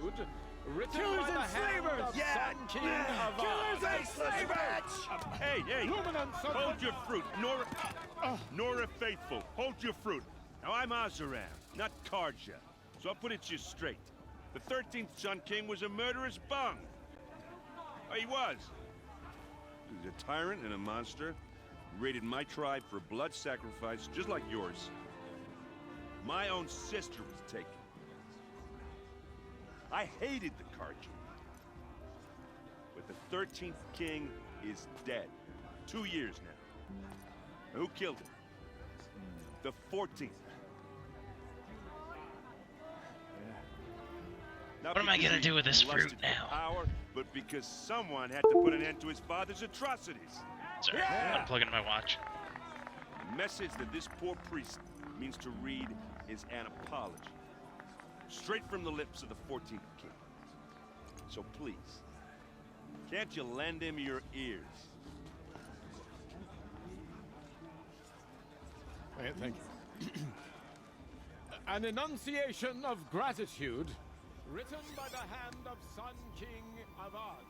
written Killers by the and hand slavers! of Yeah, Sun King of Killers and slavers! Hey, Luminance of hold the- your fruit. Nora Faithful, hold your fruit. Now, I'm Azaram, not Karja, so I'll put it to you straight. The 13th Sun King was a murderous bung. Oh, he was. He was a tyrant and a monster. He raided my tribe for blood sacrifice, just like yours. My own sister was taken. I hated the Carja. But the 13th king is dead. 2 years now. Who killed him? The 14th. Not What am I because gonna he do with this fruit lusted for now? Power, but because someone had to put an end to his father's atrocities. Sorry, I'm unplugging my watch. The message that this poor priest means to read is an apology. Straight from the lips of the 14th king. So please, can't you lend him your ears? Thank you. An enunciation of gratitude written by the hand of Sun King Avad,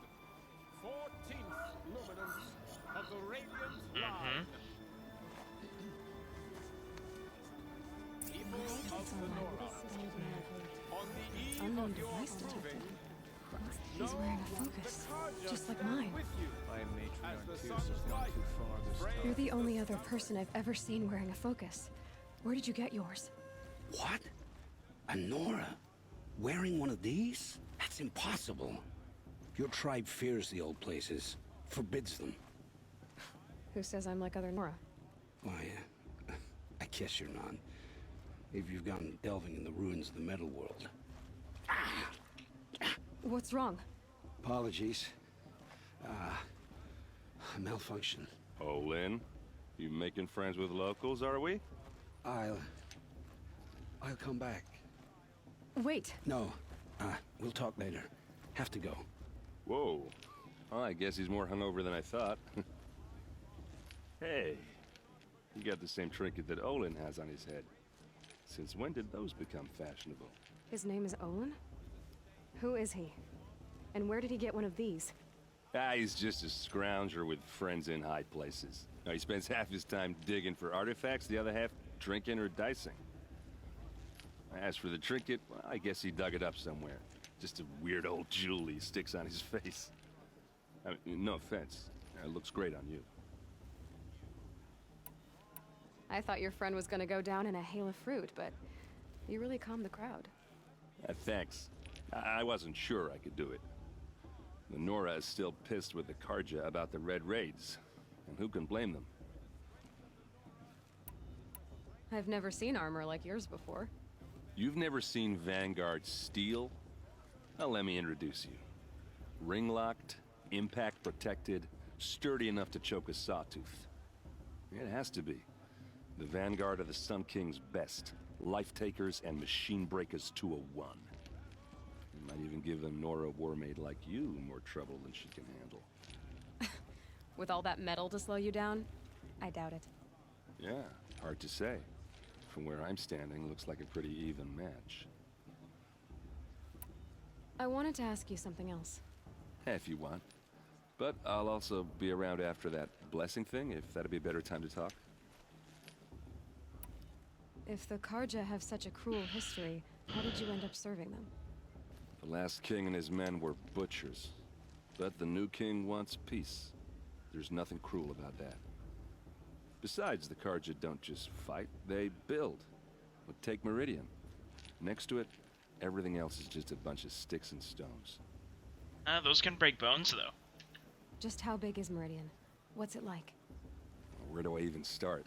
14th luminance of the Radiant Line. People of the Nora, on the eve Unknown of your device proving, detected. He's wearing a focus, just like mine. I am As Matriarch the Pierce sun's has gone light too far this time. You're the only other person I've ever seen wearing a focus. Where did you get yours? What? A Nora? Wearing one of these? That's impossible. Your tribe fears the old places, forbids them. Who says I'm like other Nora? Why, I guess you're not. If you've gone delving in the ruins of the metal world. What's wrong? Apologies. A malfunction. Oh, Lynn, you making friends with locals, are we? I'll come back. Wait. No, we'll talk later. Have to go. Whoa. Well, I guess he's more hungover than I thought. Hey, you got the same trinket that Olin has on his head. Since when did those become fashionable? His name is Olin? Who is he? And where did he get one of these? He's just a scrounger with friends in high places. Now, he spends half his time digging for artifacts, the other half drinking or dicing. As for the trinket, well, I guess he dug it up somewhere. Just a weird old jewel he sticks on his face. I mean, no offense. It looks great on you. I thought your friend was gonna go down in a hail of fruit, but you really calmed the crowd. Thanks. I wasn't sure I could do it. The Nora is still pissed with the Carja about the Red Raids, and who can blame them? I've never seen armor like yours before. You've never seen Vanguard steel? Well, let me introduce you. Ring-locked, impact-protected, sturdy enough to choke a sawtooth. It has to be. The Vanguard of the Sun King's best. Life-takers and machine breakers to a 1. You might even give a Nora warmaid like you more trouble than she can handle. With all that metal to slow you down? I doubt it. Yeah, hard to say. From where I'm standing, looks like a pretty even match. I wanted to ask you something else. If you want. But I'll also be around after that blessing thing, if that'd be a better time to talk. If the Carja have such a cruel history, how did you end up serving them? The last king and his men were butchers. But the new king wants peace. There's nothing cruel about that. Besides, the Carja don't just fight, they build. But take Meridian. Next to it, everything else is just a bunch of sticks and stones. Those can break bones, though. Just how big is Meridian? What's it like? Where do I even start?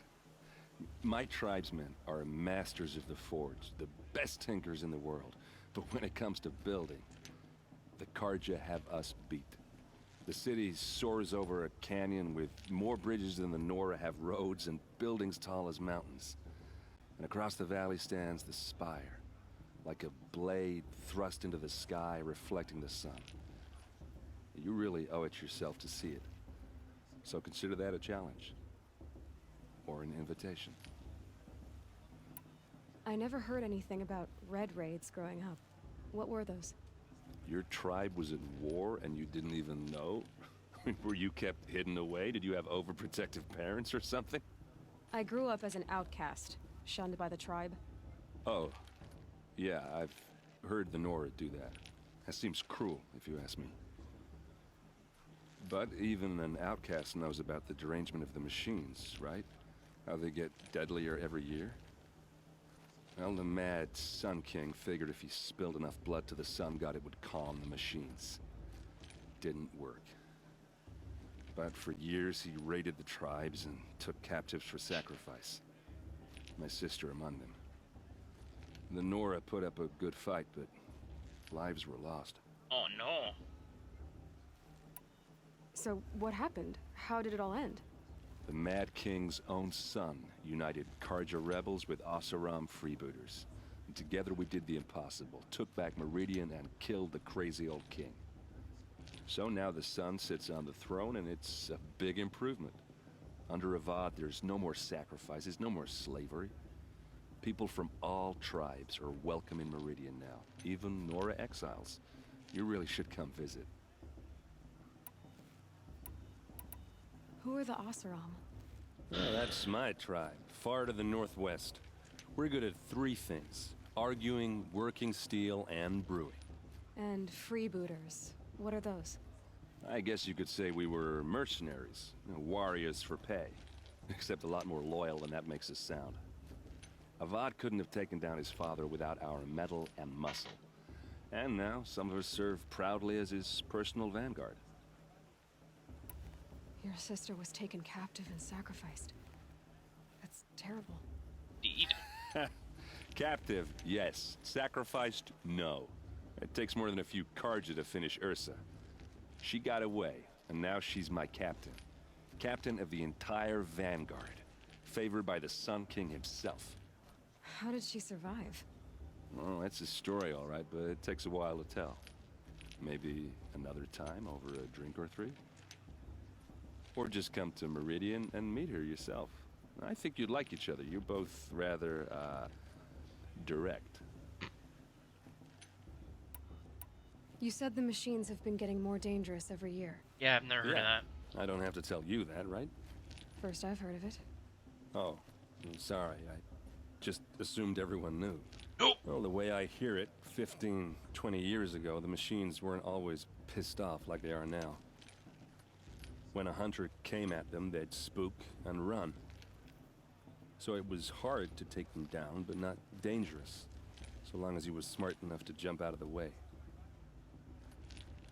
My tribesmen are masters of the forge, the best tinkers in the world. But when it comes to building, the Carja have us beat. The city soars over a canyon with more bridges than the Nora have roads and buildings tall as mountains. And across the valley stands the spire, like a blade thrust into the sky reflecting the sun. You really owe it yourself to see it. So consider that a challenge. Or an invitation. I never heard anything about Red Raids growing up. What were those? Your tribe was at war and you didn't even know? Were you kept hidden away? Did you have overprotective parents or something? I grew up as an outcast, shunned by the tribe. Oh, yeah, I've heard the Nora do that. That seems cruel, if you ask me. But even an outcast knows about the derangement of the machines, right? How they get deadlier every year? Well, the mad Sun King figured if he spilled enough blood to the Sun God, it would calm the machines. Didn't work. But for years, he raided the tribes and took captives for sacrifice. My sister among them. The Nora put up a good fight, but lives were lost. Oh no. So, what happened? How did it all end? The Mad King's own son united Karja rebels with Oseram freebooters. And together we did the impossible, took back Meridian and killed the crazy old king. So now the Sun sits on the throne and it's a big improvement. Under Avad, there's no more sacrifices, no more slavery. People from all tribes are welcome in Meridian now, even Nora exiles. You really should come visit. Who are the Oseram? Well, that's my tribe, far to the northwest. We're good at 3 things: arguing, working steel, and brewing. And freebooters. What are those? I guess you could say we were mercenaries, warriors for pay. Except a lot more loyal than that makes us sound. Avad couldn't have taken down his father without our metal and muscle. And now, some of us serve proudly as his personal vanguard. Your sister was taken captive and sacrificed. That's terrible. Indeed. Captive, yes. Sacrificed, no. It takes more than a few Karja to finish Ursa. She got away, and now she's my captain. Captain of the entire vanguard. Favored by the Sun King himself. How did she survive? Well, that's a story, all right, but it takes a while to tell. Maybe another time over a drink or 3? Or just come to Meridian and meet her yourself. I think you'd like each other. You're both rather, direct. You said the machines have been getting more dangerous every year. Yeah, I've never heard of that. I don't have to tell you that, right? First I've heard of it. Oh, I'm sorry. I just assumed everyone knew. Nope. Well, the way I hear it, 15, 20 years ago, the machines weren't always pissed off like they are now. When a hunter came at them, they'd spook and run. So it was hard to take them down, but not dangerous, so long as he was smart enough to jump out of the way.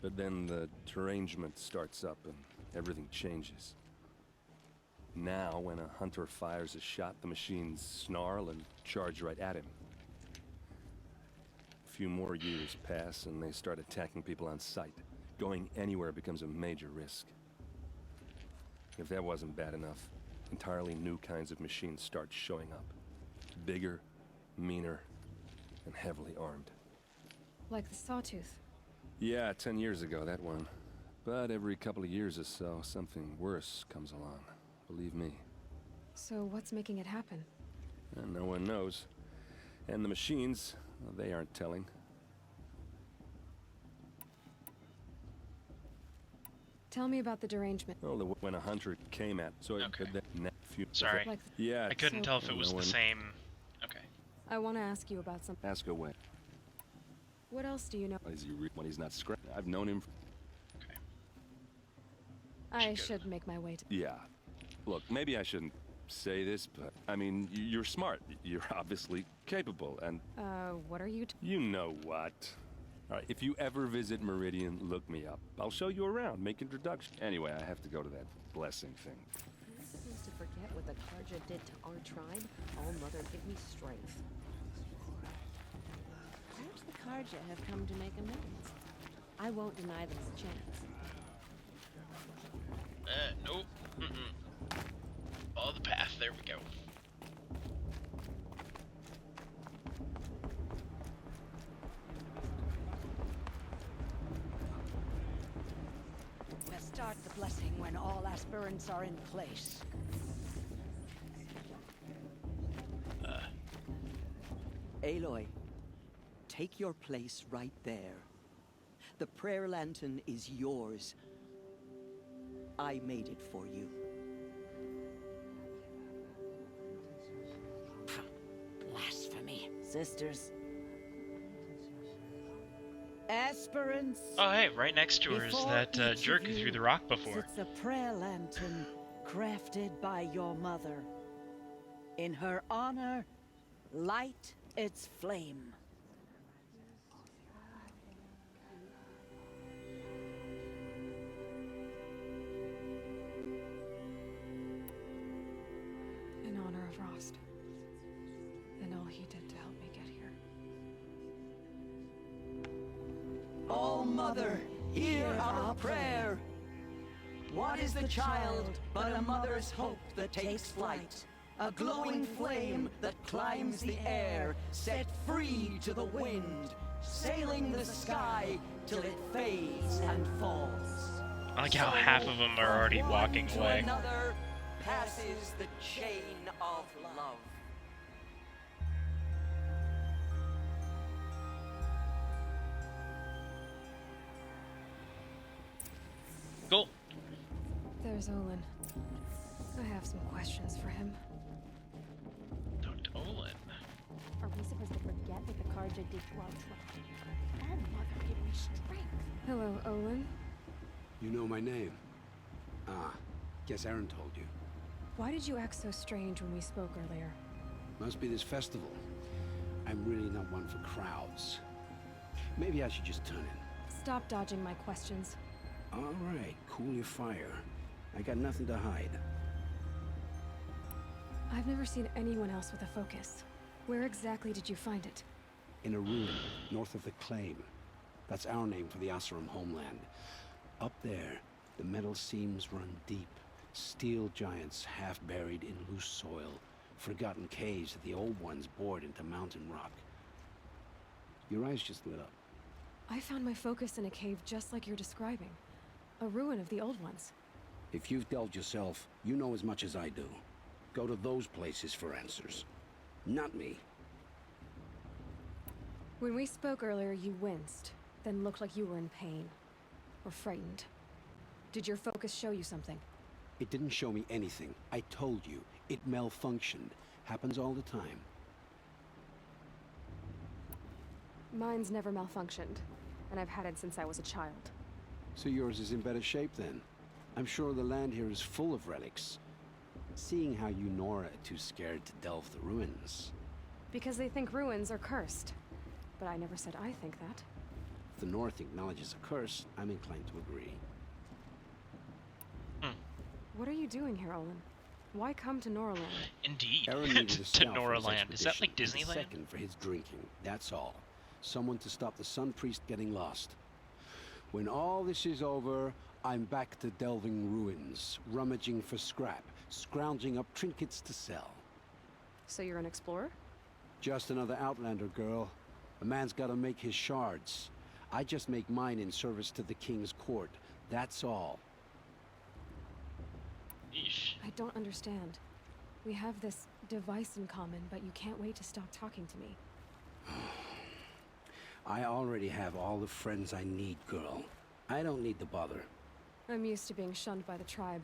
But then the derangement starts up and everything changes. Now, when a hunter fires a shot, the machines snarl and charge right at him. A few more years pass and they start attacking people on sight. Going anywhere becomes a major risk. If that wasn't bad enough, entirely new kinds of machines start showing up. Bigger, meaner, and heavily armed. Like the Sawtooth. Yeah, 10 years ago, that one. But every couple of years or so, something worse comes along. Believe me. So what's making it happen? And no one knows. And the machines, well, they aren't telling. Tell me about the derangement. Well, when a hunter came at, so it could then Sorry. Yeah. I couldn't tell if it was the same. Okay. I want to ask you about something. Ask away. What else do you know? Is he when he's not scratch? I've known him. Okay. I should make my way to. Yeah. Look, maybe I shouldn't say this, but I mean, you're smart. You're obviously capable, and. What are you? You know what? All right, if you ever visit Meridian, look me up. I'll show you around, make introductions. Anyway, I have to go to that blessing thing. Are you supposed to forget what the Karja did to our tribe? All Mother, give me strength. Perhaps the Karja have come to make amends. I won't deny them a chance. Nope. Mm-mm. Follow the path. There we go. We'll start the blessing when all aspirants are in place. Aloy, take your place right there. The prayer lantern is yours. I made it for you. Blasphemy. Sisters. Aspirants. Oh, hey, right next to her is before that each jerk of who you threw the rock before. Sits a prayer lantern crafted by your mother. In her honor, light its flame. In honor of Rost. And all he did to help me get here. All Mother, hear our prayer. What is the child but a mother's hope that takes flight? A glowing flame that climbs the air, set free to the wind, sailing the sky till it fades and falls. I like how half of them are already walking To away. another passes the chain of love. Cool. There's Olin. I have some questions for him. Dr. Olin. Are we supposed to forget what the Carja did to our tribe? Our mother gave me strength. Hello, Olin. You know my name? Ah, guess Aaron told you. Why did you act so strange when we spoke earlier? Must be this festival. I'm really not one for crowds. Maybe I should just turn in. Stop dodging my questions. All right, cool your fire. I got nothing to hide. I've never seen anyone else with a focus. Where exactly did you find it? In a ruin, north of the Claim. That's our name for the Oseram homeland. Up there, the metal seams run deep. Steel giants half buried in loose soil. Forgotten caves that the old ones bored into mountain rock. Your eyes just lit up. I found my focus in a cave just like you're describing. A ruin of the old ones. If you've delved yourself, you know as much as I do. Go to those places for answers. Not me. When we spoke earlier, you winced, then looked like you were in pain. Or frightened. Did your focus show you something? It didn't show me anything. I told you. It malfunctioned. Happens all the time. Mine's never malfunctioned, and I've had it since I was a child. So yours is in better shape then. I'm sure the land here is full of relics. Seeing how you Nora are too scared to delve the ruins. Because they think ruins are cursed. But I never said I think that. If the North acknowledges a curse, I'm inclined to agree. What are you doing here, Olin? Why come to Noraland? Indeed. Aaron needed a To scout for his Noraland. Is that like expedition, and a Disneyland? second for his drinking. That's all. Someone to stop the Sun Priest getting lost. When all this is over, I'm back to delving ruins, rummaging for scrap, scrounging up trinkets to sell. So you're an explorer? Just another Outlander, girl. A man's gotta make his shards. I just make mine in service to the King's court. That's all. I don't understand. We have this device in common, but you can't wait to stop talking to me. I already have all the friends I need, girl. I don't need the bother. I'm used to being shunned by the tribe.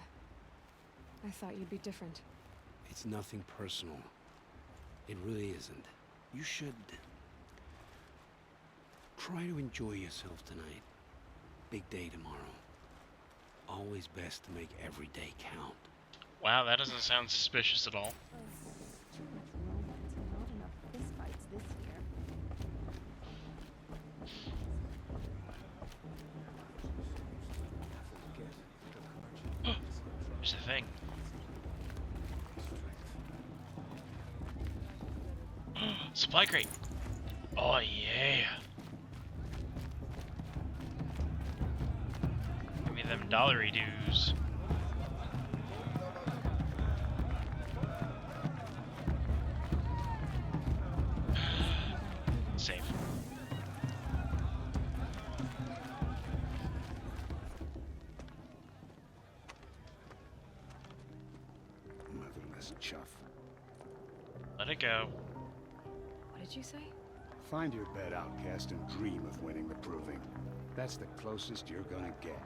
I thought you'd be different. It's nothing personal. It really isn't. You should try to enjoy yourself tonight. Big day tomorrow. Always best to make every day count. Wow, that doesn't sound suspicious at all. Too much romance and not enough fistfights this year. Here's the thing. Supply crate. Oh yeah. Give me them dollary dues. Save. Motherless chuff. Let it go. What did you say? Find your bed, outcast, and dream of winning the proving. That's the closest you're gonna get.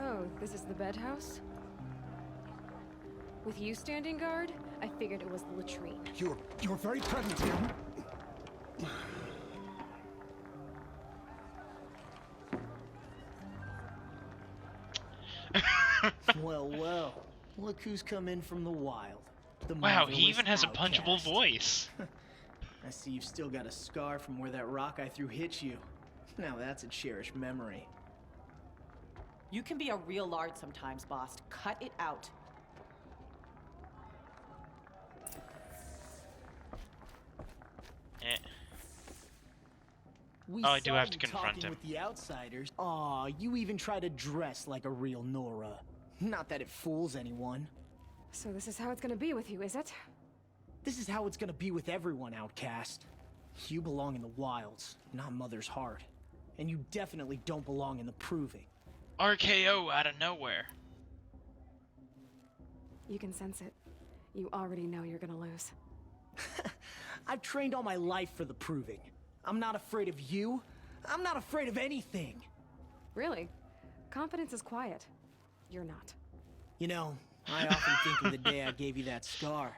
Oh, this is the bed house? With you standing guard, I figured it was the latrine. You're very present here. Well, well. Look who's come in from the wild. The Wow, he motherless even has a punchable outcast. voice. I see you've still got a scar from where that rock I threw hit you. Now that's a cherished memory. You can be a real lard sometimes, boss. Cut it out. Eh. We Oh, I do saw have to you confront talking him. with the outsiders. Aw, you even try to dress like a real Nora. Not that it fools anyone. So this is how it's gonna be with you, is it? This is how it's gonna be with everyone, outcast. You belong in the wilds, not Mother's heart. And you definitely don't belong in the Proving. RKO out of nowhere. You can sense it. You already know you're gonna lose. I've trained all my life for the Proving. I'm not afraid of you. I'm not afraid of anything. Really? Confidence is quiet. You're not. You know, I often think of the day I gave you that scar.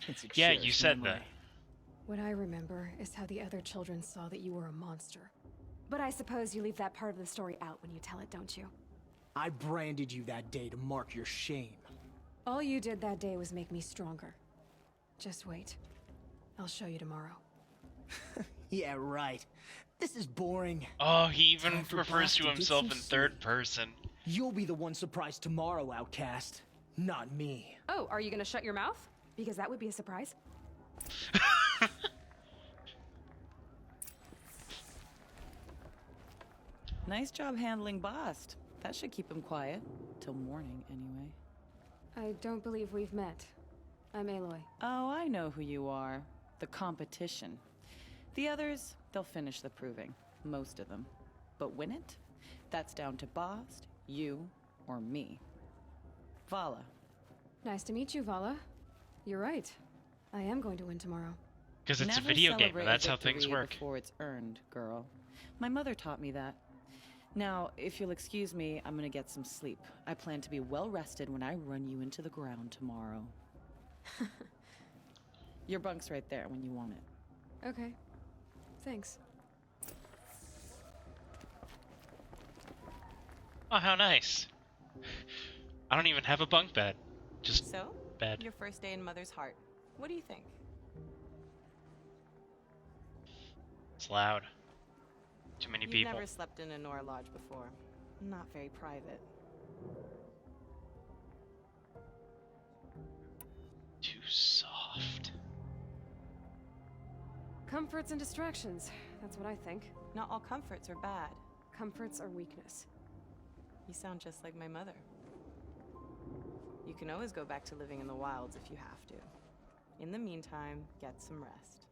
It's a Yeah, you cherished said memory. that. What I remember is how the other children saw that you were a monster. But I suppose you leave that part of the story out when you tell it, don't you? I branded you that day to mark your shame. All you did that day was make me stronger. Just wait. I'll show you tomorrow. Yeah, right. This is boring. Oh, he even Time for refers Blast to get himself some in sleep. third person. You'll be the one surprised tomorrow, outcast. Not me. Oh, are you gonna shut your mouth? Because that would be a surprise. Nice job handling Bast. That should keep him quiet. Till morning, anyway. I don't believe we've met. I'm Aloy. Oh, I know who you are. The competition. The others, they'll finish the Proving. Most of them. But win it? That's down to Bast, you, or me. Vala. Nice to meet you, Vala. You're right. I am going to win tomorrow. Because it's a Never video game, celebrate and that's how victory things work. Before it's earned, girl. My mother taught me that. Now, if you'll excuse me, I'm gonna get some sleep. I plan to be well rested when I run you into the ground tomorrow. Your bunk's right there when you want it. Okay. Thanks. Oh, how nice. I don't even have a bunk bed. Just So, bed. your first day in Mother's heart. What do you think? It's loud. Too many You've people. never slept in a Nora Lodge before. Not very private. Too soft. Comforts and distractions. That's what I think. Not all comforts are bad. Comforts are weakness. You sound just like my mother. You can always go back to living in the wilds if you have to. In the meantime, get some rest.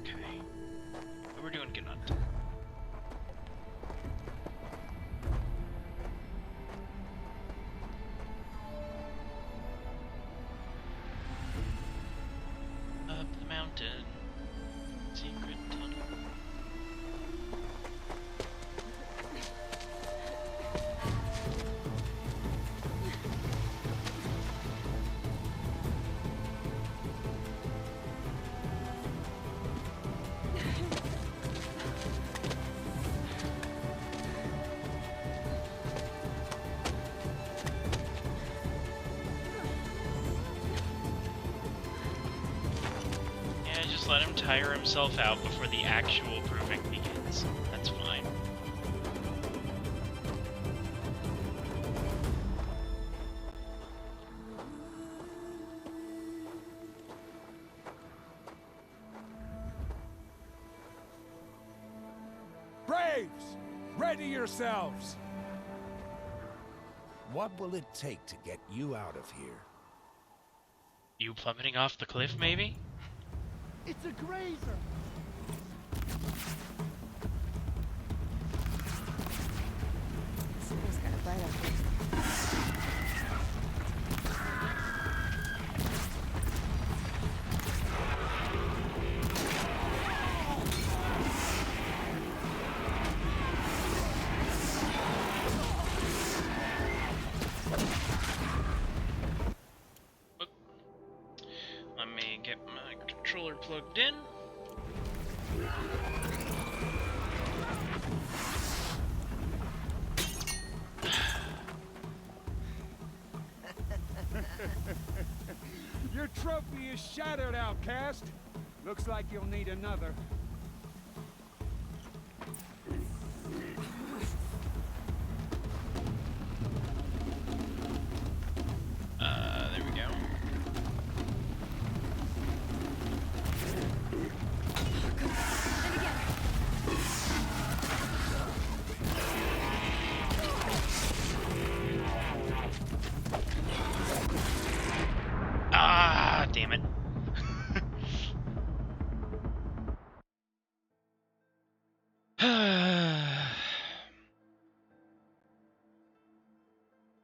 Okay. We're doing good on time. Up the mountain. Secret tunnel. Yeah, just let him tire himself out before the actual proving begins. That's fine. Braves! Ready yourselves! What will it take to get you out of here? You plummeting off the cliff, maybe? It's a grazer! Someone's got a bite out here. Let me get my controller roped in? Your trophy is shattered, outcast. Looks like you'll need another. There we go. And again. Ah, damn it.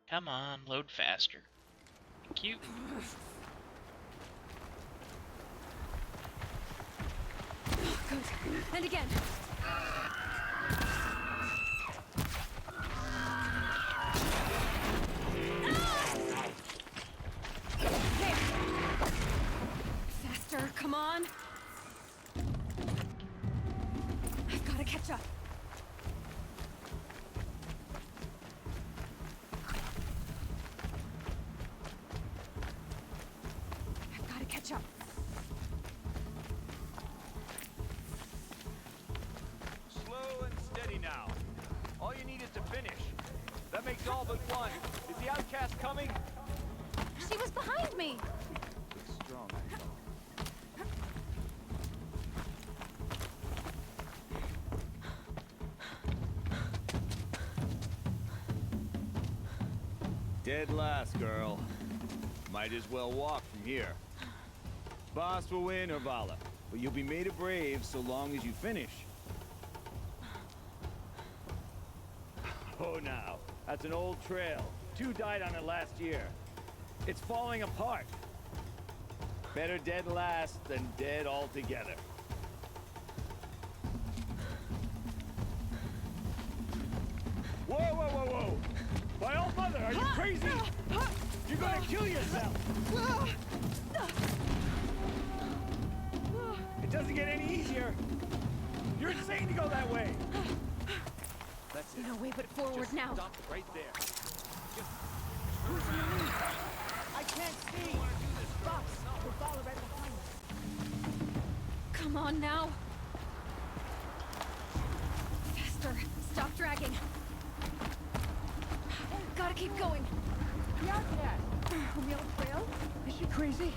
Come on, load faster. Cute. Good. And again. There. Faster, come on. I've got to catch up. I've got to catch up. Slow and steady now. All you need is to finish. That makes all but one. Is the outcast coming? She was behind me. Strong. Dead last, girl. Might as well walk from here. Boss will win or Vala, but you'll be made a brave so long as you finish. Oh, now. That's an old trail. 2 died on it last year. It's falling apart. Better dead last than dead altogether. Whoa, whoa, whoa, whoa! My old mother, are you crazy? You're gonna kill yourself! It doesn't get any easier. You're insane to go that way. That's it. No way but forward Just now. Stop right there. Just I can't see. Box. We're following right behind us. Come on now. Faster. Stop dragging. Gotta keep going. The outcast. On the old trail? Is she crazy?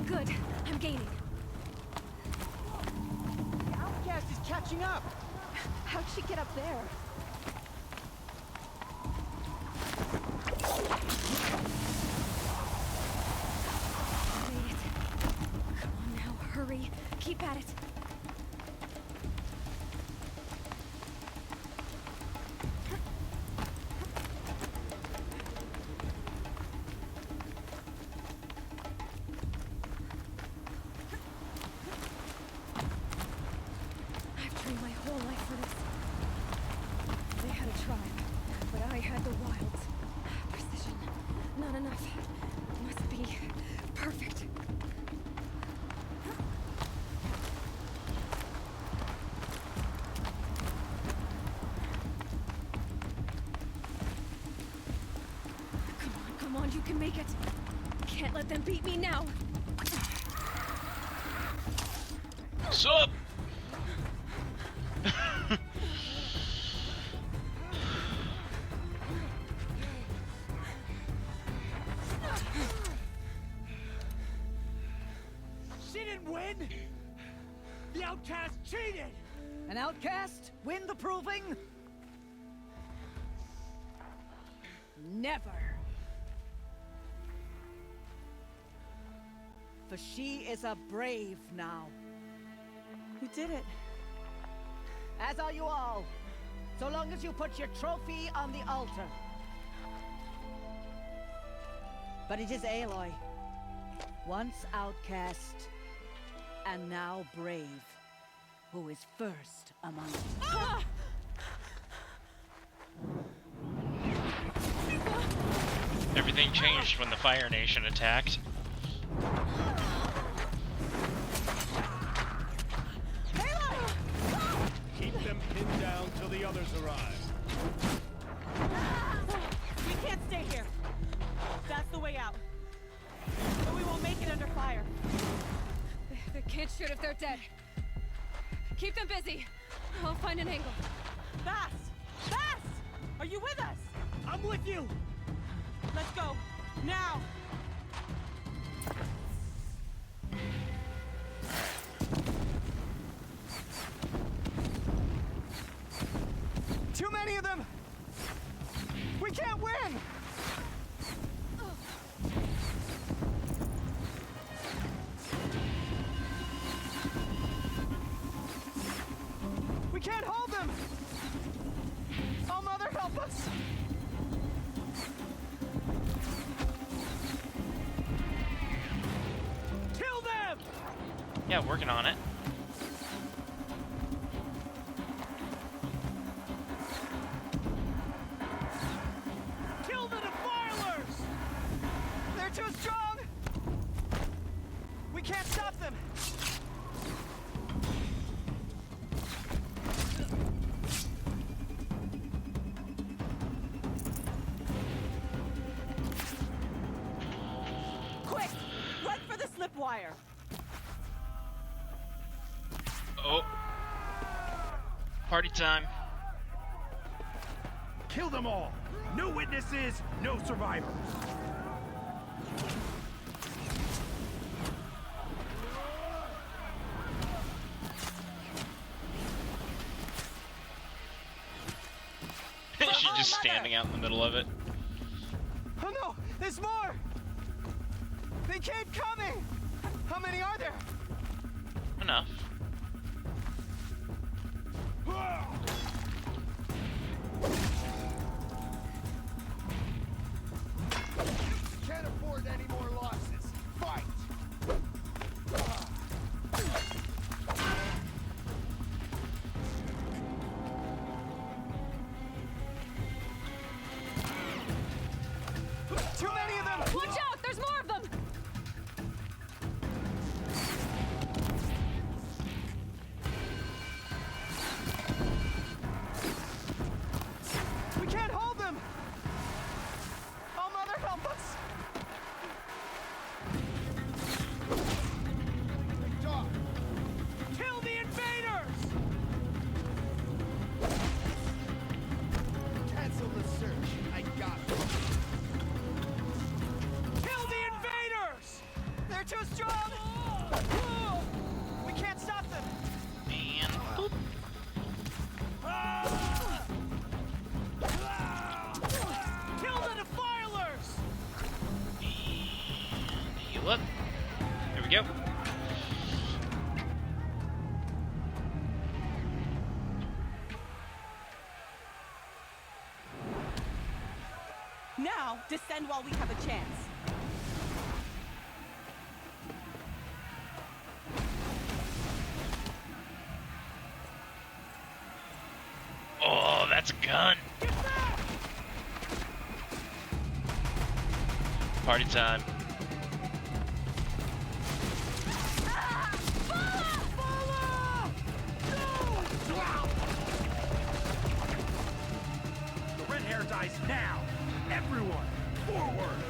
Good. I'm gaining. The outcast is catching up. How'd she get up there? Made it. Come on now, hurry. Keep at it. I've trained my whole life for this. They had a tribe, but I had the wilds. Precision. Not enough. Must be perfect. Come on, you can make it. Can't let them beat me now. Sup? She didn't win. The outcast cheated. An outcast? Win the proving? Never. For she is a brave now. You did it. As are you all. So long as you put your trophy on the altar. But it is Aloy. Once outcast, and now brave, who is first among us. Everything changed when the Fire Nation attacked. arrived. We can't stay here. That's the way out. But we won't make it under fire. They can't shoot if they're dead. Keep them busy. I'll find an angle. Fast! Fast! Are you with us? I'm with you! Let's go. Now! Too many of them! We can't win! We can't hold them! Oh, Mother, help us! Kill them! Yeah, working on it. Kill the defilers! They're too strong! We can't stop them! Quick! Run for the slip wire! Oh. Party time. Kill them all! No witnesses, no survivors! She's just standing out in the middle of it. Oh no! There's more! They keep coming! How many are there? Enough. Can't afford any more losses. Fight! Too many of them! Watch out! There's more of them! We can't hold them! Oh, Mother, help us! Kill the invaders! Cancel the search. I got it. Kill the invaders! They're too strong! We can't stop them! And boop. Kill the defilers! Heal up. There we go. Now, descend while we have a chance. Oh, that's a gun. Party time. The red hair dies now! Everyone, forward!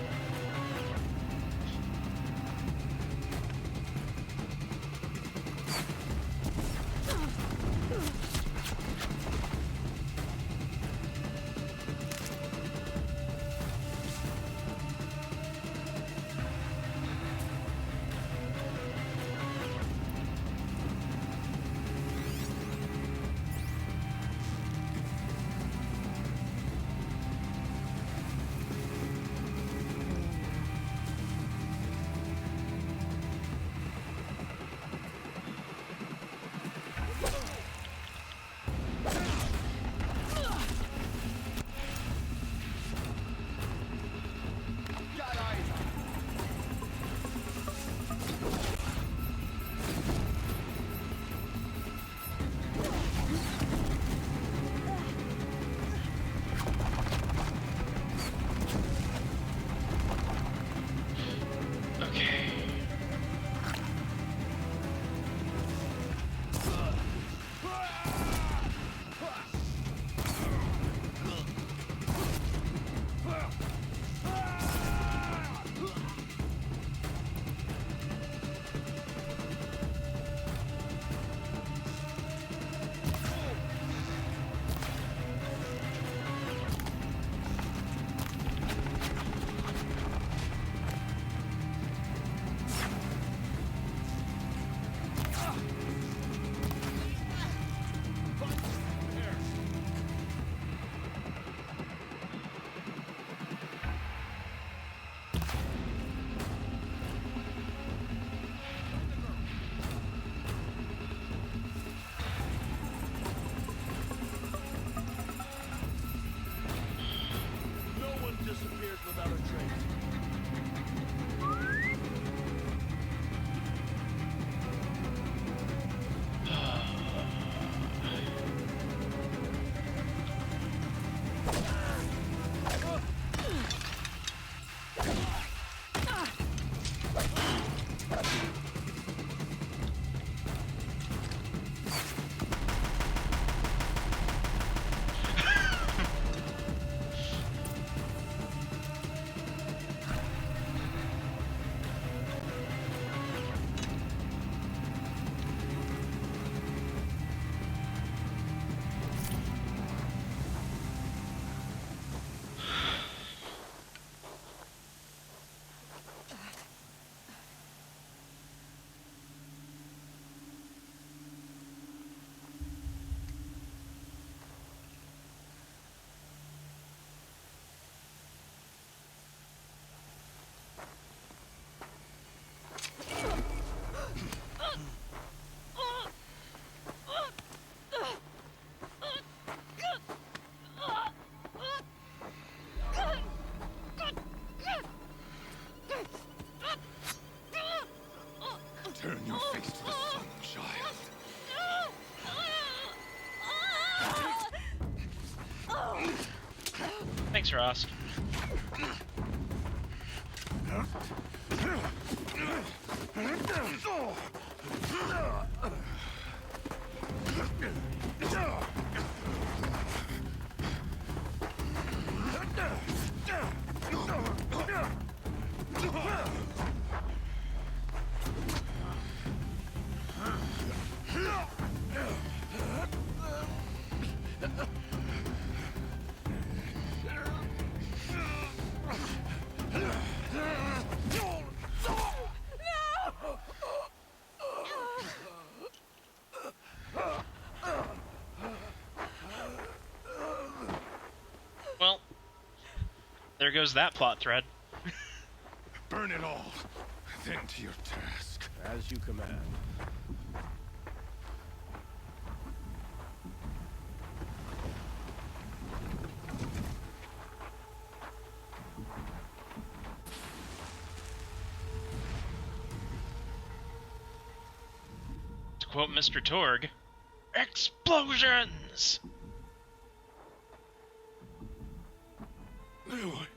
faced the sun child. Thanks, Rost. Well, there goes that plot thread. Burn it all, then to your task. As you command. To quote Mr. Torg, explosions! Aloy.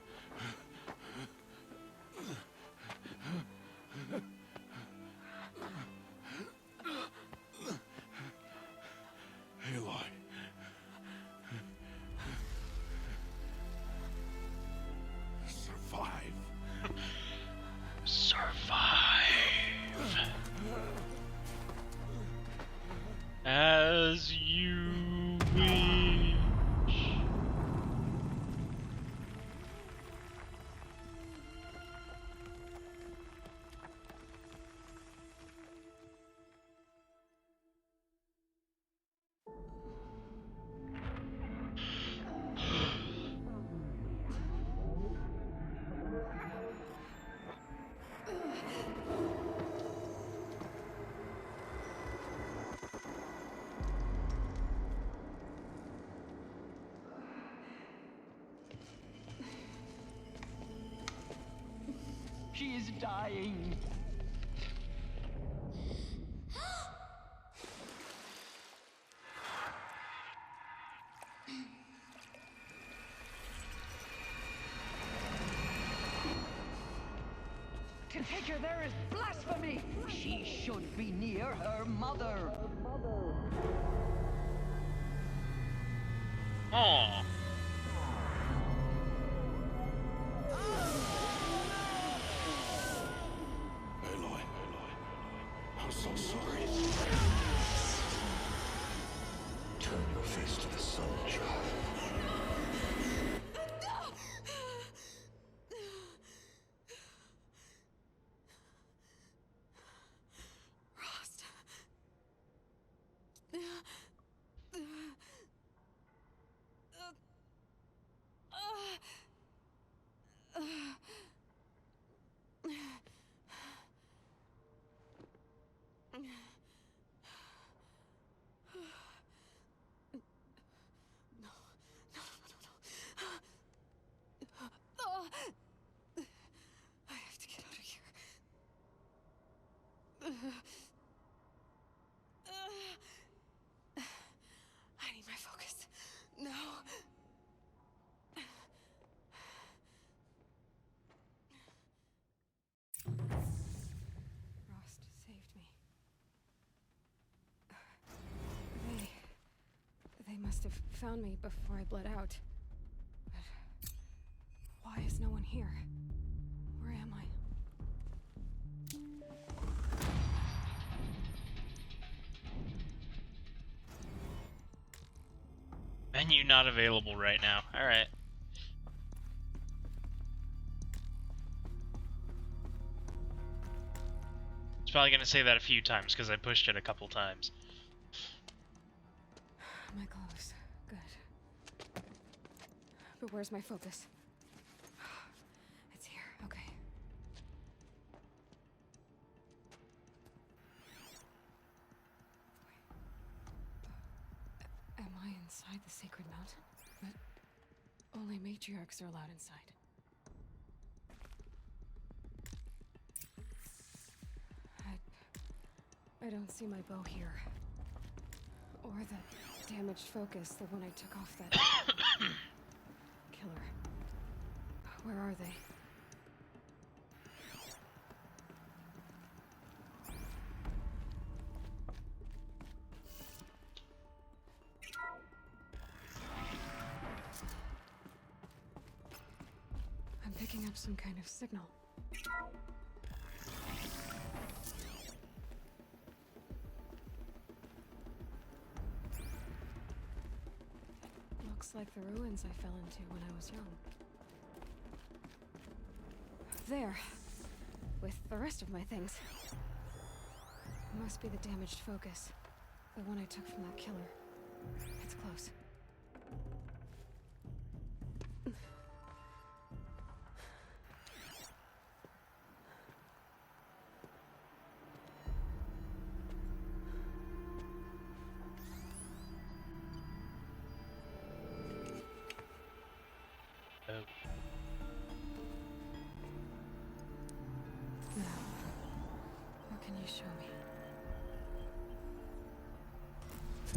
Aloy. Survive. Survive. As you wish. She is dying. To take her there is blasphemy. She should be near her mother. Aww. Aloy. I'm so sorry. Turn your face to the sun, child. Rost. I have to get out of here. I need my focus. No. Rost saved me. They must have found me before I bled out. But why is no one here? Where am I? Menu not available right now. Alright. It's probably gonna say that a few times because I pushed it a couple times. My clothes. Good. But where's my focus? It's here. Okay. Am I inside the sacred mountain? But only matriarchs are allowed inside. I don't see my bow here. Or the damaged focus, the one I took off that killer. Where are they? I'm picking up some kind of signal. Looks like the ruins I fell into when I was young. There. With the rest of my things. Must be the damaged focus. The one I took from that killer. It's close. Now, what can you show me?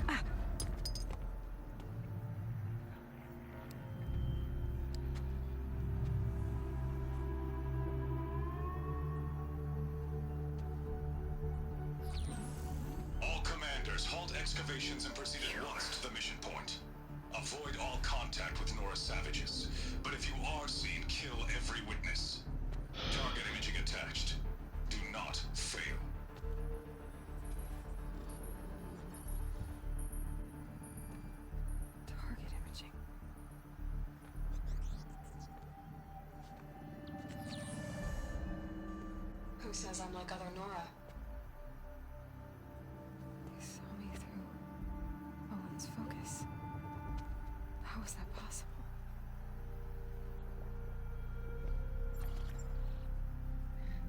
Ah! All commanders, halt excavations and proceed at once to the mission point. Avoid all contact with Nora savages, but if you are seen, kill every witness. Target imaging attached. Do not fail. Target imaging. Who says I'm like other Nora? They saw me through Owen's focus. How is that possible?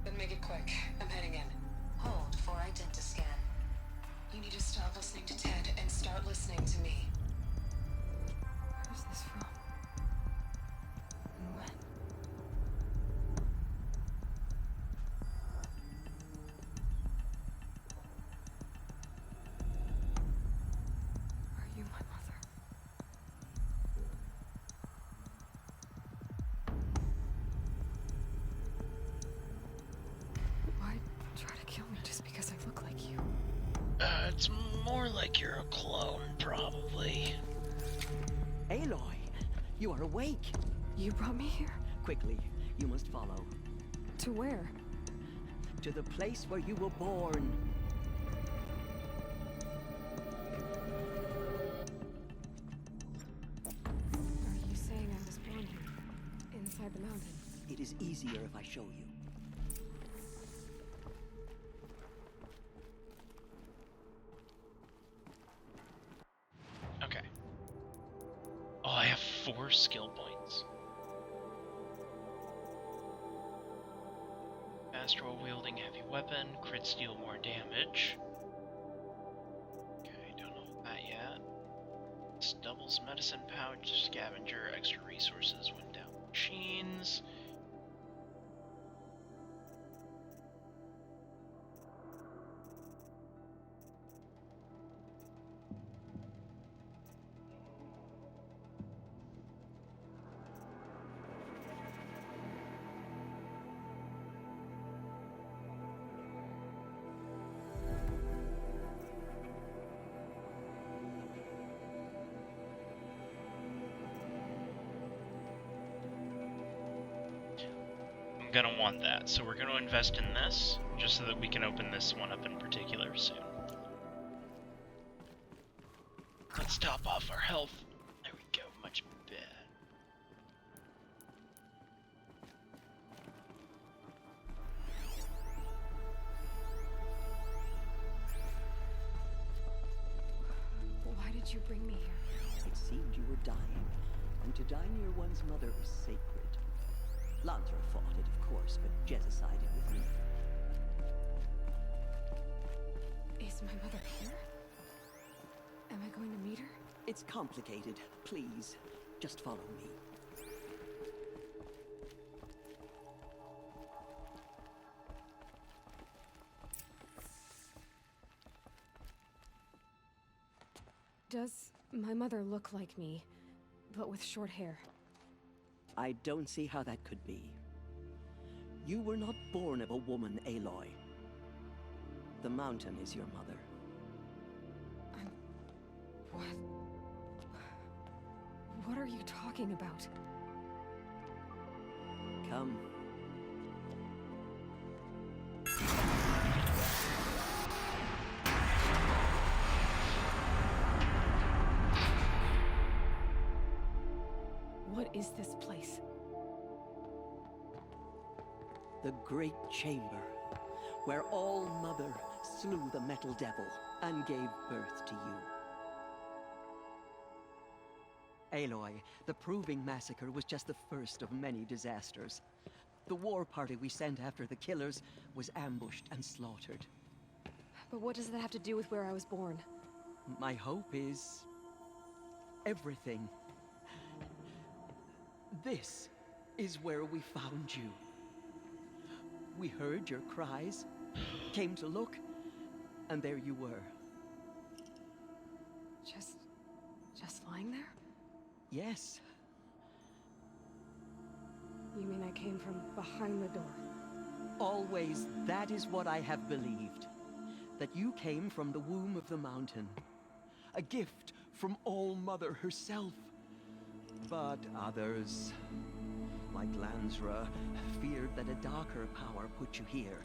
Then make it quick. I'm heading in. Hold for identiscan. You need to stop listening to Ted and start listening to me. Where's this from? And when? Are you my mother? Why try to kill me just because I look like you? It's more like you're a clone, probably. Aloy, you are awake. You brought me here? Quickly, you must follow. To where? To the place where you were born. Are you saying I was born here? Inside the mountain? It is easier if I show you. Okay. Oh, I have 4 skill points. Fast roll wielding heavy weapon, crit steal more damage. Okay, don't know that yet. It's doubles medicine pouch, scavenger, extra resources when down machines. I'm gonna want that, so we're gonna invest in this, just so that we can open this one up in particular soon. Let's top off our health. There we go, much better. Why did you bring me here? It seemed you were dying, and to die near one's mother is sacred. Lansra fought it, of course, but Jezza sided with me. Is my mother here? Am I going to meet her? It's complicated. Please, just follow me. Does my mother look like me, but with short hair? I don't see how that could be. You were not born of a woman, Aloy. The mountain is your mother. What? What are you talking about? Come. What is this place? The Great Chamber, where All-Mother slew the Metal Devil and gave birth to you. Aloy, the Proving Massacre was just the first of many disasters. The war party we sent after the killers was ambushed and slaughtered. But what does that have to do with where I was born? My hope is... everything. This is where we found you. We heard your cries, came to look, and there you were. Just lying there? Yes. You mean I came from behind the door? Always, that is what I have believed. That you came from the womb of the mountain. A gift from All-Mother herself. But others, like Lansra, feared that a darker power put you here.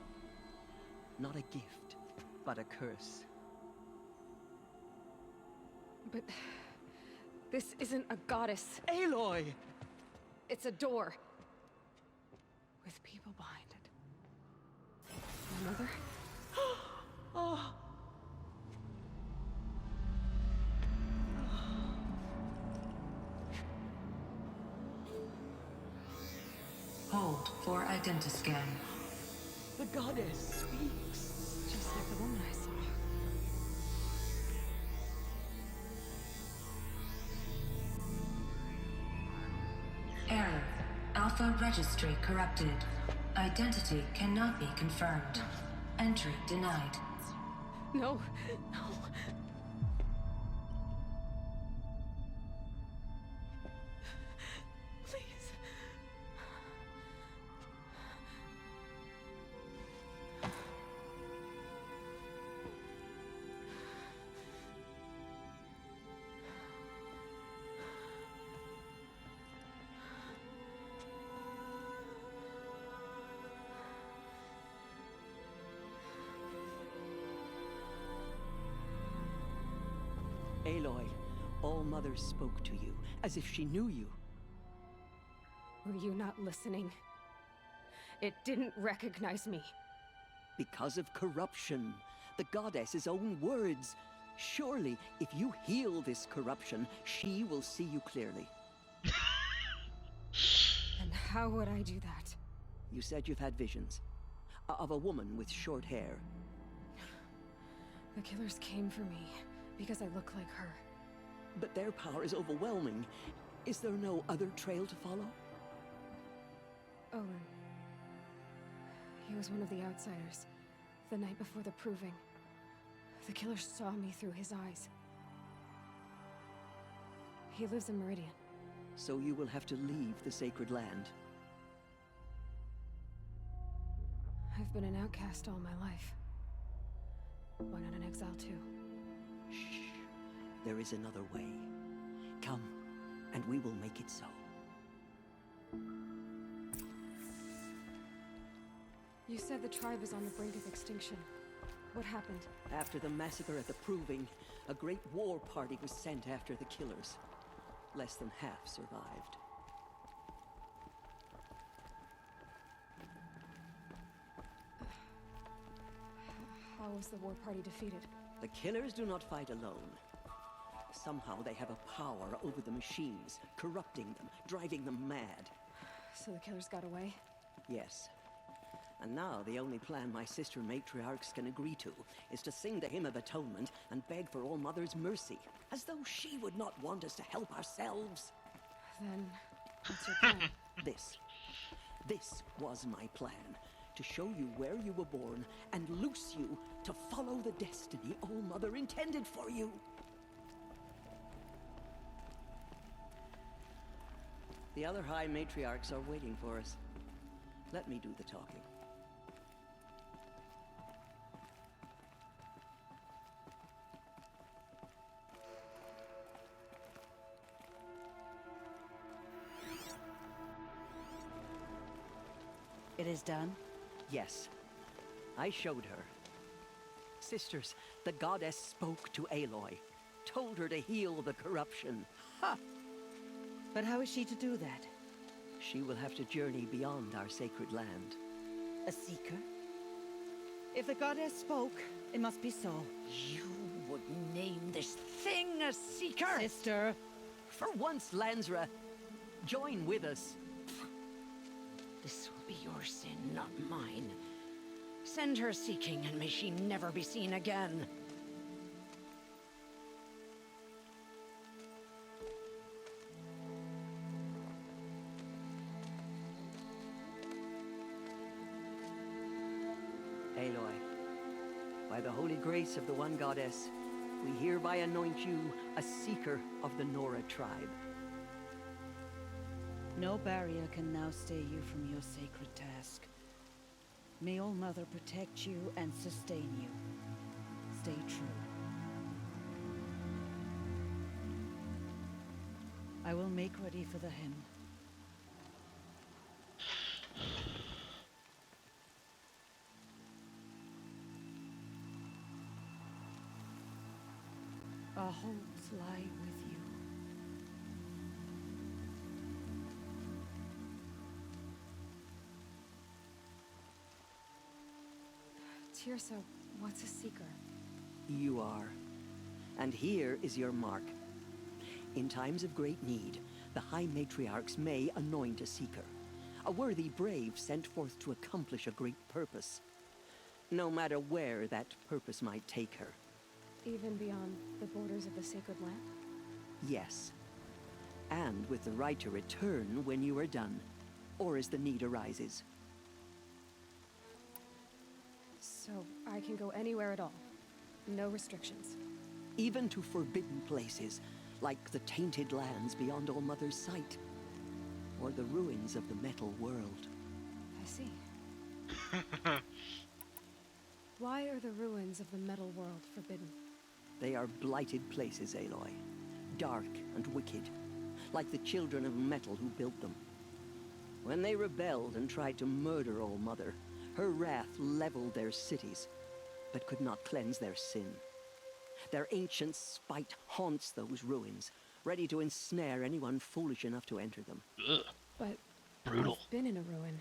Not a gift, but a curse. But... this isn't a goddess. Aloy! It's a door. With people behind it. My mother? Oh! Hold for identiscan. The goddess speaks. Just like the woman I saw. Error. Alpha registry corrupted. Identity cannot be confirmed. Entry denied. No, no. Please. Aloy, All-Mother spoke to you, as if she knew you. Were you not listening? It didn't recognize me. Because of corruption. The goddess's own words. Surely, if you heal this corruption, she will see you clearly. And how would I do that? You said you've had visions. Of a woman with short hair. The killers came for me, because I look like her. But their power is overwhelming. Is there no other trail to follow? Owen. He was one of the outsiders. The night before the Proving. The killers saw me through his eyes. He lives in Meridian. So you will have to leave the sacred land. I've been an outcast all my life. Why not an exile too? Shh. There is another way. Come, and we will make it so. You said the tribe was on the brink of extinction. What happened? After the massacre at the Proving, a great war party was sent after the killers. Less than half survived. How was the war party defeated? The killers do not fight alone. Somehow they have a power over the machines, corrupting them, driving them mad. So the killers got away? Yes. And now the only plan my sister matriarchs can agree to is to sing the Hymn of Atonement and beg for All-Mother's mercy, as though she would not want us to help ourselves. Then, what's your plan? This was my plan. To show you where you were born and loose you to follow the destiny All-Mother intended for you. The other High Matriarchs are waiting for us. Let me do the talking. It is done? Yes. I showed her. Sisters, the goddess spoke to Aloy. Told her to heal the corruption. Ha! But how is she to do that? She will have to journey beyond our sacred land. A seeker? If the goddess spoke, it must be so. You would name this thing a seeker? Sister! For once, Lansra, join with us. This will be your sin, not mine. Send her seeking, and may she never be seen again. Aloy, by the holy grace of the One Goddess, we hereby anoint you a seeker of the Nora tribe. No barrier can now stay you from your sacred task. May All Mother protect you and sustain you. Stay true. I will make ready for the hymn. Our hopes lie with you. Tirsa, what's a seeker? You are. And here is your mark. In times of great need, the High Matriarchs may anoint a seeker. A worthy brave sent forth to accomplish a great purpose. No matter where that purpose might take her. Even beyond the borders of the sacred land? Yes. And with the right to return when you are done, or as the need arises. So I can go anywhere at all? No restrictions? Even to forbidden places, like the tainted lands beyond All Mother's sight. Or the ruins of the metal world. I see. Why are the ruins of the metal world forbidden? They are blighted places, Aloy. Dark and wicked. Like the children of metal who built them. When they rebelled and tried to murder All Mother, her wrath leveled their cities, but could not cleanse their sin. Their ancient spite haunts those ruins, ready to ensnare anyone foolish enough to enter them. Ugh. But Brutal. I've been in a ruin.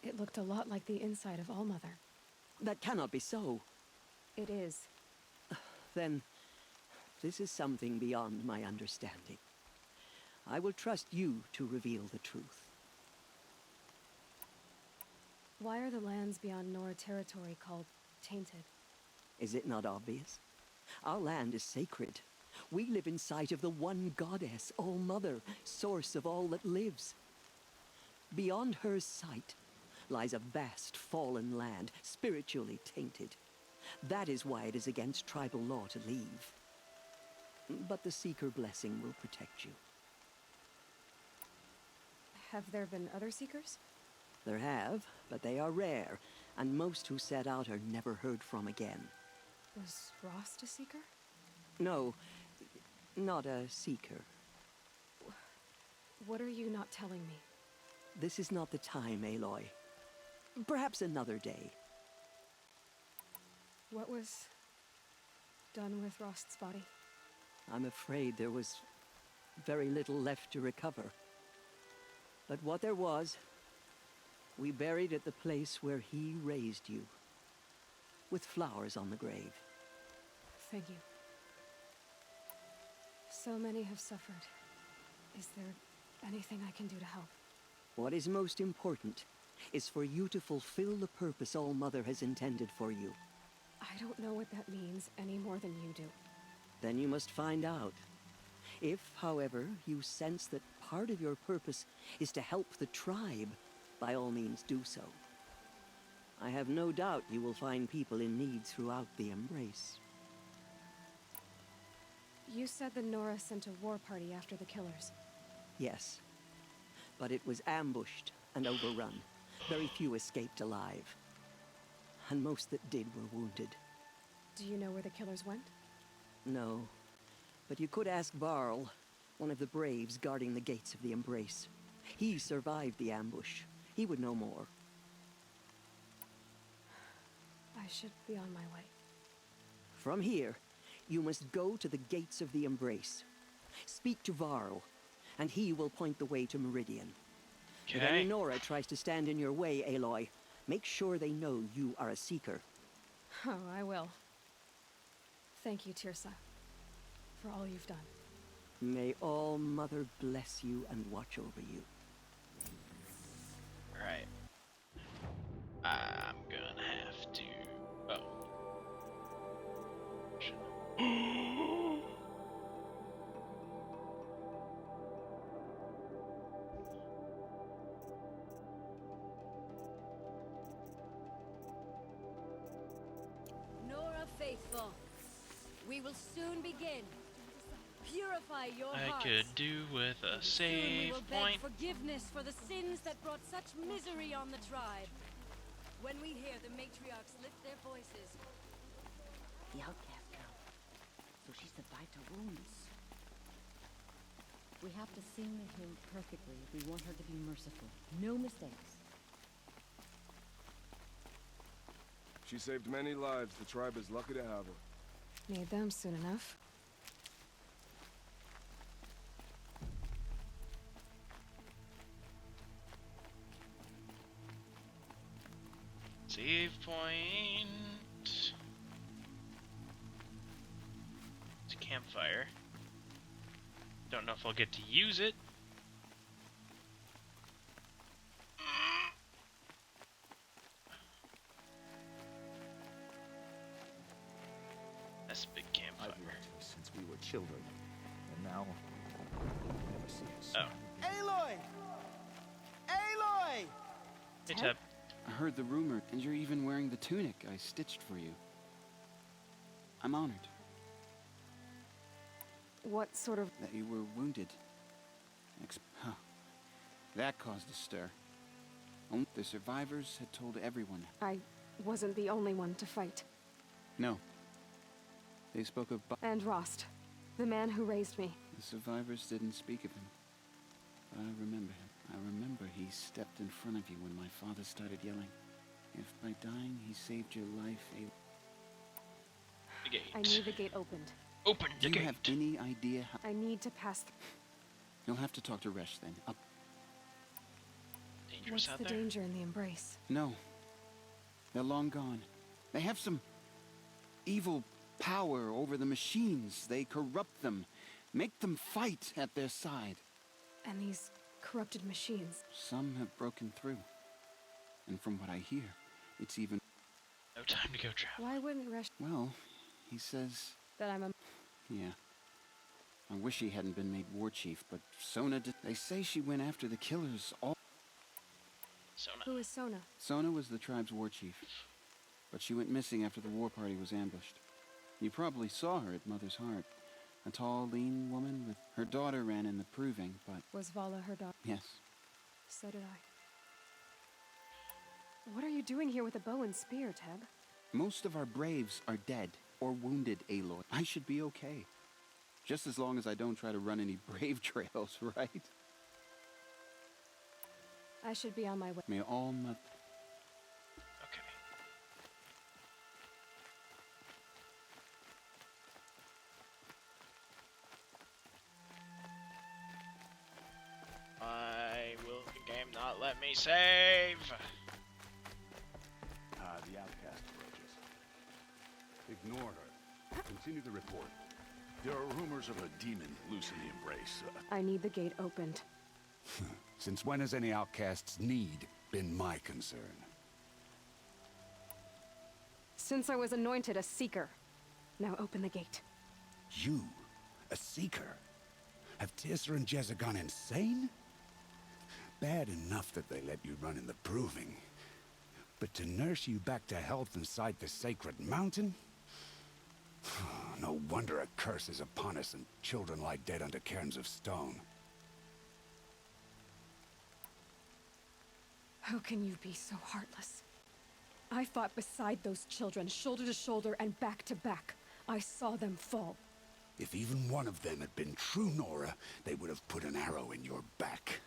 It looked a lot like the inside of All Mother. That cannot be so. It is. Then, this is something beyond my understanding. I will trust you to reveal the truth. Why are the lands beyond Nora territory called tainted? Is it not obvious? Our land is sacred. We live in sight of the One Goddess, All Mother, source of all that lives. Beyond her sight lies a vast fallen land, spiritually tainted. That is why it is against tribal law to leave. But the Seeker blessing will protect you. Have there been other Seekers? There have, but they are rare, and most who set out are never heard from again. Was Rost a Seeker? No, not a Seeker. What are you not telling me? This is not the time, Aloy. Perhaps another day. What was done with Rost's body? I'm afraid there was very little left to recover. But what there was, we buried at the place where he raised you, with flowers on the grave. Thank you. So many have suffered. Is there anything I can do to help? What is most important is for you to fulfill the purpose All Mother has intended for you. I don't know what that means any more than you do. Then you must find out. If, however, you sense that part of your purpose is to help the tribe, by all means do so. I have no doubt you will find people in need throughout the Embrace. You said the Nora sent a war party after the killers. Yes. but it was ambushed and overrun. Very few escaped alive. And most that did were wounded. Do you know where the killers went? No. But you could ask Varl, one of the braves guarding the gates of the Embrace. He survived the ambush. He would know more. I should be on my way. From here, you must go to the gates of the Embrace. Speak to Varl, and he will point the way to Meridian. If any Nora tries to stand in your way, Aloy, make sure they know you are a Seeker. Oh, I will. Thank you, Tirsa, for all you've done. May All Mother bless you and watch over you. Right. I'm gonna have to... Oh. Nora Faithful, we will soon begin. Purify your hearts. I could do with a Soon we save will point. beg forgiveness for the sins that brought such misery on the tribe. When we hear the matriarchs lift their voices, The outcast girl. So she survived her wounds. We have to sing the hymn perfectly if we want her to be merciful. No mistakes. She saved many lives. The tribe is lucky to have her. Need them soon enough. Save point. It's a campfire. Don't know if I'll get to use it. That's a big campfire. I've loved you since we were children, and now you'll never see us. Oh. Aloy! Aloy! Hey, Teb. I heard the rumor, and you're even wearing the tunic I stitched for you. I'm honored. What sort of... That you were wounded. Huh. That caused a stir. The survivors had told everyone. I wasn't the only one to fight. No. They spoke of... And Rost, the man who raised me. The survivors didn't speak of him. But I remember him. I remember he stepped in front of you when my father started yelling. If by dying he saved your life, The gate. I need the gate opened. Open the Do gate. you have any idea how... I need to pass... You'll have to talk to Resh then. Up. Dangerous What's out the there? danger in the Embrace? No. They're long gone. They have some evil power over the machines. They corrupt them, make them fight at their side. And these corrupted machines. Some have broken through. And from what I hear, it's even... No time to go travel. Why wouldn't Resh... Well, he says... That I'm a... Yeah. I wish he hadn't been made war chief, but Sona did... They say she went after the killers all... Sona. Who is Sona? Sona was the tribe's war chief. But she went missing after the war party was ambushed. You probably saw her at Mother's Heart. A tall, lean woman with... Her daughter ran in the proving, but... Was Vala her daughter? Yes. So did I. What are you doing here with a bow and spear, Teb? Most of our braves are dead or wounded, Aloy. I should be okay. Just as long as I don't try to run any brave trails, right? I should be on my way. May all mother... Okay. Why will the game not let me save? The outcast approaches. Ignore her. Continue the report. There are rumors of a demon loose in the Embrace. I need the gate opened. Since when has any outcast's need been my concern? Since I was anointed a Seeker. Now open the gate. You? A Seeker? Have Tirsa and Jezza gone insane? Bad enough that they let you run in the Proving. But to nurse you back to health inside the Sacred Mountain? No wonder a curse is upon us and children lie dead under cairns of stone. How can you be so heartless? I fought beside those children, shoulder to shoulder and back to back. I saw them fall. If even one of them had been true Nora, they would have put an arrow in your back.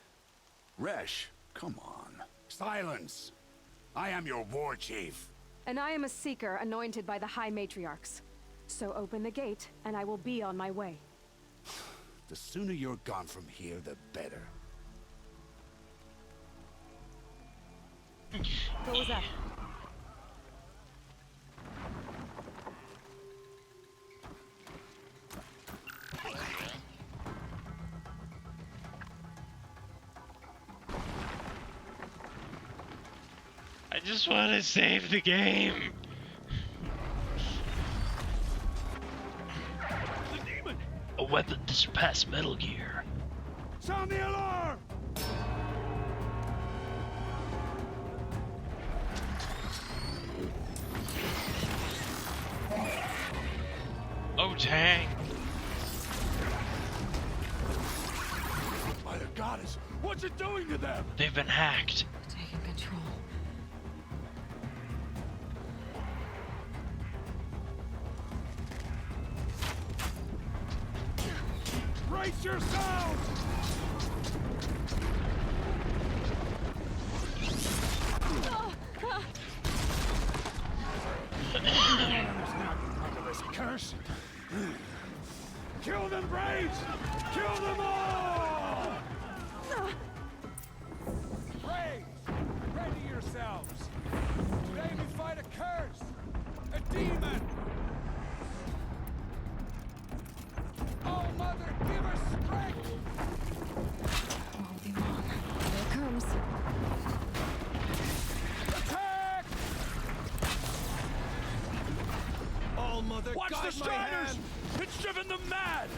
Resh, come on. Silence! I am your war chief. And I am a seeker anointed by the High Matriarchs. So open the gate, and I will be on my way. The sooner you're gone from here, the better. What was that? I just want to save the game. The demon! A weapon to surpass Metal Gear. Sound the alarm! Oh, dang. By the goddess, what's it doing to them? They've been hacked. Taking control. Brace yourselves! Under this curse. Kill them, Braves! Kill them all! Braves, ready yourselves! Today we fight a curse! A demon! Oh, Mother, give her strength! Won't be long. Here it comes. Attack! All Mother, watch the Striders! It's driven them mad!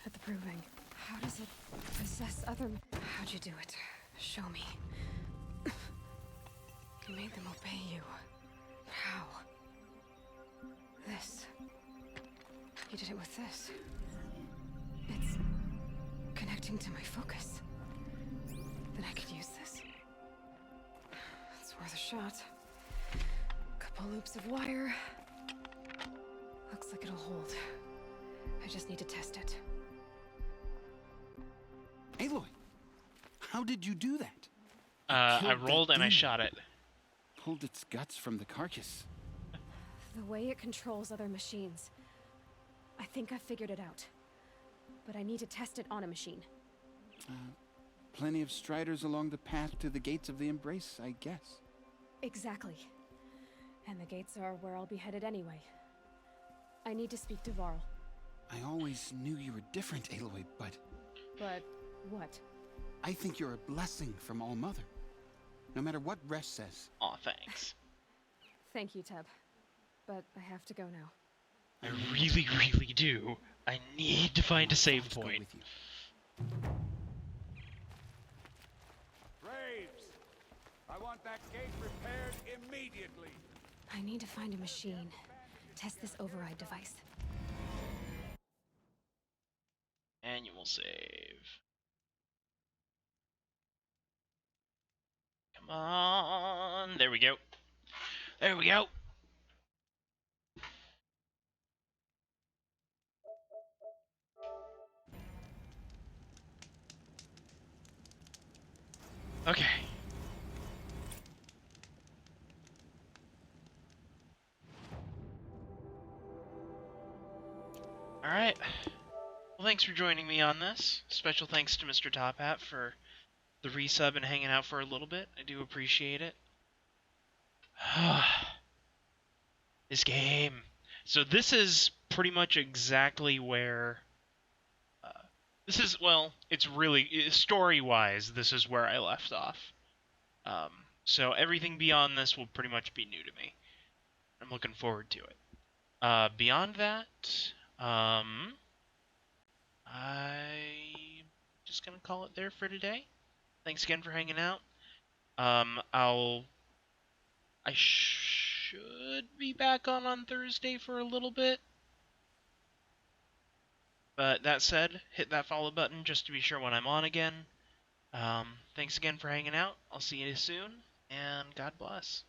at the proving. How does it possess other... How'd you do it? Show me. You made them obey you. How? This. You did it with this. It's connecting to my focus. Then I could use this. It's worth a shot. Couple loops of wire. Looks like it'll hold. I just need to test it. Aloy, how did you do that? I rolled and I shot it. Pulled its guts from the carcass. The way it controls other machines. I think I figured it out. But I need to test it on a machine. Plenty of striders along the path to the gates of the Embrace, I guess. Exactly. And the gates are where I'll be headed anyway. I need to speak to Varl. I always knew you were different, Aloy, but... But what? I think you're a blessing from All Mother. No matter what Resh says. Aw, thanks. Thank you, Teb. But I have to go now. I really, really do. I need to find a save point. Graves! I want that gate repaired immediately. I need to find a machine. Test this override device. Annual save. Come on. There we go. There we go. Okay. Alright. Well, thanks for joining me on this. Special thanks to Mr. Top Hat for the resub and hanging out for a little bit. I do appreciate it. This game. So this is pretty much exactly where... this is, well, it's really... story-wise, this is where I left off. So everything beyond this will pretty much be new to me. I'm looking forward to it. Beyond that... I'm just gonna call it there for today. Thanks again for hanging out. I should be back on Thursday for a little bit. But that said, hit that follow button just to be sure when I'm on again. Thanks again for hanging out. I'll see you soon, and God bless.